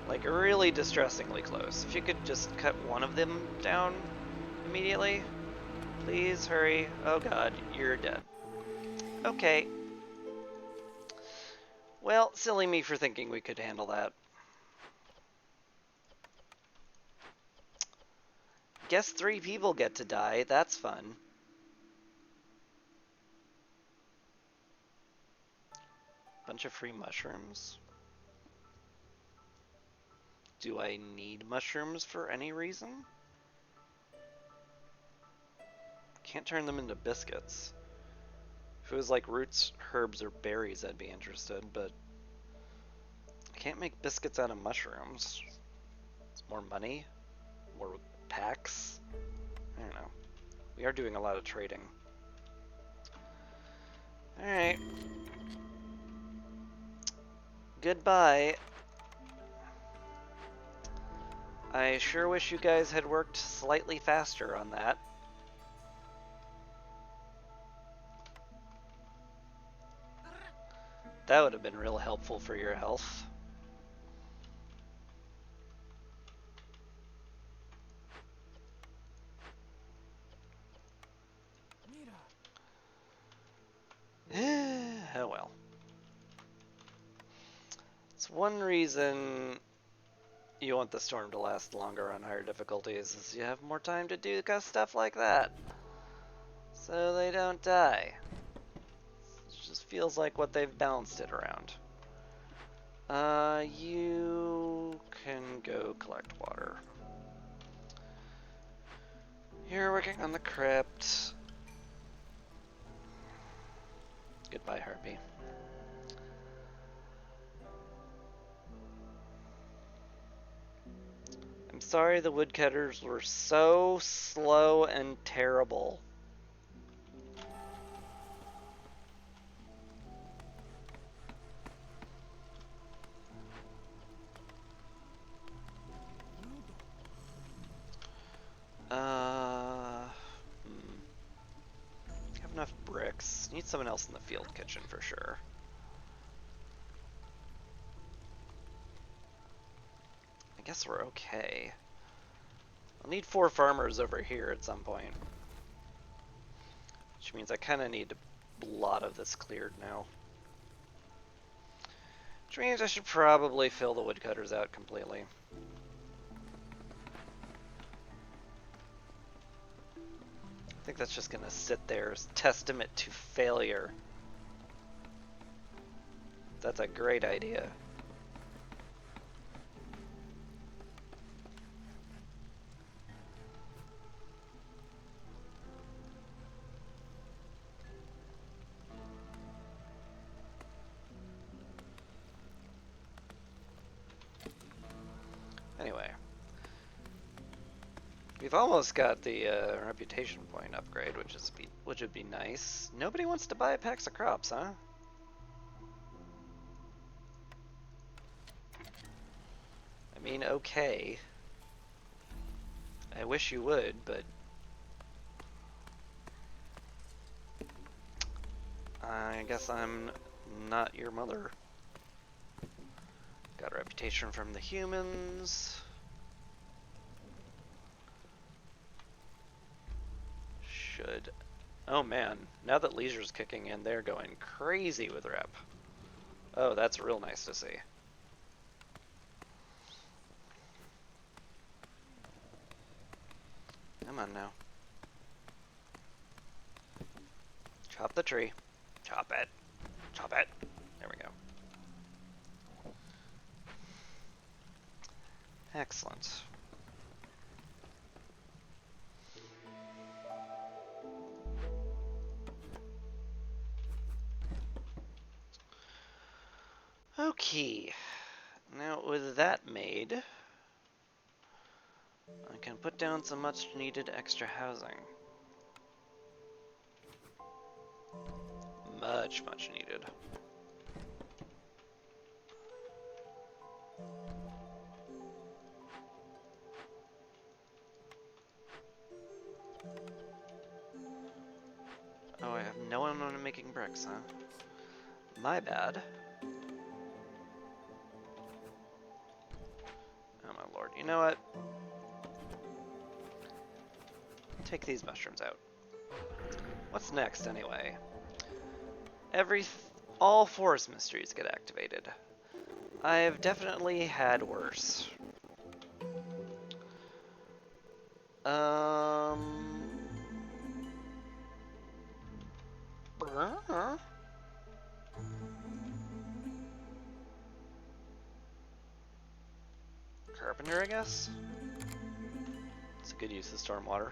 Like, really distressingly close. If you could just cut one of them down immediately. Please, hurry. Oh god, you're dead. Okay. Well, silly me for thinking we could handle that. Guess 3 people get to die. That's fun. Bunch of free mushrooms. Do I need mushrooms for any reason? Can't turn them into biscuits. If it was like roots, herbs, or berries, I'd be interested, but I can't make biscuits out of mushrooms. It's more money, more packs. I don't know. We are doing a lot of trading. Alright. Goodbye. I sure wish you guys had worked slightly faster on that. That would have been real helpful for your health. Oh well. It's one reason you want the storm to last longer on higher difficulties, is you have more time to do stuff like that. So they don't die. It just feels like what they've balanced it around. You can go collect water. You're working on the crypt. Goodbye, Harpy. I'm sorry the woodcutters were so slow and terrible. Have enough bricks. Need someone else in the field kitchen for sure. I guess we're okay. I'll need 4 farmers over here at some point. Which means I kind of need a lot of this cleared now. Which means I should probably fill the woodcutters out completely. I think that's just gonna sit there as testament to failure. That's a great idea. Anyway. We've almost got the reputation point upgrade, which would be nice. Nobody wants to buy packs of crops, huh? I mean, okay. I wish you would, but I guess I'm not your mother. Got a reputation from the humans. Should. Oh man, now that leisure's kicking in, they're going crazy with rep. Oh, that's real nice to see. Come on now. Chop the tree. Chop it. Chop it. There we go. Excellent. Okay. Now with that made, I can put down some much needed extra housing. Much needed. Oh, I have no one on making bricks, huh? My bad. Oh my lord. You know what? Take these mushrooms out. What's next, anyway? All forest mysteries get activated. I've definitely had worse. Carpenter, I guess? It's a good use of stormwater.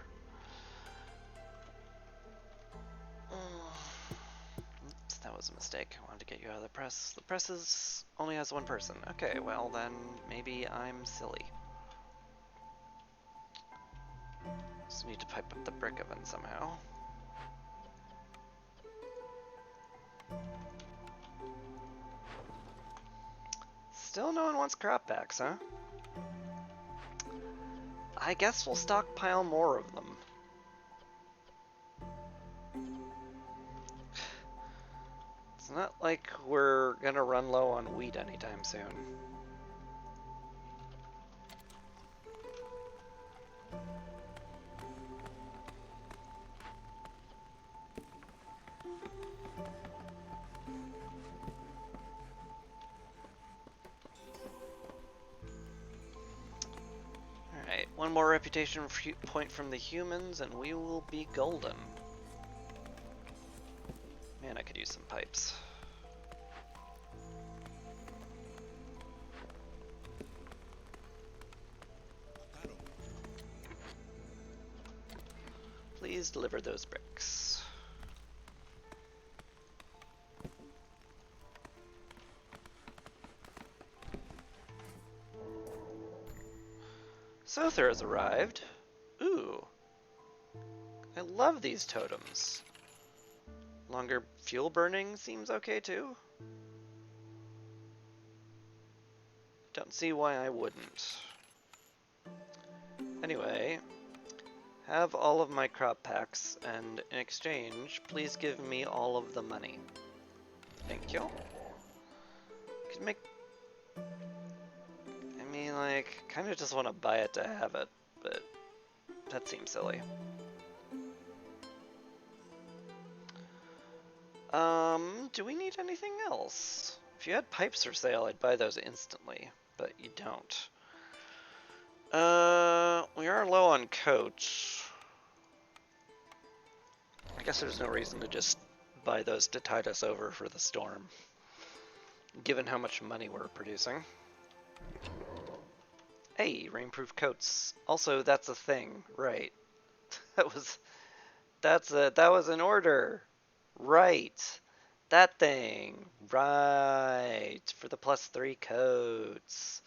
Oops, that was a mistake. I wanted to get you out of the press. The press only has one person. Okay, well then, maybe I'm silly. Just need to pipe up the brick oven somehow. Still no one wants crop packs, huh? I guess we'll stockpile more of them. It's not like we're gonna run low on wheat anytime soon. Alright, one more reputation point from the humans and we will be golden. Man, I could use some pipes. Please deliver those bricks. Sother has arrived. Ooh. I love these totems. Longer fuel burning seems okay too. Don't see why I wouldn't. Anyway, have all of my crop packs, and in exchange, please give me all of the money. Thank you. Could make... I mean, like, kind of just want to buy it to have it, but that seems silly. Do we need anything else? If you had pipes for sale, I'd buy those instantly, but you don't. We are low on coats. I guess there's no reason to just buy those to tide us over for the storm, given how much money we're producing. Hey, rainproof coats. Also, that's a thing, right? that was an order. Right. That thing. Right. For the +3 coats.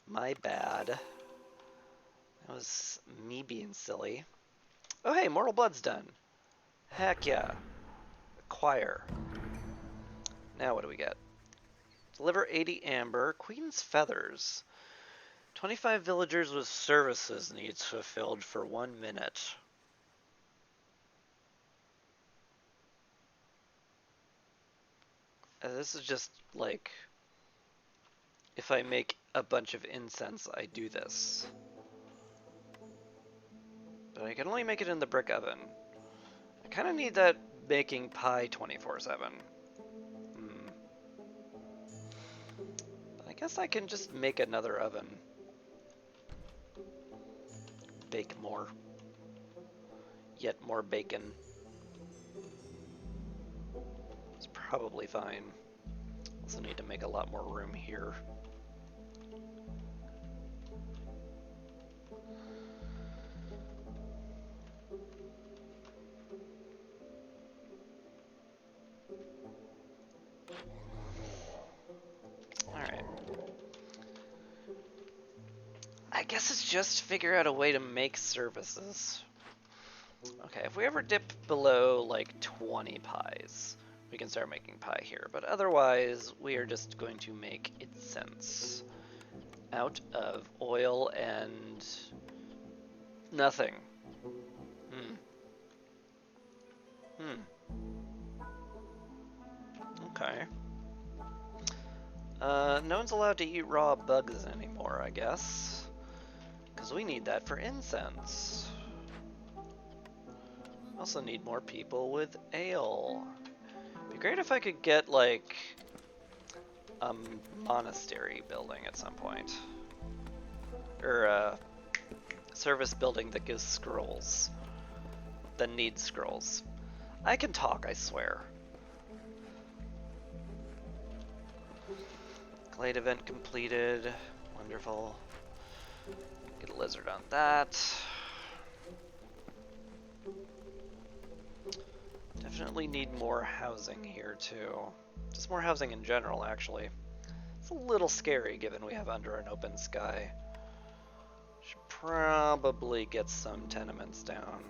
My bad. That was me being silly. Oh hey, Mortal Blood's done. Heck yeah. Acquire. Now what do we get? Deliver 80 amber. Queen's feathers. 25 villagers with services needs fulfilled for 1 minute. This is just like, if I make a bunch of incense, I do this. But I can only make it in the brick oven. I kind of need that baking pie 24/7. I guess I can just make another oven. Bake more. Yet more bacon. It's probably fine. Also need to make a lot more room here. I guess it's just figure out a way to make services. Okay, if we ever dip below like 20 pies, we can start making pie here. But otherwise, we are just going to make incense out of oil and nothing. Okay. No one's allowed to eat raw bugs anymore, I guess. Because we need that for incense. Also need more people with ale. It'd be great if I could get, like, a monastery building at some point. Or a service building that gives scrolls. That needs scrolls. I can talk, I swear. Glade event completed. Wonderful. Get a lizard on that. Definitely need more housing here too. Just more housing in general, actually. It's a little scary given we have under an open sky. Should probably get some tenements down.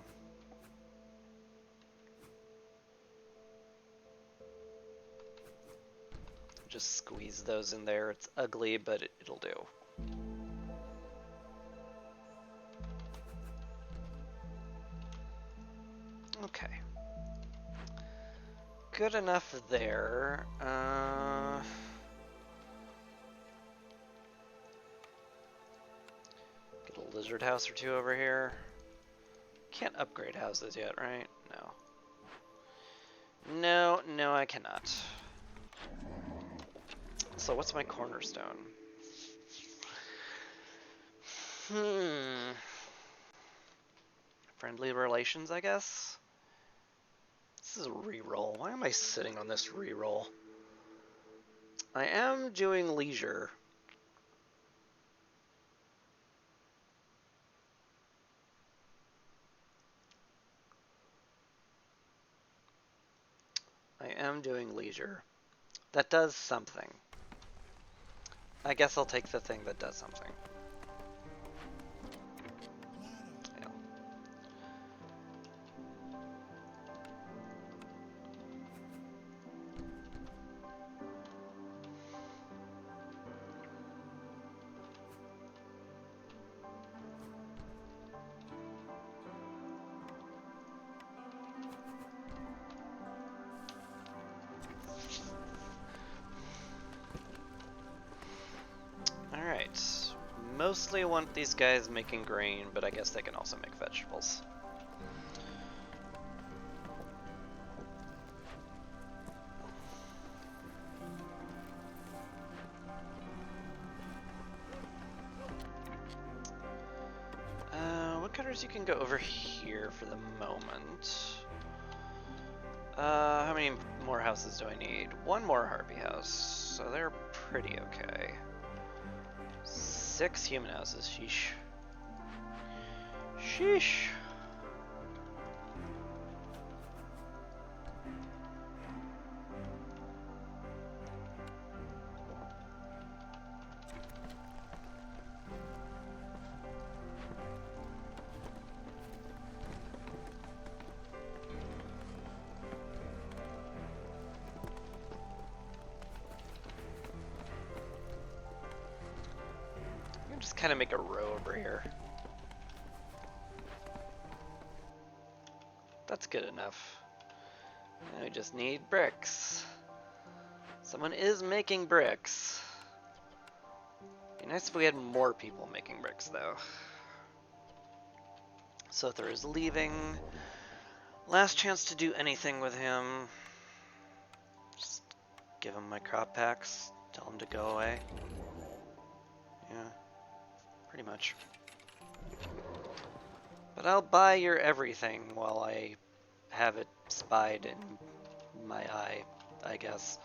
Just squeeze those in there. It's ugly, but it'll do. Okay. Good enough there. Get a lizard house or two over here. Can't upgrade houses yet, right? No. No, I cannot. So what's my cornerstone? Friendly relations, I guess? This is a reroll. Why am I sitting on this reroll? I am doing leisure. I am doing leisure. That does something. I guess I'll take the thing that does something. Yeah. Alright. Mostly want these guys making grain, but I guess they can also make vegetables. Woodcutters, you can go over here for the moment. How many more houses do I need? One more Harpy house, so they're pretty okay. 6 human houses, sheesh. Sheesh. Just kind of make a row over here. That's good enough. Now we just need bricks. Someone is making bricks. Be nice if we had more people making bricks, though. Sother is leaving. Last chance to do anything with him. Just give him my crop packs. Tell him to go away. Yeah. Pretty much. But I'll buy your everything while I have it spied in my eye, I guess.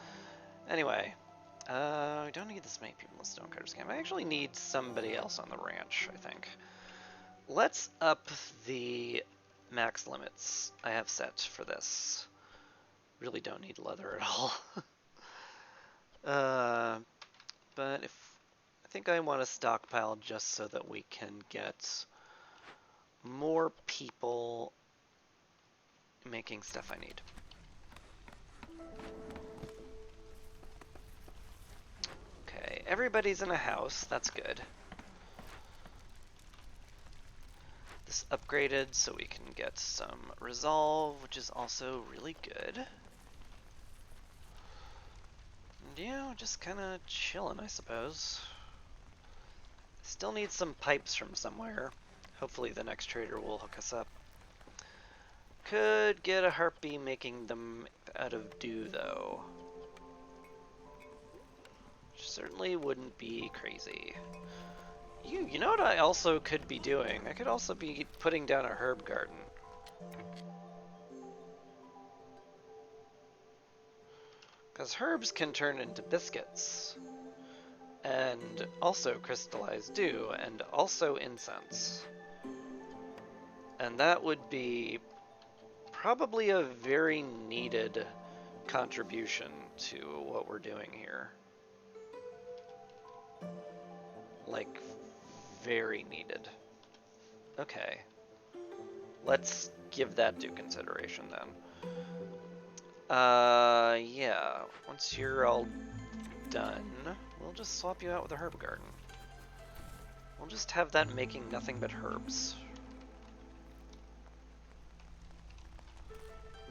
Anyway, we don't need this many people in the Stonecutters camp. I actually need somebody else on the ranch, I think. Let's up the max limits I have set for this. Really don't need leather at all. But if think I want to stockpile just so that we can get more people making stuff I need. Okay, everybody's in a house. That's good. This upgraded so we can get some resolve, which is also really good. And yeah, just kind of chilling, I suppose. Still need some pipes from somewhere. Hopefully the next trader will hook us up. Could get a harpy making them out of dew, though. Certainly wouldn't be crazy. You know what I also could be doing? I could also be putting down a herb garden. Because herbs can turn into biscuits. And also crystallize dew, and also incense. And that would be probably a very needed contribution to what we're doing here. Like, very needed. Okay. Let's give that due consideration then. Yeah. Once you're all done, we'll just swap you out with a herb garden. We'll just have that making nothing but herbs.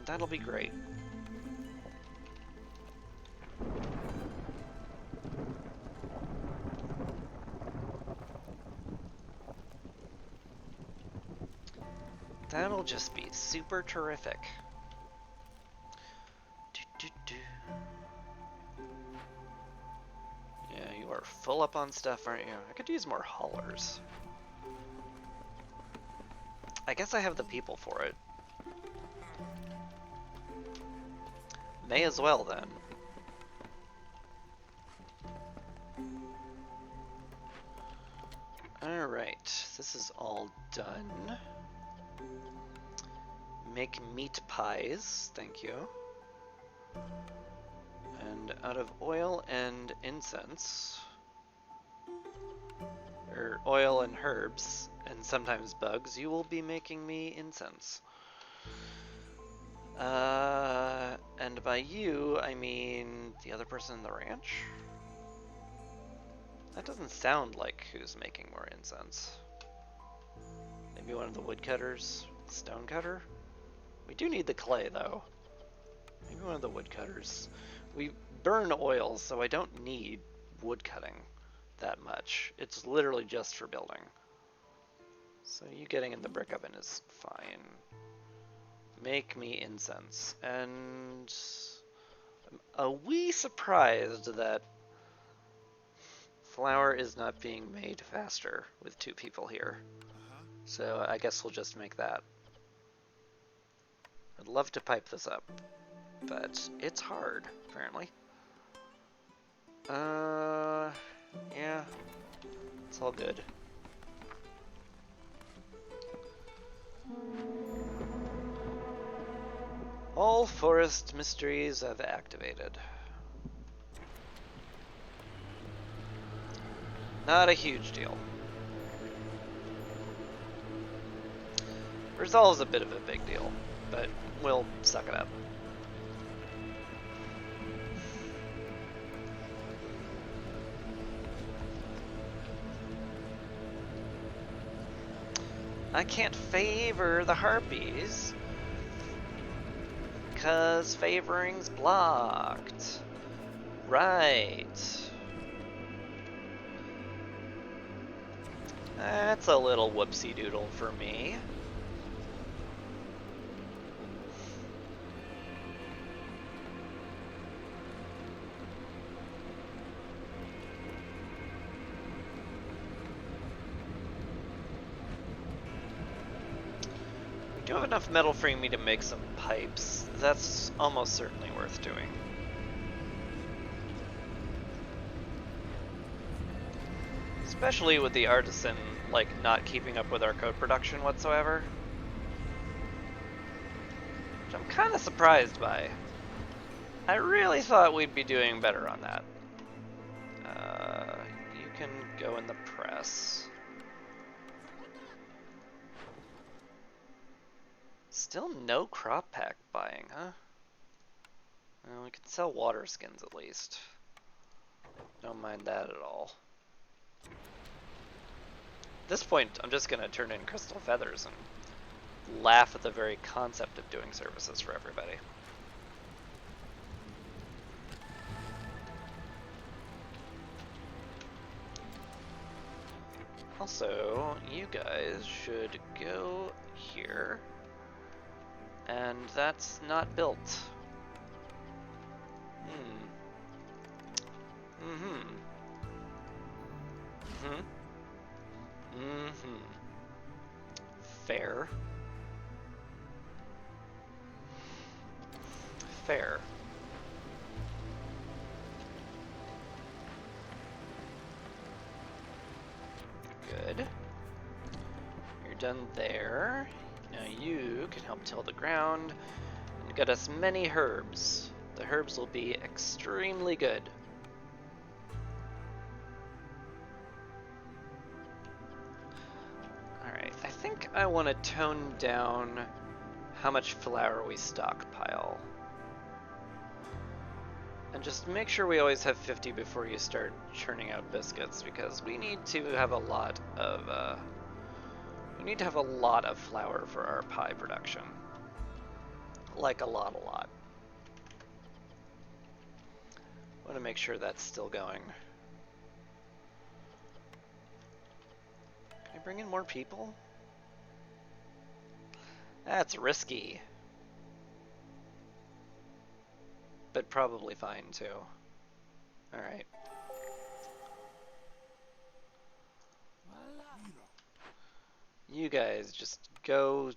That'll be great. That'll just be super terrific. Yeah, you are full up on stuff, aren't you? I could use more haulers. I guess I have the people for it. May as well, then. Alright, this is all done. Make meat pies, thank you. And out of oil and incense, or oil and herbs, and sometimes bugs, you will be making me incense. And by you, I mean the other person in the ranch? That doesn't sound like who's making more incense. Maybe one of the woodcutters? Stonecutter? We do need the clay, though. Maybe one of the woodcutters. We burn oil, so I don't need woodcutting that much. It's literally just for building. So you getting in the brick oven is fine. Make me incense. And I'm a wee surprised that flour is not being made faster with 2 people here. So I guess we'll just make that. I'd love to pipe this up, but it's hard, apparently. Yeah, it's all good. All forest mysteries have activated. Not a huge deal. Resolve's a bit of a big deal, but we'll suck it up. I can't favor the harpies because favoring's blocked. Right. That's a little whoopsie doodle for me. We do have enough metal for me to make some pipes. That's almost certainly worth doing. Especially with the artisan, like, not keeping up with our code production whatsoever. Which I'm kind of surprised by. I really thought we'd be doing better on that. You can go in the press. Still no crop pack buying, huh? Well, we can sell water skins at least. Don't mind that at all. At this point, I'm just gonna turn in crystal feathers and laugh at the very concept of doing services for everybody. Also, you guys should go here. And that's not built. Fair. Fair. Good. You're done there. Now you can help till the ground and get us many herbs. The herbs will be extremely good. Alright, I think I want to tone down how much flour we stockpile. And just make sure we always have 50 before you start churning out biscuits, because we need to have a lot of flour for our pie production. Like a lot. Want to make sure that's still going. Can I bring in more people? That's risky. But probably fine too. Alright. You guys just go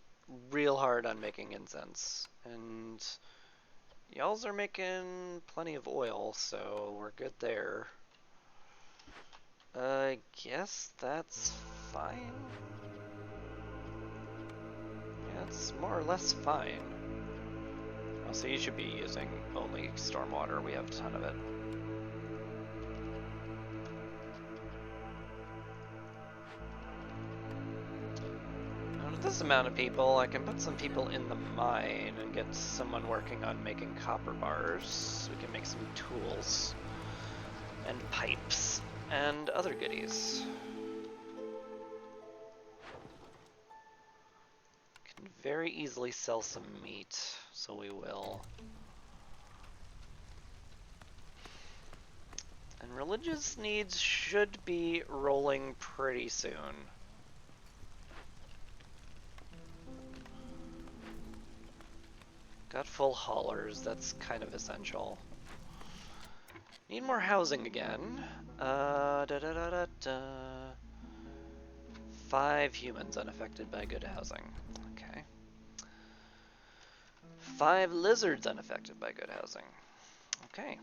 real hard on making incense. And y'alls are making plenty of oil, so we're good there. I guess that's fine. Yeah, it's more or less fine. Oh, so you should be using only stormwater. We have a ton of it. And with this amount of people, I can put some people in the mine and get someone working on making copper bars. We can make some tools and pipes and other goodies. Can very easily sell some meat, so we will. And religious needs should be rolling pretty soon. Got full haulers, that's kind of essential. Need more housing again. 5 humans unaffected by good housing. Okay. 5 lizards unaffected by good housing. Okay.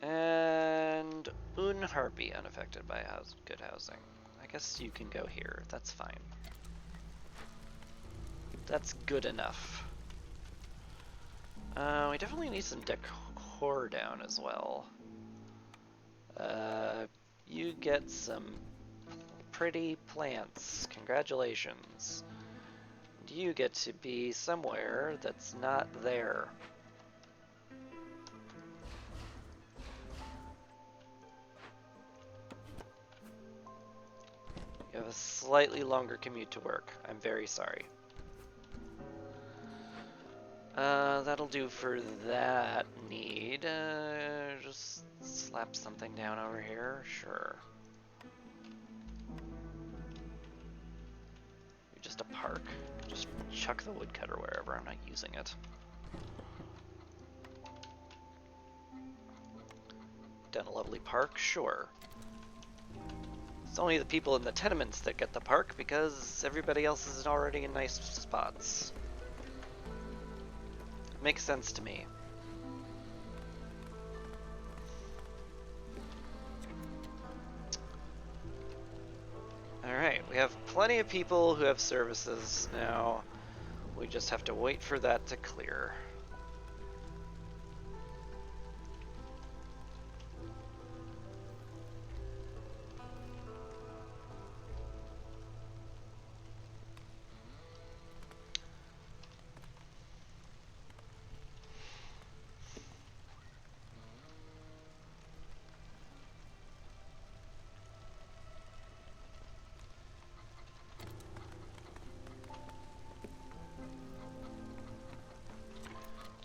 And Harpy unaffected by good housing. I guess you can go here. That's fine. That's good enough. We definitely need some decor down as well. You get some pretty plants. Congratulations. You get to be somewhere that's not there. You have a slightly longer commute to work. I'm very sorry. That'll do for that need. Just slap something down over here. Sure. You're just a park. Just chuck the woodcutter wherever. I'm not using it. Done a lovely park? Sure. It's only the people in the tenements that get the park because everybody else is already in nice spots. It makes sense to me. Alright, we have plenty of people who have services now. We just have to wait for that to clear.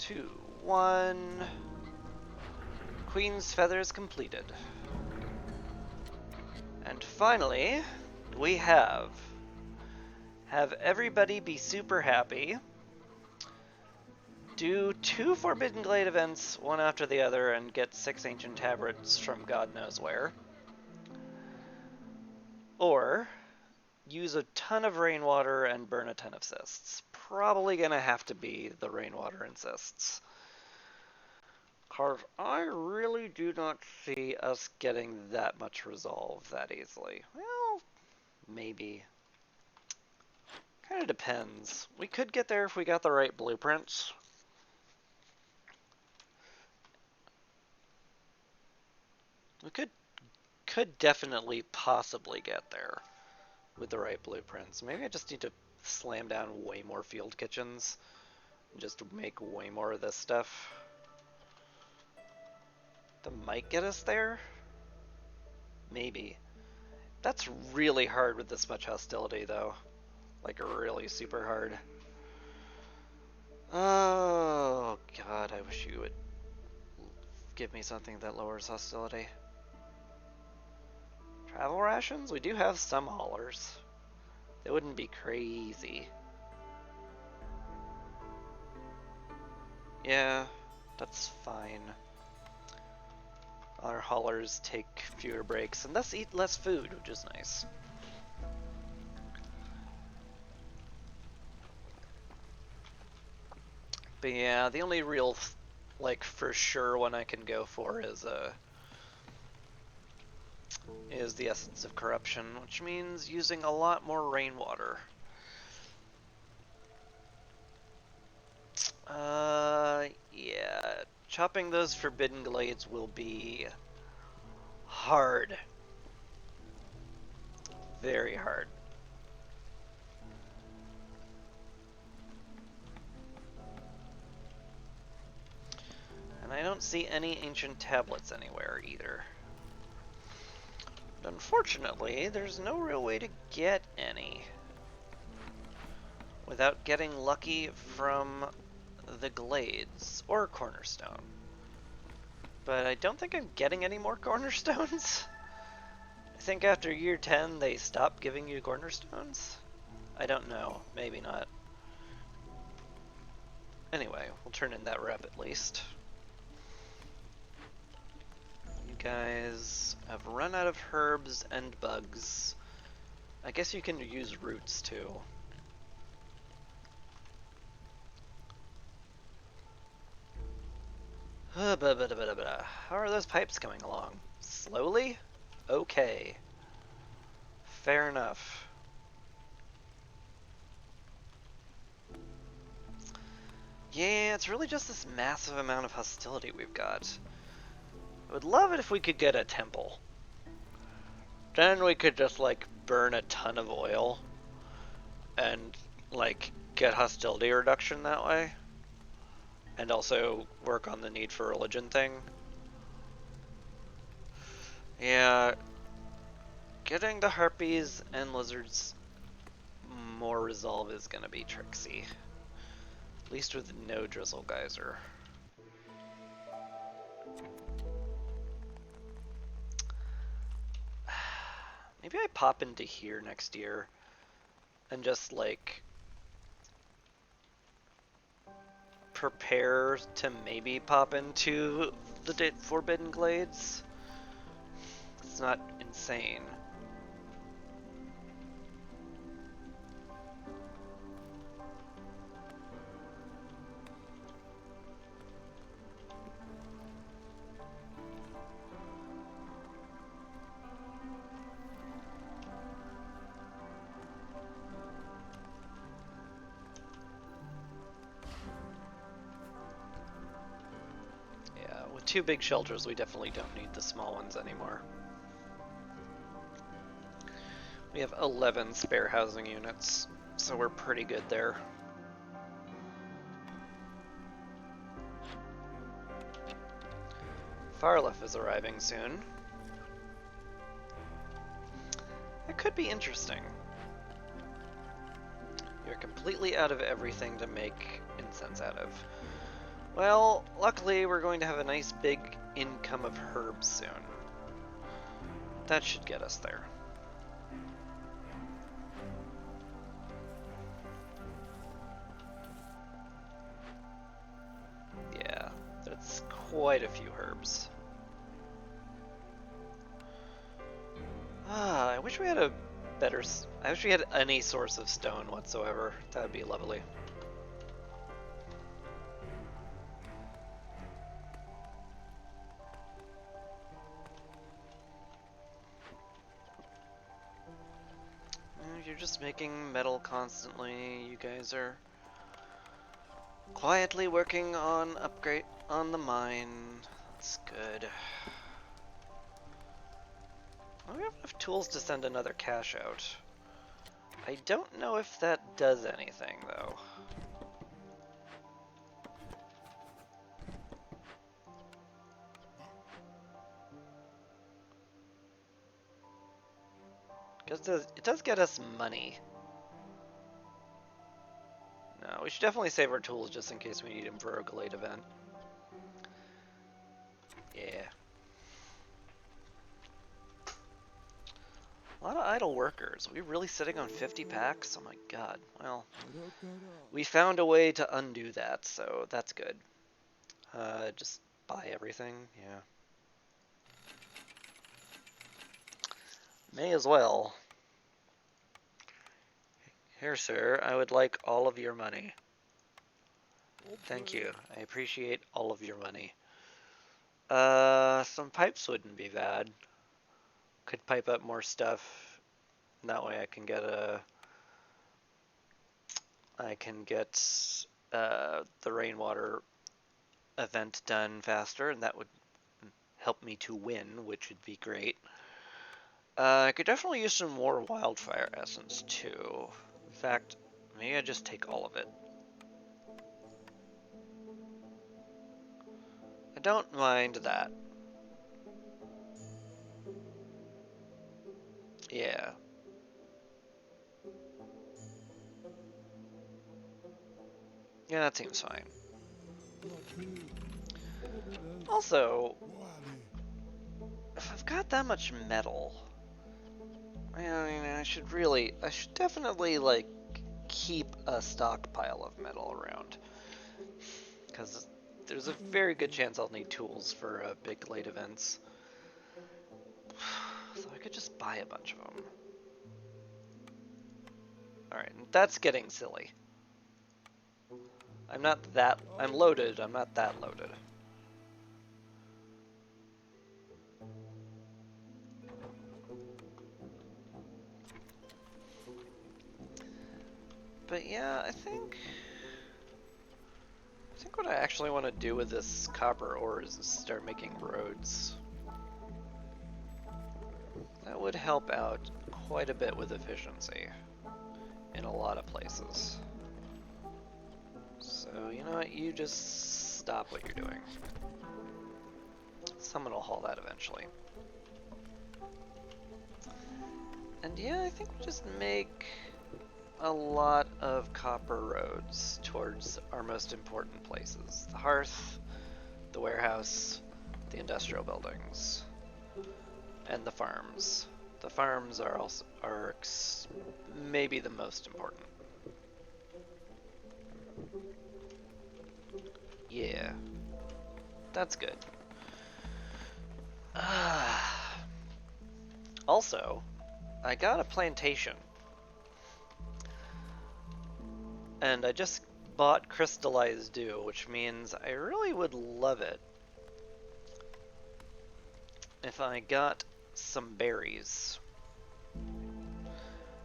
2, 1. Queen's feathers completed. And finally, we have everybody be super happy, do 2 Forbidden Glade events, one after the other, and get 6 Ancient Tabrets from God knows where. Or use a ton of rainwater and burn a ton of cysts. Probably gonna have to be the rainwater and cysts. Cause I really do not see us getting that much resolve that easily. Well, maybe. Kind of depends. We could get there if we got the right blueprints. We could definitely possibly get there with the right blueprints. Maybe I just need to slam down way more field kitchens and just make way more of this stuff. That might get us there? Maybe. That's really hard with this much hostility, though. Like, really super hard. Oh, God, I wish you would give me something that lowers hostility. Travel rations? We do have some haulers. They wouldn't be crazy. Yeah, that's fine. Our haulers take fewer breaks and thus eat less food, which is nice. But yeah, the only real, like, for sure one I can go for is the Essence of Corruption, which means using a lot more rainwater. Yeah, chopping those Forbidden Glades will be hard. Very hard. And I don't see any ancient tablets anywhere either. But unfortunately, there's no real way to get any without getting lucky from the Glades or Cornerstone. But I don't think I'm getting any more Cornerstones. I think after year 10 they stop giving you Cornerstones? I don't know, maybe not. Anyway, we'll turn in that rep at least. You guys have run out of herbs and bugs. I guess you can use roots too. How are those pipes coming along? Slowly? Okay. Fair enough. Yeah, it's really just this massive amount of hostility we've got. I would love it if we could get a temple. Then we could just, like, burn a ton of oil and, like, get hostility reduction that way. And also work on the need for religion thing. Yeah, getting the harpies and lizards more resolve is gonna be tricksy. At least with no drizzle geyser. Maybe I pop into here next year and just, like, prepare to maybe pop into the Forbidden Glades. It's not insane. With 2 big shelters, we definitely don't need the small ones anymore. We have 11 spare housing units, so we're pretty good there. Farlef is arriving soon. It could be interesting. You're completely out of everything to make incense out of. Well, luckily we're going to have a nice big income of herbs soon. That should get us there. Yeah, that's quite a few herbs. Ah, I wish we had a better... I wish we had any source of stone whatsoever. That would be lovely. You're just making metal constantly. You guys are quietly working on upgrade on the mine. That's good. Well, we have enough tools to send another cache out. I don't know if that does anything, though. Because it does get us money. No, we should definitely save our tools just in case we need them for a Glade event. Yeah. A lot of idle workers. Are we really sitting on 50 packs? Oh my god. Well, we found a way to undo that, so that's good. Just buy everything, yeah. May as well. Here, sir, I would like all of your money. Thank you. I appreciate all of your money. Some pipes wouldn't be bad. Could pipe up more stuff. That way I can get the rainwater event done faster, and that would help me to win, which would be great. I could definitely use some more wildfire essence too. In fact, maybe I just take all of it. I don't mind that. Yeah. Yeah, that seems fine. Also, if I've got that much metal, I mean, I should definitely, like, keep a stockpile of metal around. Because there's a very good chance I'll need tools for big Glade events. So I could just buy a bunch of them. Alright, that's getting silly. I'm loaded, I'm not that loaded. But yeah, I think what I actually want to do with this copper ore is start making roads. That would help out quite a bit with efficiency in a lot of places. So, you know what, you just stop what you're doing. Someone will haul that eventually. And yeah, I think we just make a lot of copper roads towards our most important places. The hearth, the warehouse, the industrial buildings, and the farms. The farms are maybe the most important. Yeah, that's good. Also, I got a plantation. And I just bought crystallized dew, which means I really would love it if I got some berries.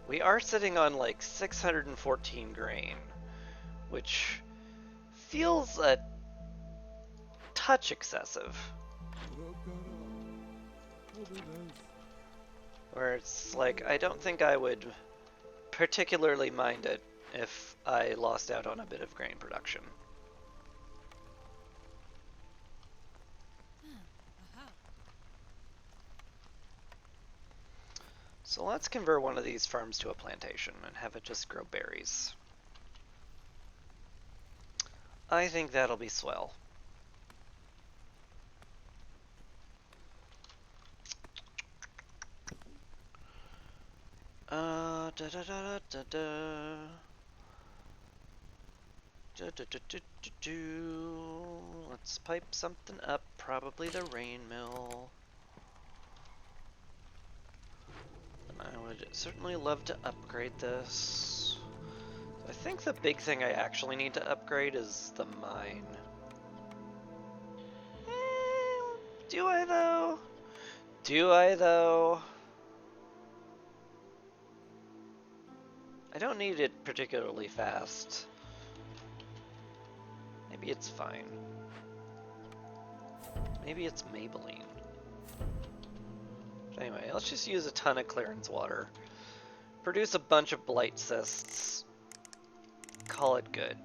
We are sitting on like 614 grain, which feels a touch excessive. Where it's like, I don't think I would particularly mind it if I lost out on a bit of grain production. So let's convert one of these farms to a plantation and have it just grow berries. I think that'll be swell. da da da da da. Let's pipe something up, probably the rain mill. And I would certainly love to upgrade this. I think the big thing I actually need to upgrade is the mine. Do I though? Do I though? I don't need it particularly fast. Maybe it's fine. Maybe it's Maybelline. Anyway, let's just use a ton of clearance water. Produce a bunch of blight cysts. Call it good.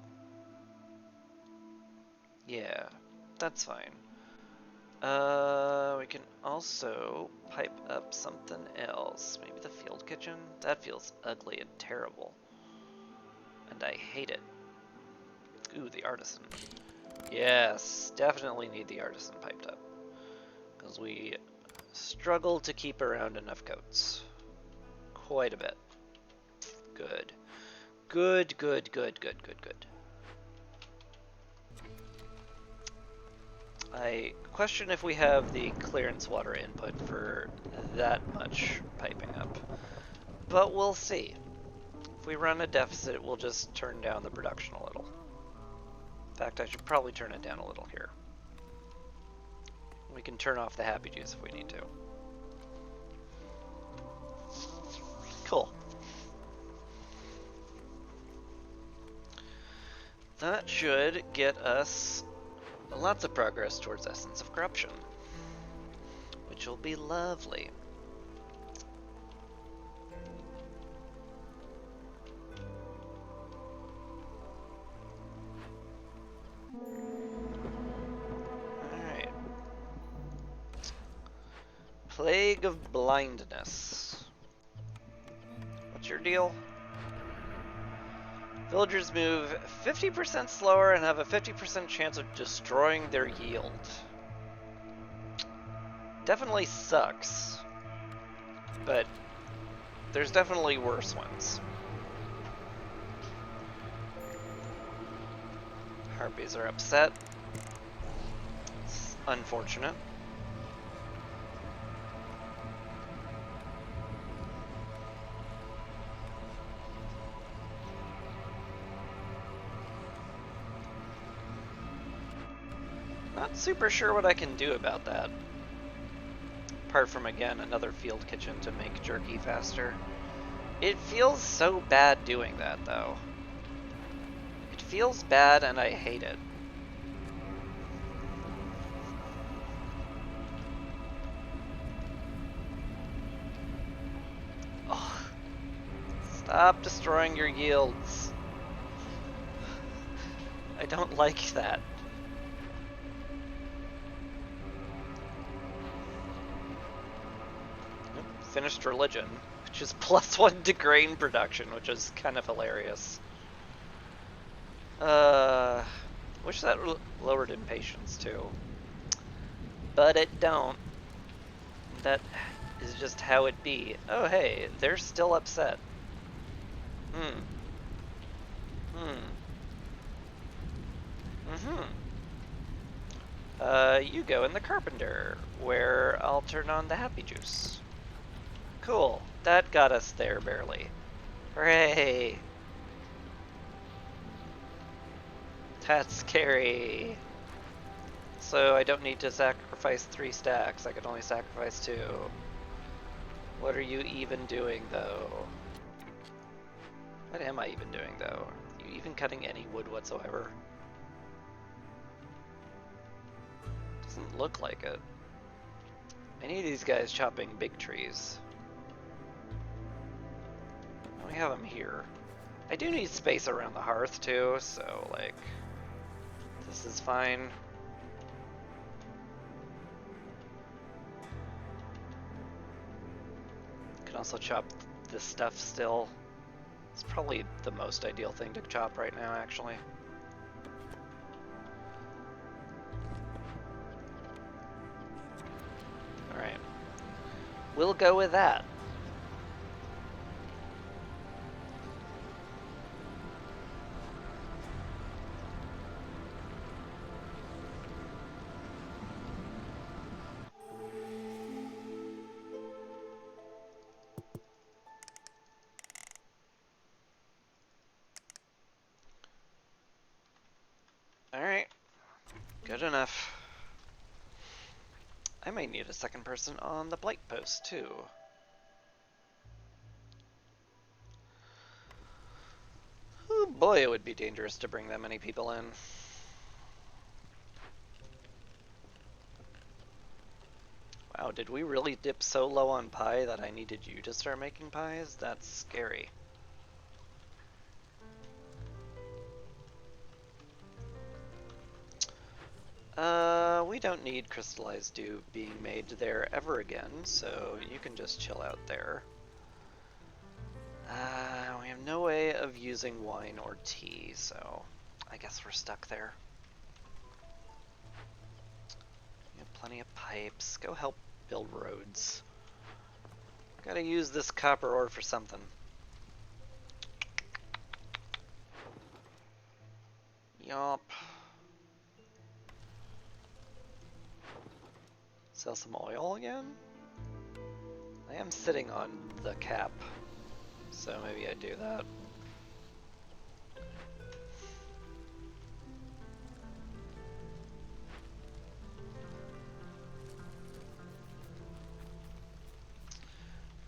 Yeah, that's fine. We can also pipe up something else. Maybe the field kitchen? That feels ugly and terrible. And I hate it. Ooh, the artisan. Yes, definitely need the artisan piped up. Because we struggle to keep around enough coats. Quite a bit. Good. Good, good, good, good, good, good. I question if we have the clearance water input for that much piping up. But we'll see. If we run a deficit, we'll just turn down the production a little. In fact, I should probably turn it down a little here. We can turn off the happy juice if we need to. Cool. That should get us lots of progress towards Essence of Corruption, which will be lovely. Alright. Plague of Blindness. What's your deal? Villagers move 50% slower and have a 50% chance of destroying their yield. Definitely sucks, but there's definitely worse ones. Harpies are upset. It's unfortunate. Not super sure what I can do about that. Apart from, again, another field kitchen to make jerky faster. It feels so bad doing that, though. It feels bad and I hate it. Oh, stop destroying your yields. I don't like that. Finished religion, which is +1 to grain production, which is kind of hilarious. Wish that lowered impatience too, but it don't. That is just how it be. Oh hey, they're still upset. You go in the carpenter, where I'll turn on the happy juice. Cool, that got us there barely. Hooray! That's scary. So I don't need to sacrifice 3 stacks, I can only sacrifice 2. What are you even doing, though? What am I even doing, though? Are you even cutting any wood whatsoever? Doesn't look like it. I need these guys chopping big trees. We have them here. I do need space around the hearth too, so like, this is fine. Can also chop this stuff still. It's probably the most ideal thing to chop right now, actually. Alright. We'll go with that. Good enough. I might need a second person on the blight post, too. Oh boy, it would be dangerous to bring that many people in. Wow, did we really dip so low on pie that I needed you to start making pies? That's scary. We don't need crystallized dew being made there ever again, so you can just chill out there. We have no way of using wine or tea, so I guess we're stuck there. We have plenty of pipes. Go help build roads. Gotta use this copper ore for something. Yup. Sell some oil again? I am sitting on the cap, so maybe I do that.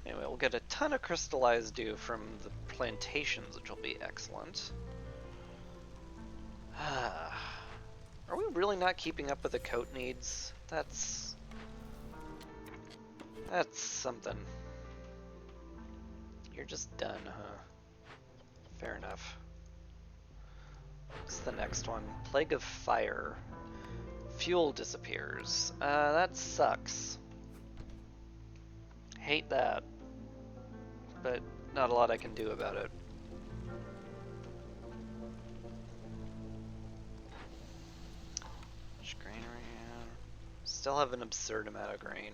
Anyway, we'll get a ton of crystallized dew from the plantations, which will be excellent. Are we really not keeping up with the coat needs? That's something. You're just done, huh? Fair enough. What's the next one? Plague of Fire. Fuel disappears. That sucks. Hate that. But not a lot I can do about it. Granary. Still have an absurd amount of grain.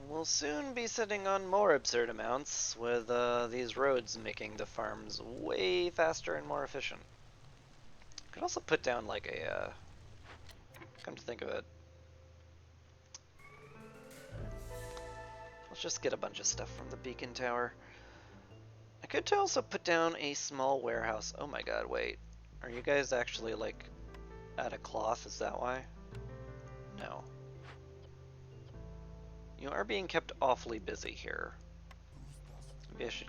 We'll soon be sitting on more absurd amounts with these roads making the farms way faster and more efficient. Could also put down like a, come to think of it, let's just get a bunch of stuff from the beacon tower. I could also put down a small warehouse. Oh my god, wait. Are you guys actually like out of cloth? Is that why? No. You are being kept awfully busy here. Maybe I should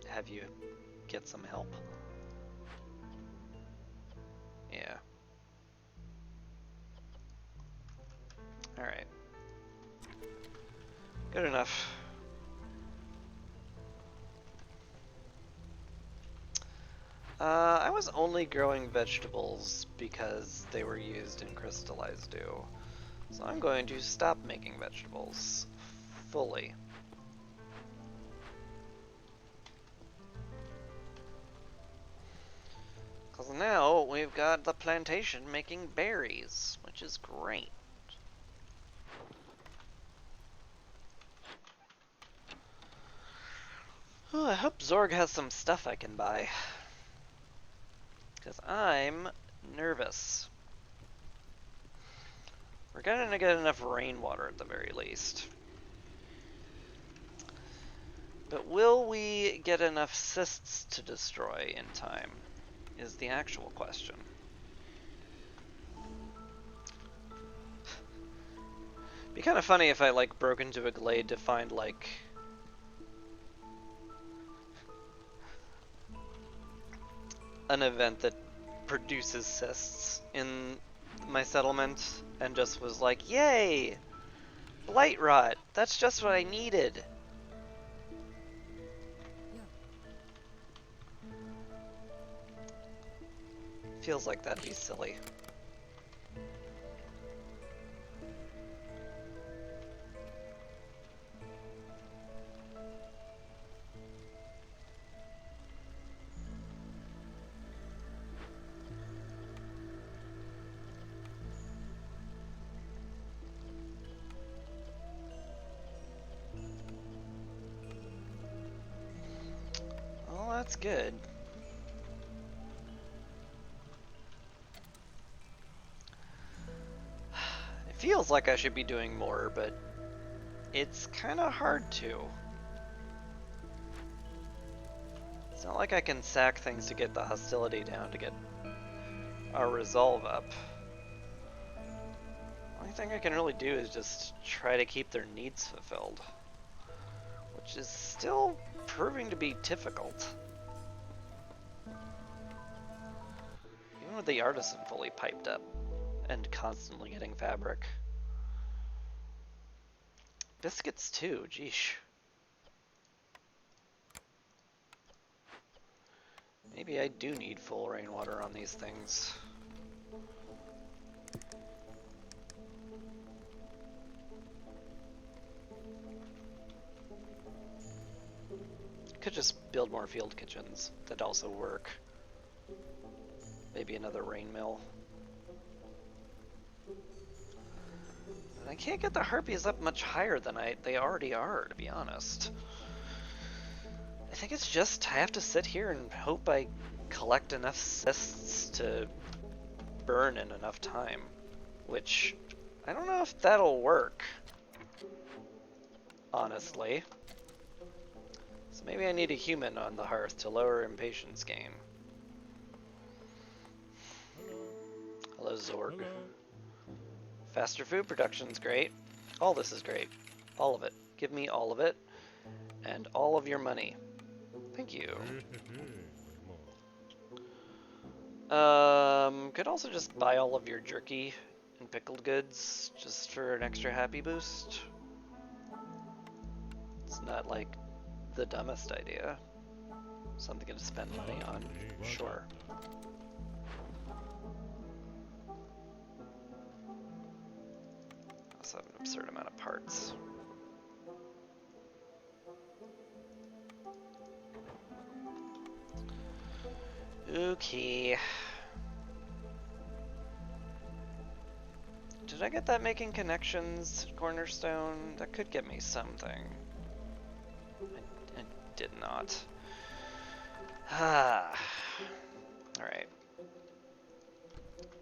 have you get some help. Yeah. Alright. Good enough. I was only growing vegetables because they were used in crystallized dew. So I'm going to stop making vegetables fully. Because now we've got the plantation making berries, which is great. Oh, I hope Zorg has some stuff I can buy. Because I'm nervous. We're gonna get enough rainwater at the very least. But will we get enough cysts to destroy in time, is the actual question. Be kind of funny if I like broke into a glade to find like an event that produces cysts in my settlement and just was like, yay! Blight rot! That's just what I needed! Feels like that'd be silly. Well, that's good. It feels like I should be doing more, but it's kind of hard to. It's not like I can sack things to get the hostility down to get our resolve up. Only thing I can really do is just try to keep their needs fulfilled, which is still proving to be difficult. Even with the artisan fully piped up and constantly getting fabric. Biscuits too, geesh. Maybe I do need full rainwater on these things. Could just build more field kitchens that also work. Maybe another rain mill. But I can't get the harpies up much higher than they already are, to be honest. I think it's just I have to sit here and hope I collect enough cysts to burn in enough time, which I don't know if that'll work, honestly. So maybe I need a human on the hearth to lower impatience game. Hello, Zorg. Hello. Faster food production's great. All this is great. All of it. Give me all of it. And all of your money. Thank you. Could also just buy all of your jerky and pickled goods just for an extra happy boost. It's not like the dumbest idea. Something to spend money on. Sure. Also have an absurd amount of parts. Okay. Did I get that making connections cornerstone? That could get me something. I did not. Ah. Alright.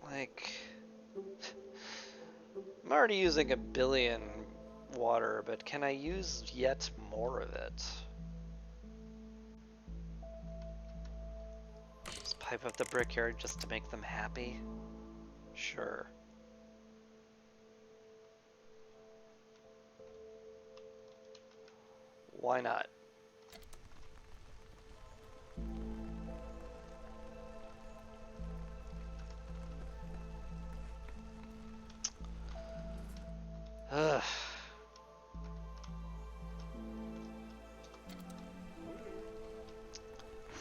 Like... I'm already using 1 billion water, but can I use yet more of it? Just pipe up the brickyard just to make them happy? Sure. Why not? Ugh.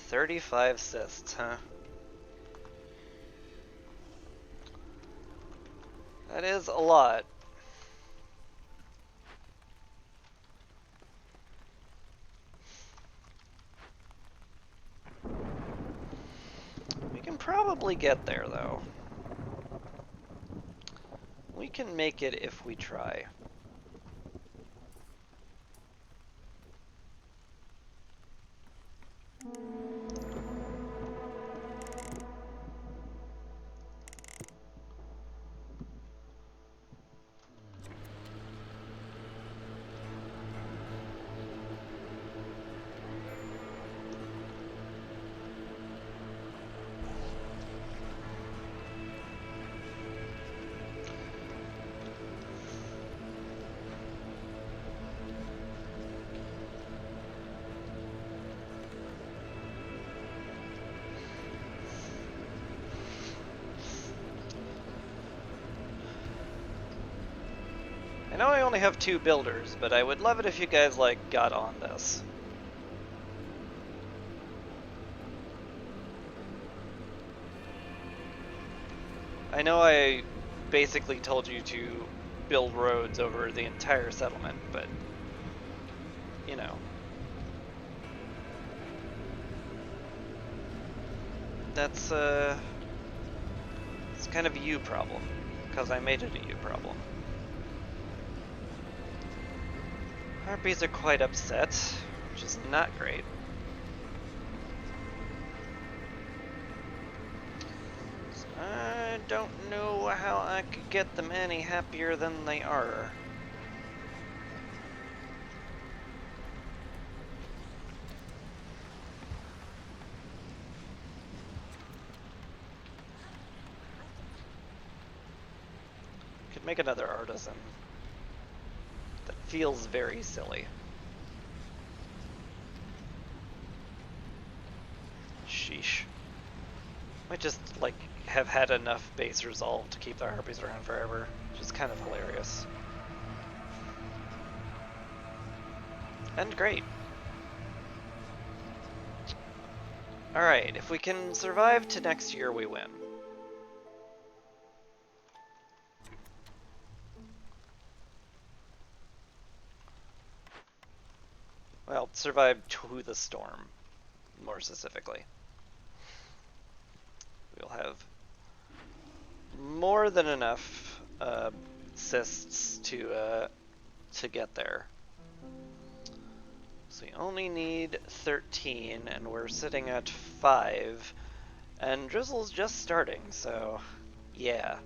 $35 cysts, huh? That is a lot. We can probably get there, though. We can make it if we try. I know I only have 2 builders, but I would love it if you guys, like, got on this. I know I basically told you to build roads over the entire settlement, but, you know. That's, it's kind of a you problem, because I made it a you problem. Harpies are quite upset, which is not great. I don't know how I could get them any happier than they are. should make another artisan. That feels very silly. Sheesh. Might just, like, have had enough base resolve to keep the harpies around forever, which is kind of hilarious. And great. Alright, if we can survive to next year, we win. Well, survive to the storm, more specifically. We'll have more than enough cysts to get there. So we only need 13, and we're sitting at 5, and Drizzle's just starting, so yeah.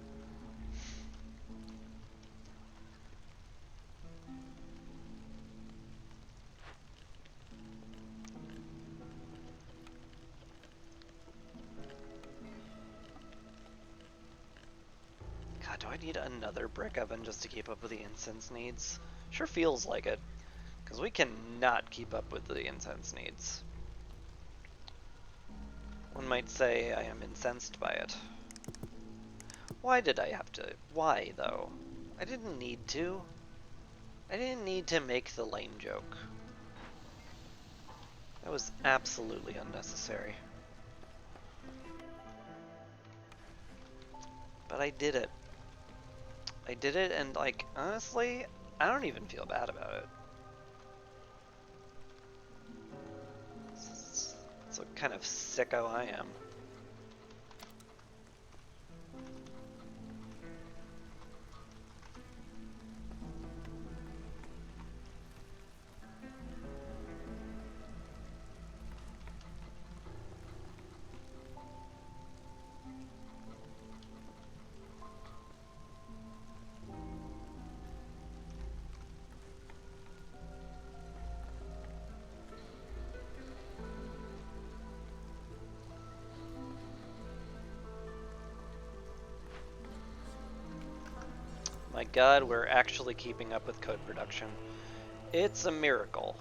God, do I need another brick oven just to keep up with the incense needs? Sure feels like it, because we cannot keep up with the incense needs. One might say I am incensed by it. Why did I have to? Why, though? I didn't need to. I didn't need to make the lame joke. That was absolutely unnecessary. But I did it. I did it, and, like, honestly, I don't even feel bad about it. That's what kind of sicko I am. My god, we're actually keeping up with code production. It's a miracle.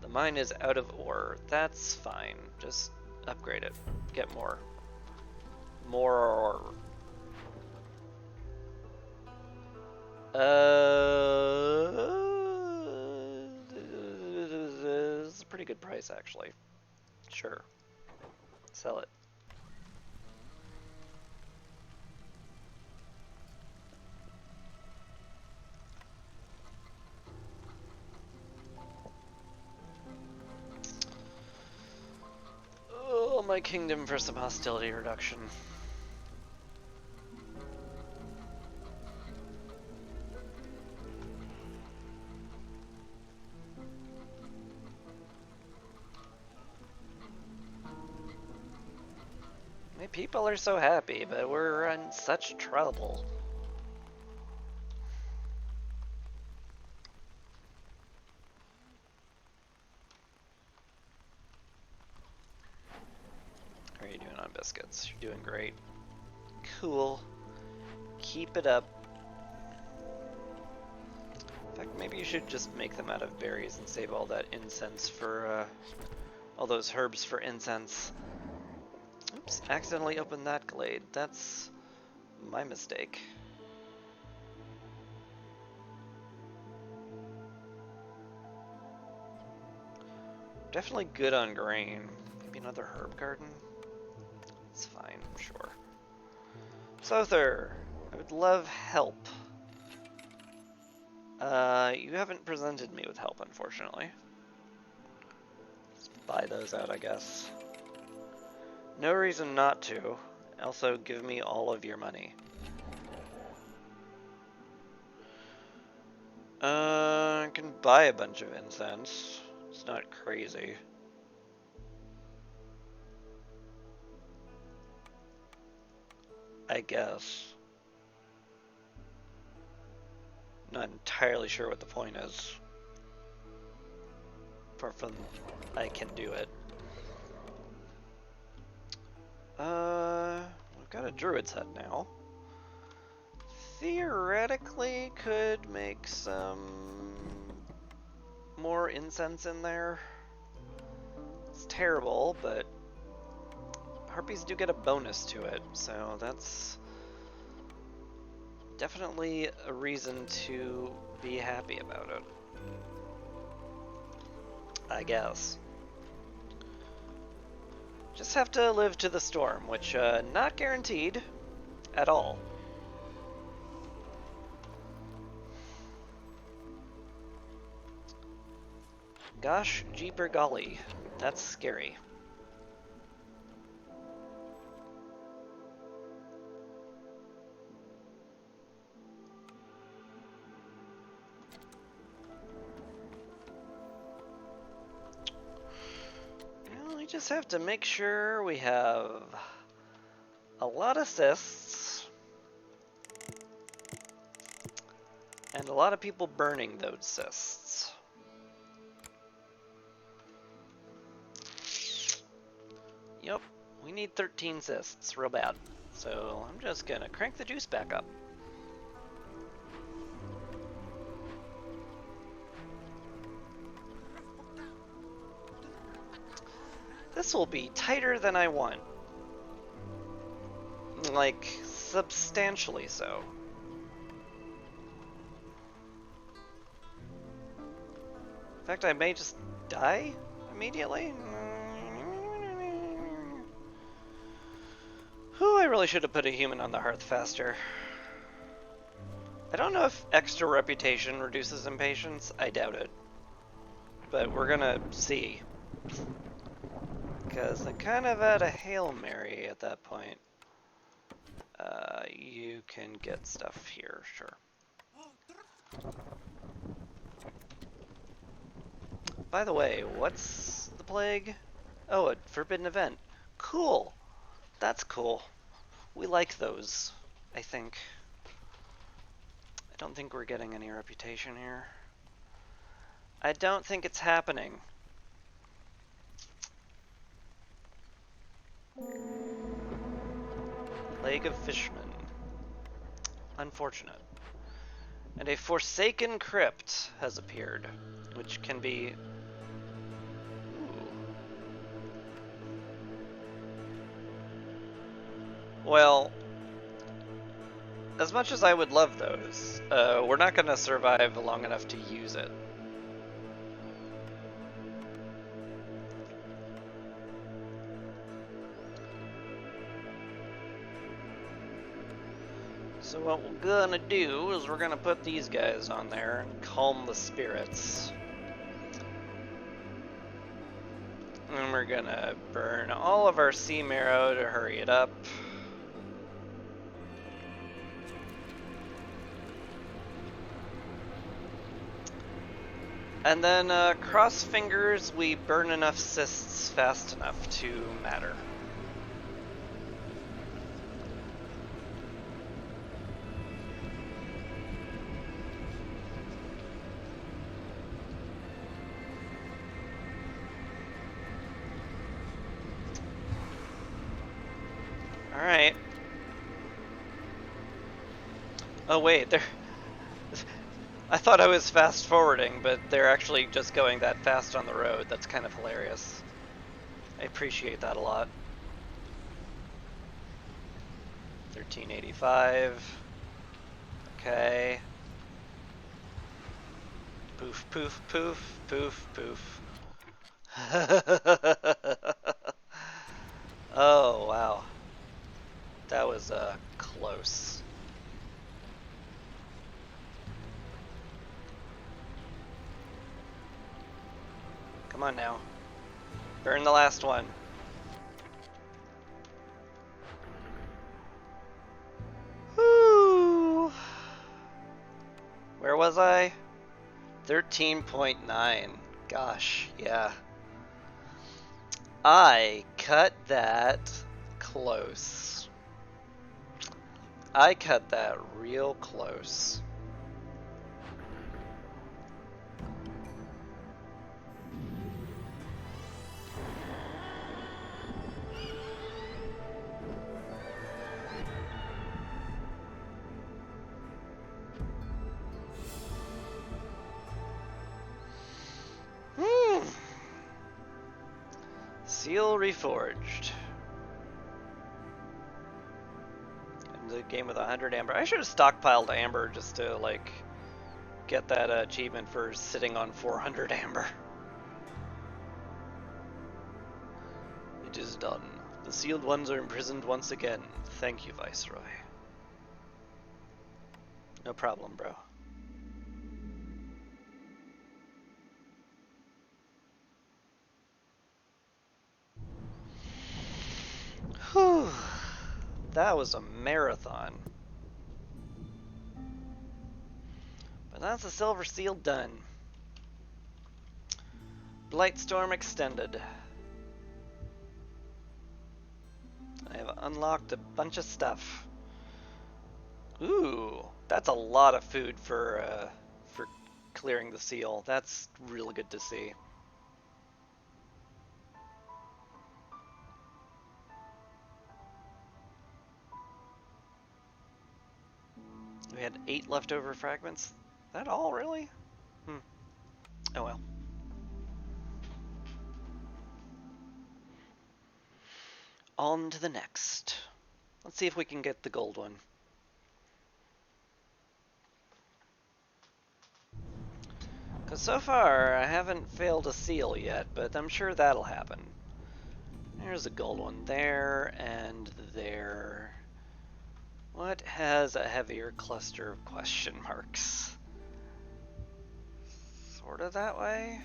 The mine is out of ore. That's fine. Just upgrade it. Get more. More ore. It's a pretty good price, actually. Sure. Sell it. Oh, my kingdom for some hostility reduction. My people are so happy, but we're in such trouble. How are you doing on biscuits? You're doing great. Cool. Keep it up. In fact, maybe you should just make them out of berries and save all that incense for, all those herbs for incense. Oops, accidentally opened that glade. That's my mistake. Definitely good on grain. Maybe another herb garden? It's fine, sure. Sother, I would love help. You haven't presented me with help, unfortunately. Just buy those out, I guess. No reason not to. Also, give me all of your money. I can buy a bunch of incense. It's not crazy. I guess. Not entirely sure what the point is. Apart from I can do it. We've got a druid's hut now. theoretically could make some more incense in there. It's terrible, but harpies do get a bonus to it, so that's definitely a reason to be happy about it, I guess. Just have to live to the storm, which not guaranteed at all. Gosh, jeeper golly, that's scary. Well, we just have to make sure we have a lot of cysts and a lot of people burning those cysts. Yep, we need 13 cysts real bad. So I'm just gonna crank the juice back up. This will be tighter than I want. Like, substantially so. In fact, I may just die immediately. Whew, I really should have put a human on the hearth faster. I don't know if extra reputation reduces impatience. I doubt it. But we're gonna see. Because I kind of had a Hail Mary at that point. You can get stuff here, sure. By the way, what's the plague? Oh, a forbidden event. Cool. That's cool. We like those, I think. I don't think we're getting any reputation here. I don't think it's happening. Plague of Fishmen. Unfortunate. And a Forsaken Crypt has appeared, which can be... Ooh. Well, as much as I would love those, we're not going to survive long enough to use it. So what we're gonna do is we're gonna put these guys on there and calm the spirits. And we're gonna burn all of our sea marrow to hurry it up. And then cross fingers we burn enough cysts fast enough to matter. Alright. Oh wait, they're... I thought I was fast forwarding, but they're actually just going that fast on the road. That's kind of hilarious. I appreciate that a lot. 1385. Okay. Poof, poof, poof, poof, poof. Oh, wow. That was close. Come on now. Burn the last one. Woo! Where was I? 13.9. Gosh, yeah. I cut that close. I cut that real close. Seal reforged. And the game with 100 amber. I should have stockpiled amber just to like get that achievement for sitting on 400 amber. It is done. The sealed ones are imprisoned once again. Thank you, Viceroy. No problem, bro. Whew. That was a marathon. But that's a silver seal done. Blightstorm extended. I have unlocked a bunch of stuff. Ooh, that's a lot of food for clearing the seal. That's really good to see. We had 8 leftover fragments. That all, really? Oh well. On to the next. Let's see if we can get the gold one. Because so far, I haven't failed a seal yet, but I'm sure that'll happen. There's a gold one there, and there. What has a heavier cluster of question marks? Sort of that way?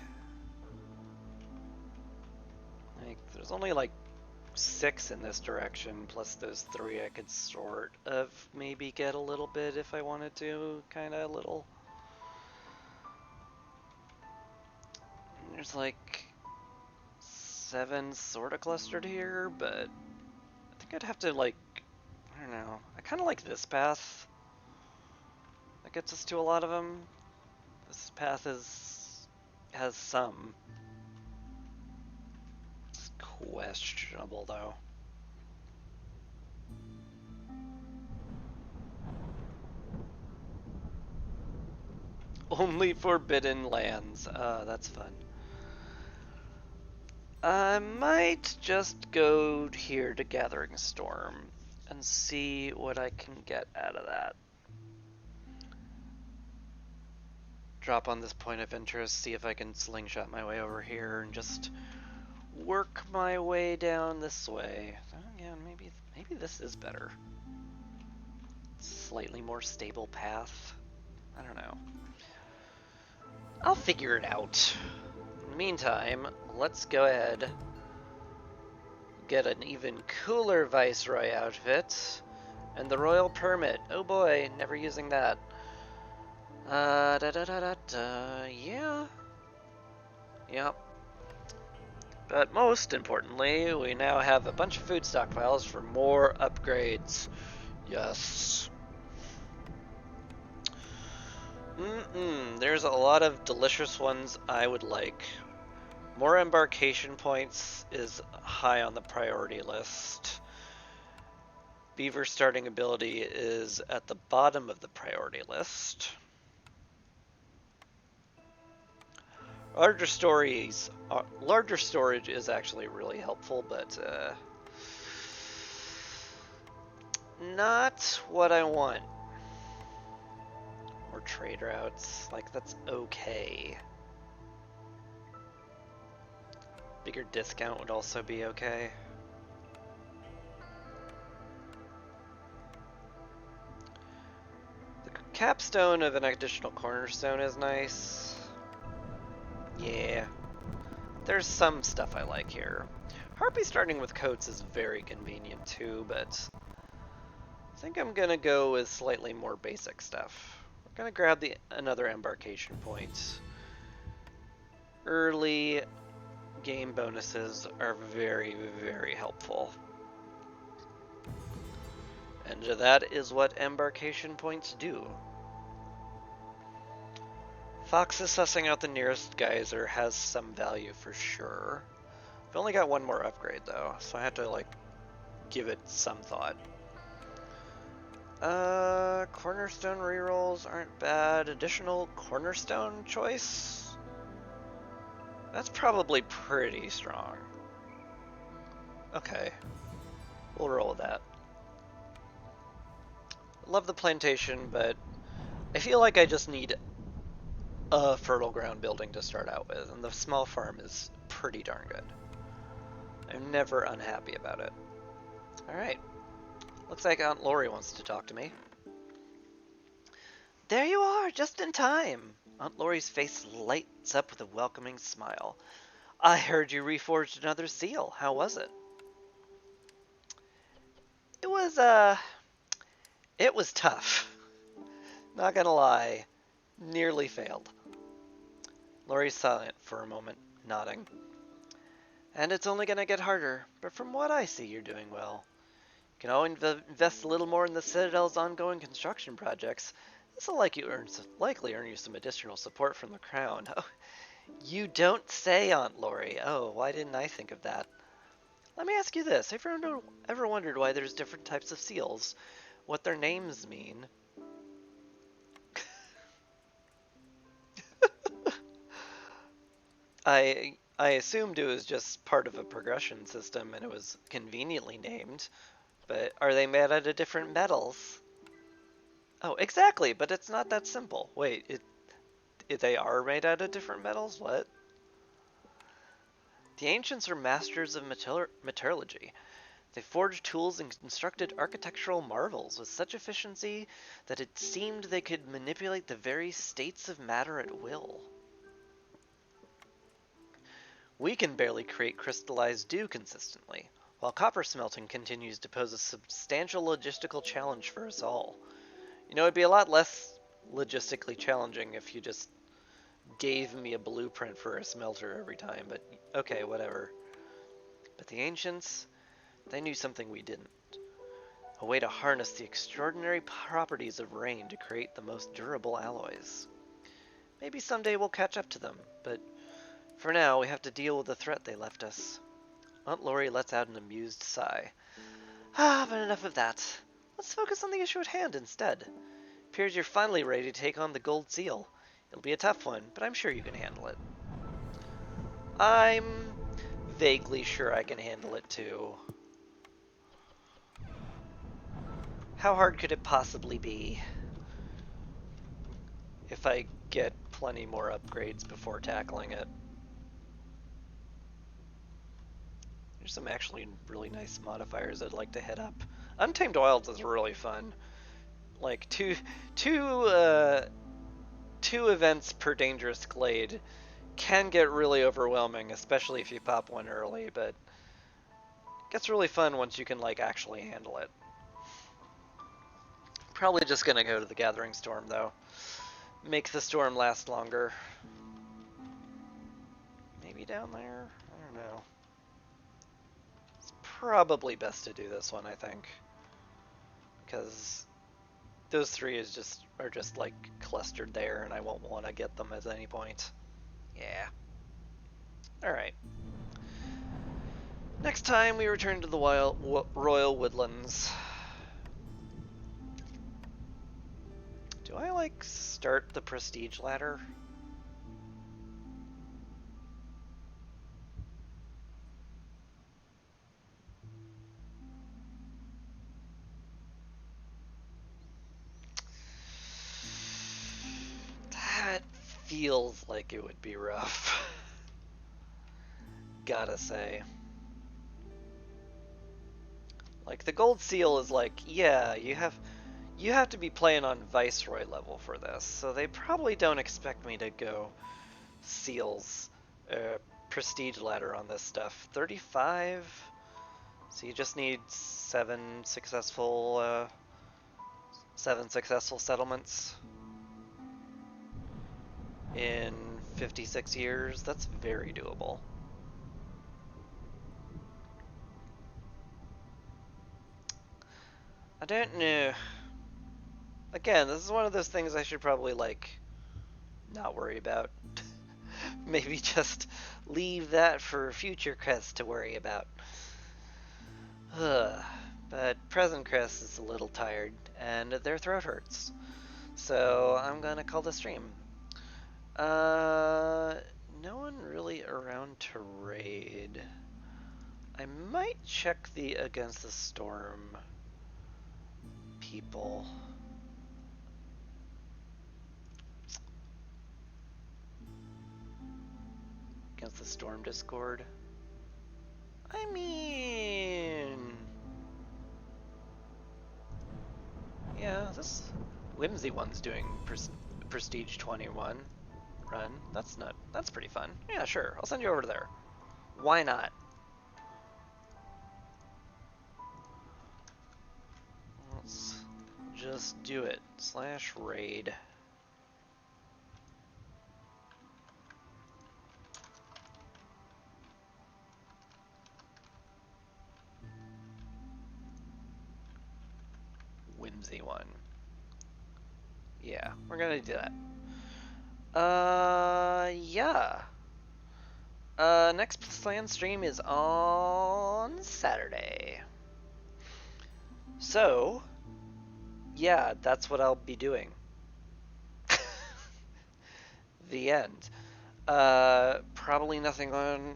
Like, there's only like 6 in this direction, plus those 3 I could sort of maybe get a little bit if I wanted to, kinda a little. And there's like 7 sorta clustered here, but I think I'd have to like, I don't know. I kinda like this path. That gets us to a lot of them. This path has some. It's questionable though. Only forbidden lands. That's fun. I might just go here to Gathering Storm and see what I can get out of that. Drop on this point of interest, see if I can slingshot my way over here and just work my way down this way. Yeah, maybe this is better. Slightly more stable path. I don't know. I'll figure it out. In the meantime, let's go ahead, get an even cooler Viceroy outfit, and the Royal Permit. Oh boy, never using that. Yeah. Yep. But most importantly, we now have a bunch of food stockpiles for more upgrades. Yes. There's a lot of delicious ones I would like. More embarkation points is high on the priority list. Beaver starting ability is at the bottom of the priority list. Larger storage is actually really helpful, but not what I want. Or trade routes, like that's okay. Bigger discount would also be okay. The capstone of an additional cornerstone is nice. Yeah. There's some stuff I like here. Harpy starting with coats is very convenient too, but I think I'm gonna go with slightly more basic stuff. We're gonna grab another embarkation point. Early game bonuses are very, very helpful. And that is what embarkation points do. Fox is sussing out the nearest geyser has some value for sure. I've only got one more upgrade though, so I have to like give it some thought. Cornerstone rerolls aren't bad. Additional cornerstone choice? That's probably pretty strong. Okay, we'll roll with that. Love the plantation, but I feel like I just need a fertile ground building to start out with, and the small farm is pretty darn good. I'm never unhappy about it. Alright, looks like Aunt Lori wants to talk to me. There you are, just in time! Aunt Lori's face lights up with a welcoming smile. I heard you reforged another seal. How was it? It was, it was tough. Not gonna lie. Nearly failed. Lori's silent for a moment, nodding. And it's only gonna get harder, but from what I see, you're doing well. You can always invest a little more in the Citadel's ongoing construction projects. This will likely earn you some additional support from the Crown. Oh, you don't say, Aunt Lori. Oh, why didn't I think of that? Let me ask you this. Have you ever wondered why there's different types of seals? What their names mean? I assumed it was just part of a progression system and it was conveniently named. But are they made out of different metals? Oh, exactly, but it's not that simple. Wait, they are made out of different metals? What? The ancients are masters of metallurgy. They forged tools and constructed architectural marvels with such efficiency that it seemed they could manipulate the very states of matter at will. We can barely create crystallized dew consistently, while copper smelting continues to pose a substantial logistical challenge for us all. You know, it'd be a lot less logistically challenging if you just gave me a blueprint for a smelter every time, but okay, whatever. But the ancients, they knew something we didn't. A way to harness the extraordinary properties of rain to create the most durable alloys. Maybe someday we'll catch up to them, but for now we have to deal with the threat they left us. Aunt Lori lets out an amused sigh. But enough of that. Let's focus on the issue at hand instead. Appears you're finally ready to take on the gold seal. It'll be a tough one, but I'm sure you can handle it. I'm vaguely sure I can handle it too. How hard could it possibly be? If I get plenty more upgrades before tackling it. There's some actually really nice modifiers I'd like to hit up. Untamed Wilds is really fun. Like two events per dangerous glade can get really overwhelming, especially if you pop one early, but it gets really fun once you can like actually handle it. Probably just gonna go to the Gathering Storm though. Make the storm last longer. Maybe down there? I don't know. It's probably best to do this one, I think. Because those three are just like clustered there and I won't want to get them at any point. Yeah. Alright. Next time we return to the Royal Woodlands. Do I like start the prestige ladder? That feels like it would be rough. Gotta say. Like the gold seal is like, yeah, you have to be playing on Viceroy level for this, so they probably don't expect me to go seals prestige ladder on this stuff. 35, so you just need seven successful settlements in 56 years. That's very doable. I don't know. Again, this is one of those things I should probably like not worry about. Maybe just leave that for future Chris to worry about. But present Chris is a little tired, and their throat hurts. So I'm gonna call the stream. No one really around to raid. I might check the Against the Storm people. Against the Storm Discord. I mean, yeah, this Whimsy one's doing Prestige 21 run. That's pretty fun. Yeah, sure. I'll send you over there. Why not? Let's just do it. /raid. Whimsy one. Yeah, we're gonna do that. Yeah. Next planned stream is on Saturday. So, yeah, that's what I'll be doing. The end. Probably nothing on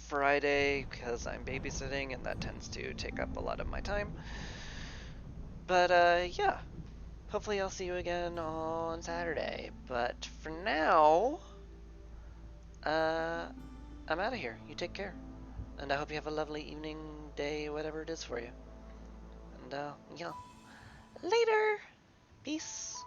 Friday because I'm babysitting and that tends to take up a lot of my time. But, yeah. Hopefully I'll see you again on Saturday. But for now, I'm out of here. You take care. And I hope you have a lovely evening, day, whatever it is for you. And, yeah. Later! Peace.